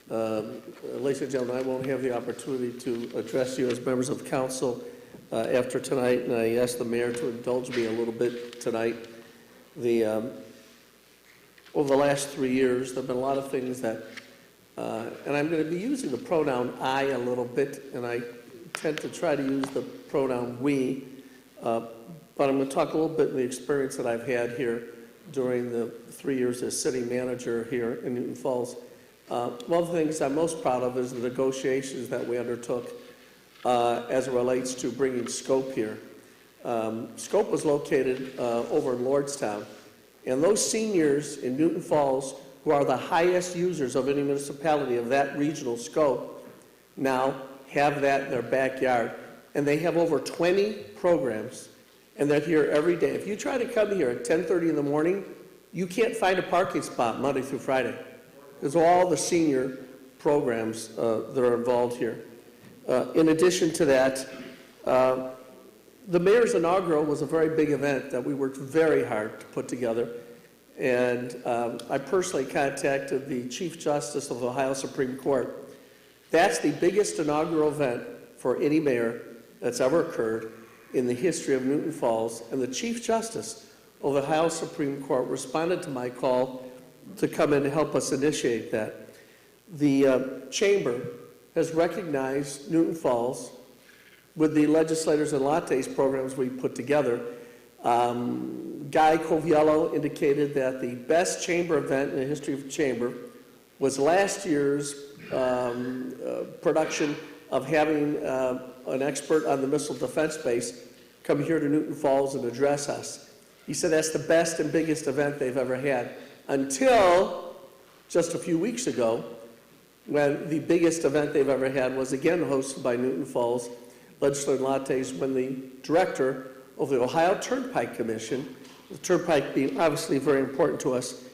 Ladies and gentlemen, I won't have the opportunity to address you as members of council after tonight, and I ask the mayor to indulge me a little bit tonight. Over the last 3 years, there have been a lot of things that, and I'm going to be using the pronoun I a little bit, and I tend to try to use the pronoun we, but I'm going to talk a little bit of the experience that I've had here during the 3 years as city manager here in Newton Falls. One of the things I'm most proud of is the negotiations that we undertook as it relates to bringing Scope here. Scope was located over in Lordstown. And those seniors in Newton Falls, who are the highest users of any municipality of that regional scope, now have that in their backyard. And they have over 20 programs, and they're here every day. If you try to come here at 10:30 in the morning, you can't find a parking spot Monday through Friday. There's all the senior programs that are involved here. In addition to that, the mayor's inaugural was a very big event that we worked very hard to put together. And I personally contacted the Chief Justice of the Ohio Supreme Court. That's the biggest inaugural event for any mayor that's ever occurred in the history of Newton Falls. And the Chief Justice of the Ohio Supreme Court responded to my call to come in and help us initiate that. The Chamber has recognized Newton Falls with the Legislators and Lattes programs we put together. Guy Coviello indicated that the best chamber event in the history of the chamber was last year's production of having an expert on the missile defense base come here to Newton Falls and address us. He said that's the best and biggest event they've ever had, until just a few weeks ago, when the biggest event they've ever had was again hosted by Newton Falls, legislative lattes when the director of the Ohio Turnpike Commission, the Turnpike being obviously very important to us,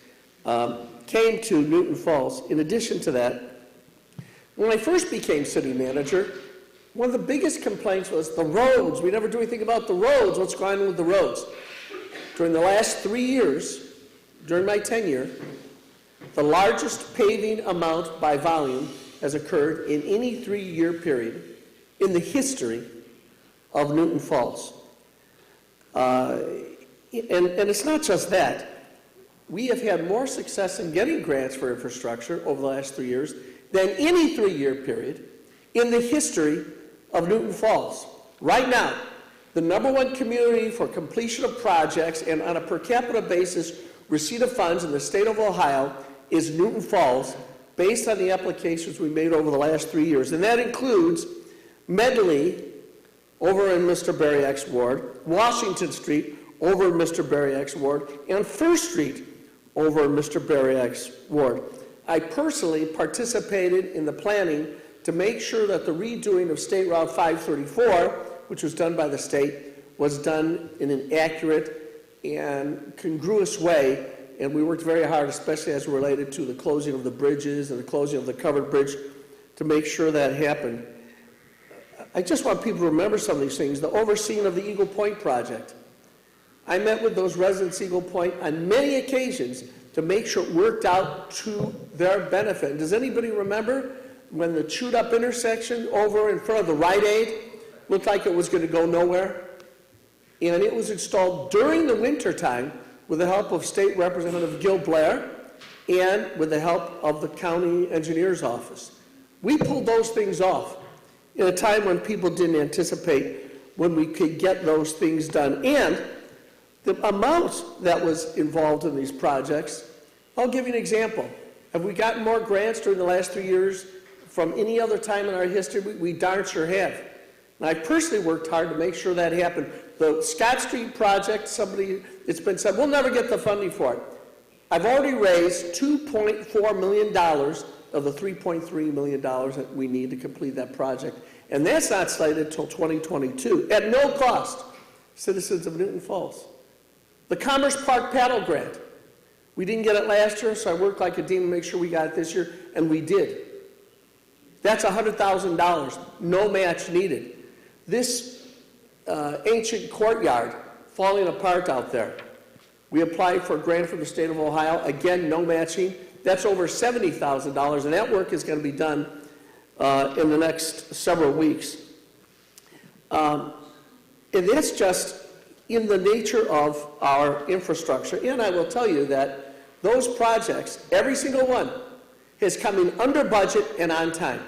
came to Newton Falls. In addition to that, when I first became city manager, one of the biggest complaints was the roads. We never do anything about the roads. What's going on with the roads? During the last 3 years, during my tenure, the largest paving amount by volume has occurred in any 3-year period in the history of Newton Falls. And it's not just that. We have had more success in getting grants for infrastructure over the last 3 years than any 3-year period in the history of Newton Falls. Right now, the #1 community for completion of projects and on a per capita basis, receipt of funds in the state of Ohio is Newton Falls, based on the applications we made over the last 3 years. And that includes Medley over in Mr. Bariak's ward, Washington Street over in Mr. Bariak's ward, and First Street over in Mr. Bariak's ward. I personally participated in the planning to make sure that the redoing of State Route 534, which was done by the state, was done in an accurate and congruous way. And we worked very hard, especially as related to the closing of the bridges and the closing of the covered bridge, to make sure that happened. I just want people to remember some of these things. The overseeing of the Eagle Point project. I met with those residents of Eagle Point on many occasions to make sure it worked out to their benefit. And does anybody remember when the chewed up intersection over in front of the Rite Aid looked like it was going to go nowhere? And it was installed during the winter time with the help of State Representative Gil Blair and with the help of the county engineer's office. We pulled those things off in a time when people didn't anticipate when we could get those things done. And the amount that was involved in these projects, I'll give you an example. Have we gotten more grants during the last 3 years from any other time in our history? We darn sure have. And I personally worked hard to make sure that happened. The Scott Street project, it's been said, we'll never get the funding for it. I've already raised $2.4 million of the $3.3 million that we need to complete that project. And that's not slated until 2022, at no cost, citizens of Newton Falls. The Commerce Park Paddle Grant. We didn't get it last year, so I worked like a demon to make sure we got it this year, and we did. That's $100,000, no match needed. This ancient courtyard falling apart out there, we applied for a grant from the state of Ohio. Again, no matching. That's over $70,000, and that work is going to be done in the next several weeks. And that's just in the nature of our infrastructure. And I will tell you that those projects, every single one, is coming under budget and on time.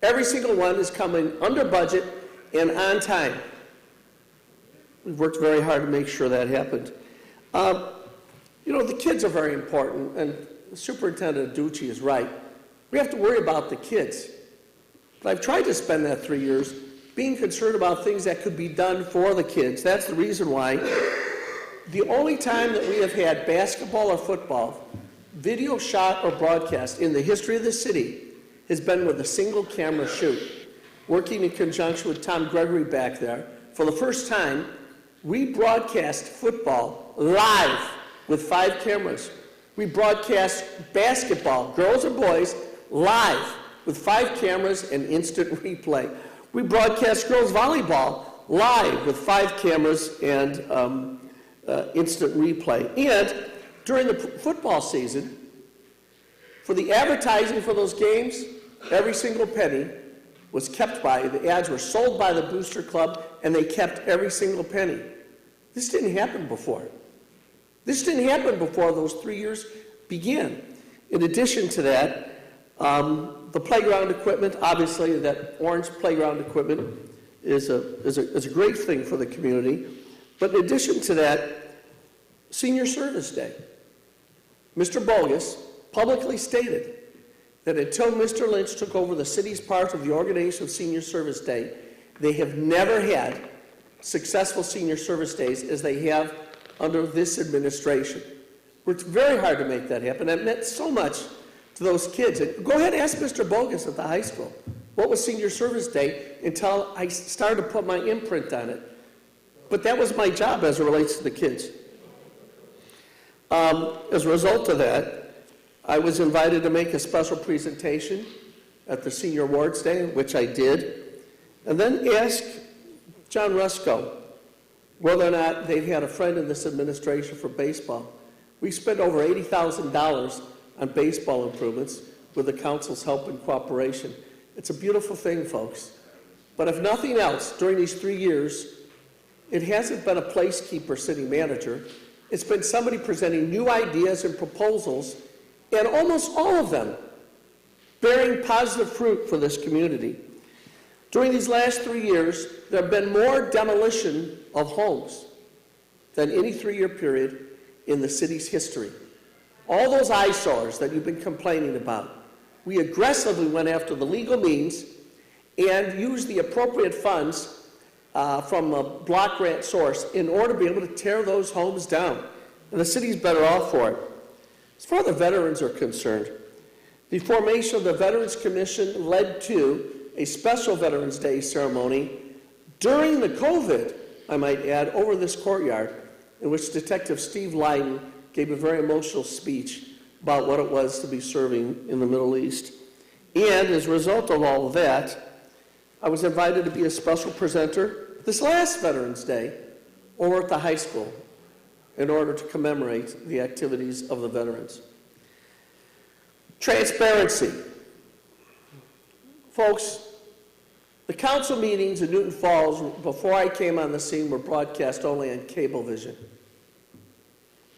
Every single one is coming under budget and on time. We've worked very hard to make sure that happened. You know, the kids are very important, and Superintendent Ducci is right. We have to worry about the kids. But I've tried to spend that 3 years being concerned about things that could be done for the kids. That's the reason why the only time that we have had basketball or football, video shot or broadcast in the history of the city has been with a single camera shoot. Working in conjunction with Tom Gregory back there, for the first time, we broadcast football live with 5 cameras. We broadcast basketball, girls and boys, live with 5 cameras and instant replay. We broadcast girls volleyball live with 5 cameras and instant replay. And during the football season, for the advertising for those games, every single penny was kept by, the ads were sold by the Booster Club, and they kept every single penny. This didn't happen before. This didn't happen before those 3 years began. In addition to that, the playground equipment, obviously that orange playground equipment is a great thing for the community. But in addition to that, Senior Service Day. Mr. Bogus publicly stated that until Mr. Lynch took over the city's part of the organization of Senior Service Day, they have never had successful Senior Service Days as they have under this administration. Worked very hard to make that happen. It meant so much to those kids. And go ahead and ask Mr. Bogus at the high school. what was Senior Service Day until I started to put my imprint on it. But that was my job as it relates to the kids. As a result of that, I was invited to make a special presentation at the Senior Awards Day, which I did, and then ask John Rusko whether or not they'd had a friend in this administration for baseball. We spent over $80,000 on baseball improvements with the council's help and cooperation. It's a beautiful thing, folks. But if nothing else, during these 3 years, it hasn't been a placekeeper city manager. It's been somebody presenting new ideas and proposals, and almost all of them bearing positive fruit for this community. During these last 3 years, there have been more demolition of homes than any 3-year period in the city's history. All those eyesores that you've been complaining about, we aggressively went after the legal means and used the appropriate funds from a block grant source in order to be able to tear those homes down. And the city's better off for it. As far as the veterans are concerned, the formation of the Veterans Commission led to a special Veterans Day ceremony during the COVID, I might add, over this courtyard, in which Detective Steve Lyden gave a very emotional speech about what it was to be serving in the Middle East. And as a result of all of that, I was invited to be a special presenter this last Veterans Day over at the high school in order to commemorate the activities of the veterans. Transparency. Folks, the council meetings in Newton Falls before I came on the scene were broadcast only on Cablevision.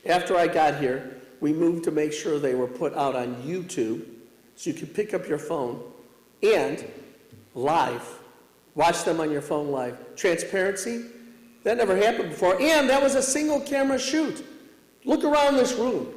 After I got here, we moved to make sure they were put out on YouTube so you could pick up your phone and live. Watch them on your phone live. Transparency, that never happened before. And that was a single camera shoot. Look around this room.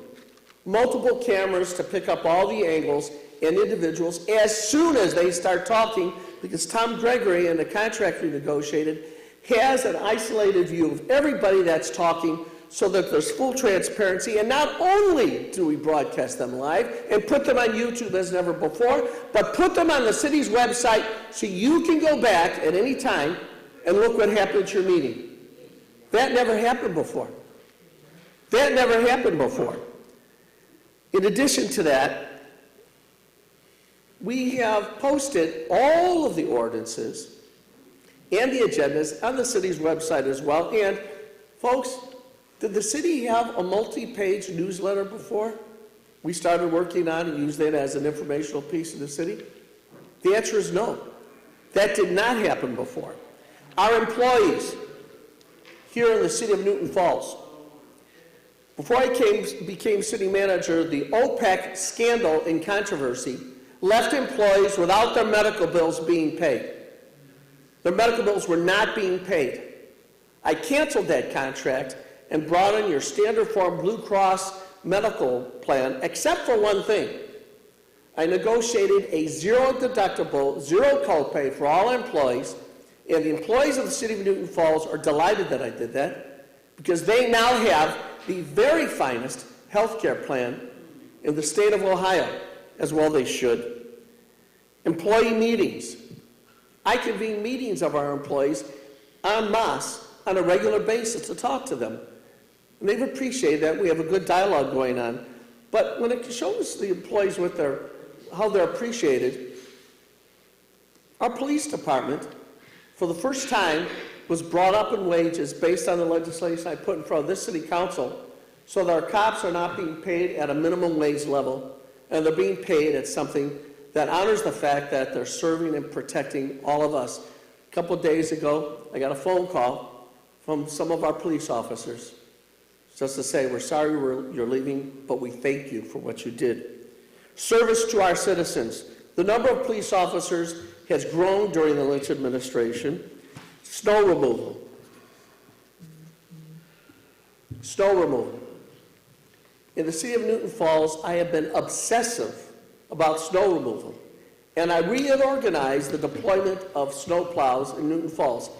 Multiple cameras to pick up all the angles and individuals as soon as they start talking, because Tom Gregory and the contract we negotiated has an isolated view of everybody that's talking so that there's full transparency. And not only do we broadcast them live and put them on YouTube as never before, but put them on the city's website so you can go back at any time and look what happened at your meeting. That never happened before. That never happened before. In addition to that, we have posted all of the ordinances and the agendas on the city's website as well. And folks, did the city have a multi-page newsletter before we started working on and used that as an informational piece of the city? The answer is no. That did not happen before. Our employees here in the city of Newton Falls, before I became city manager, the OPEC scandal and controversy left employees without their medical bills being paid. Their medical bills were not being paid. I canceled that contract and brought in your standard form Blue Cross medical plan, except for one thing. I negotiated a zero deductible, zero copay for all employees, and the employees of the city of Newton Falls are delighted that I did that, because they now have the very finest health care plan in the state of Ohio, as well they should. Employee meetings. I convene meetings of our employees en masse on a regular basis to talk to them. And they've appreciated that. We have a good dialogue going on. But when it shows the employees how they're appreciated, our police department, for the first time, was brought up in wages based on the legislation I put in front of this city council, so that our cops are not being paid at a minimum wage level, and they're being paid at something that honors the fact that they're serving and protecting all of us. A couple of days ago, I got a phone call from some of our police officers just to say, we're sorry you're leaving, but we thank you for what you did. Service to our citizens. The number of police officers has grown during the Lynch administration. Snow removal. Snow removal. In the city of Newton Falls, I have been obsessive about snow removal. And I reorganized the deployment of snow plows in Newton Falls,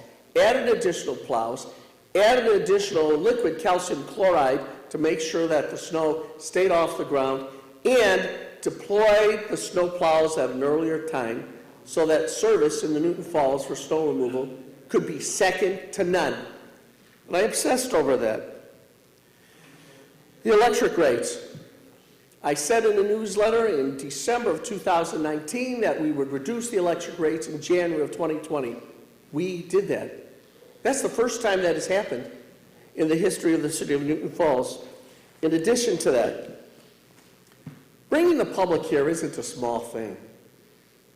added additional plows, added additional liquid calcium chloride to make sure that the snow stayed off the ground, and deployed the snow plows at an earlier time so that service in the Newton Falls for snow removal could be second to none. And I obsessed over that. The electric rates. I said in a newsletter in December of 2019 that we would reduce the electric rates in January of 2020. We did that. That's the first time that has happened in the history of the city of Newton Falls. In addition to that, bringing the public here isn't a small thing.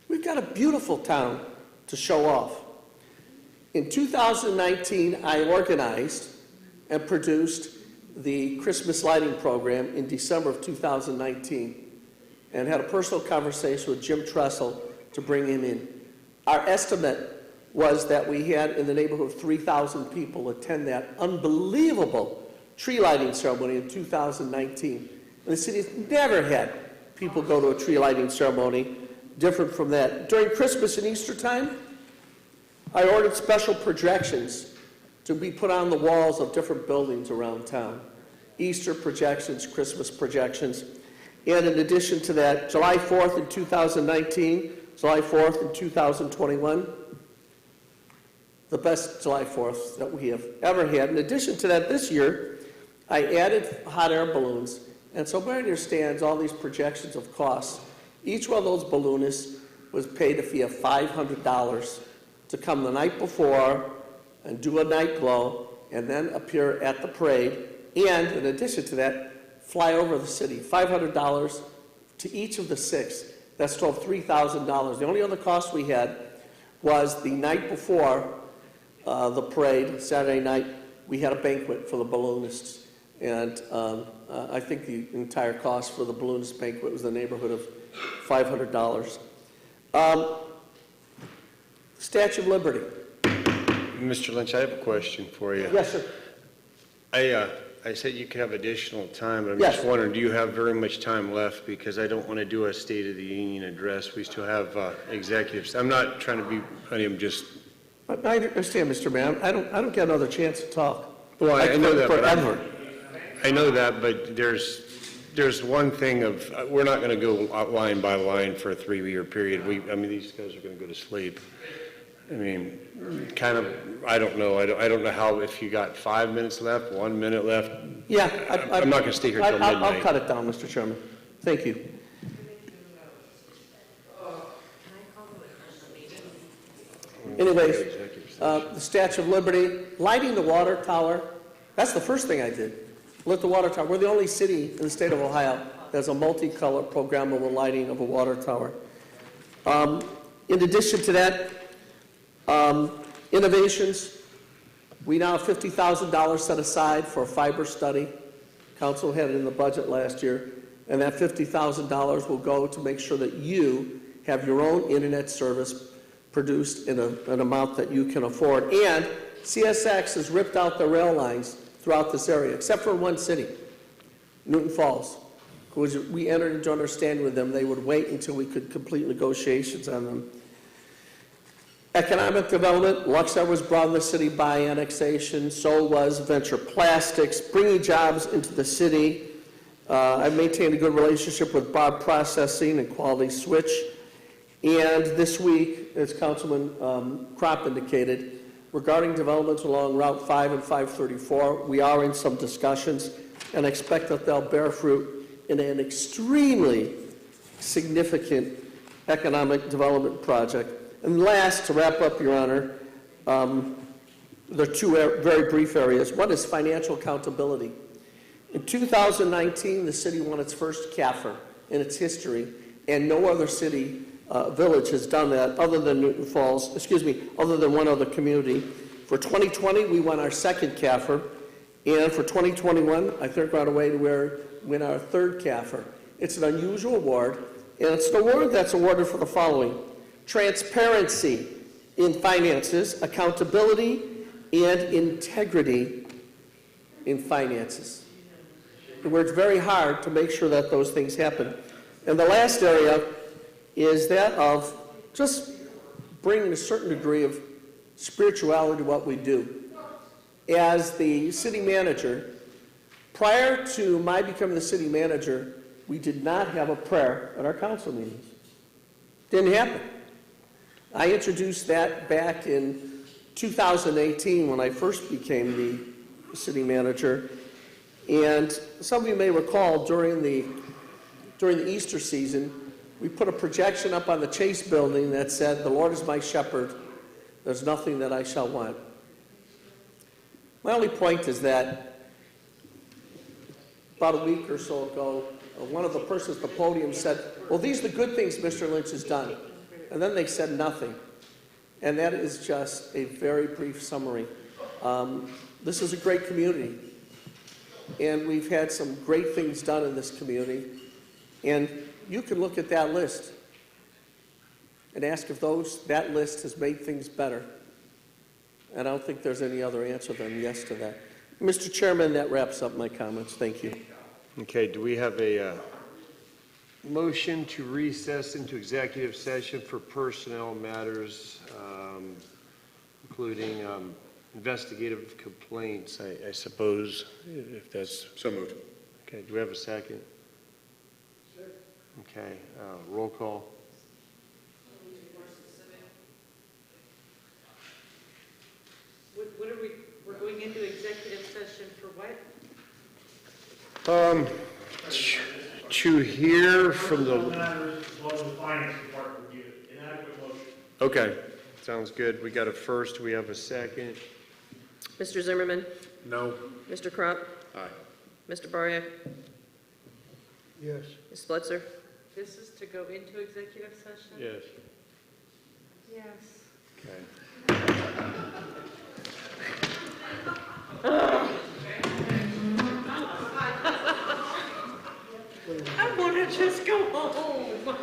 We've got a beautiful town to show off. In 2019, I organized and produced the Christmas lighting program in December of 2019 and had a personal conversation with Jim Tressel to bring him in. Our estimate was that we had in the neighborhood of 3,000 people attend that unbelievable tree lighting ceremony in 2019. And the city has never had people go to a tree lighting ceremony different from that. During Christmas and Easter time, I ordered special projections to be put on the walls of different buildings around town. Easter projections, Christmas projections. And in addition to that, July 4th in 2019, July 4th in 2021, the best July 4th that we have ever had. In addition to that, this year, I added hot air balloons. And so everybody understands all these projections of costs. Each one of those balloonists was paid a fee of $500 to come the night before and do a night glow and then appear at the parade. And in addition to that, fly over the city. $500 to each of the 6. That's $3,000. The only other cost we had was the night before the parade, Saturday night, we had a banquet for the balloonists. And I think the entire cost for the balloonist banquet was in the neighborhood of $500. Statue of Liberty. Mr. Lynch, I have a question for you. Yes, sir. I said you could have additional time, but I'm Yes. just wondering, do you have very much time left? Because I don't want to do a State of the Union address. We still have executives. I'm not trying to be, I'm just... I understand, Mr. Mayor. I don't get another chance to talk. Well, I know that, forever. I know that, but there's one thing of, we're not going to go line by line for a 3-year period. These guys are going to go to sleep. Kind of, I don't know. I don't know how, if you got 5 minutes left, 1 minute left. Yeah. I'm not going to stay here till midnight. I'll cut it down, Mr. Chairman. Thank you. Anyways, the Statue of Liberty, lighting the water tower, that's the first thing I did. Lit the water tower. We're the only city in the state of Ohio that has a multicolor programmable lighting of a water tower. In addition to that, innovations, we now have $50,000 set aside for a fiber study. Council had it in the budget last year, and that $50,000 will go to make sure that you have your own internet service produced in an amount that you can afford. And CSX has ripped out the rail lines throughout this area, except for one city, Newton Falls, which we entered into understanding with them. They would wait until we could complete negotiations on them. Economic development, Luxor was brought in the city by annexation, so was Venture Plastics, bringing jobs into the city. I've maintained a good relationship with Bob Processing and Quality Switch. And this week, as Councilman Kropp indicated, regarding developments along Route 5 and 534, we are in some discussions and expect that they'll bear fruit in an extremely significant economic development project. And last, to wrap up, Your Honor, there are two very brief areas. One is financial accountability. In 2019, the city won its first CAFR in its history, and no other city village has done that other than Newton Falls, other than one other community. For 2020, we won our second CAFR, and for 2021, I think we're on our way to win our third CAFR. It's an unusual award, and it's an award that's awarded for the following: transparency in finances, accountability, and integrity in finances. We worked very hard to make sure that those things happen. And the last area is that of just bringing a certain degree of spirituality to what we do. As the city manager, prior to my becoming the city manager, we did not have a prayer at our council meetings. Didn't happen. I introduced that back in 2018 when I first became the city manager. And some of you may recall during the Easter season, we put a projection up on the Chase building that said, "The Lord is my shepherd, there's nothing that I shall want." My only point is that about a week or so ago, one of the persons at the podium said, "Well, these are the good things Mr. Lynch has done." And then they said nothing. And that is just a very brief summary. This is a great community. And we've had some great things done in this community. And you can look at that list and ask if that list has made things better. And I don't think there's any other answer than yes to that. Mr. Chairman, that wraps up my comments. Thank you. Okay, do we have a motion to recess into executive session for personnel matters, including investigative complaints, I suppose, if that's... So moved. Okay, do we have a second? Okay, roll call. What are we're going into executive session for what? To hear from the... Okay, sounds good. We got a first, we have a second. Mr. Zimmerman? No. Mr. Crop? Aye. Mr. Baryak? Yes. Ms. Spletzer? This is to go into executive session? Yes. Yes. Okay. I want to just go home.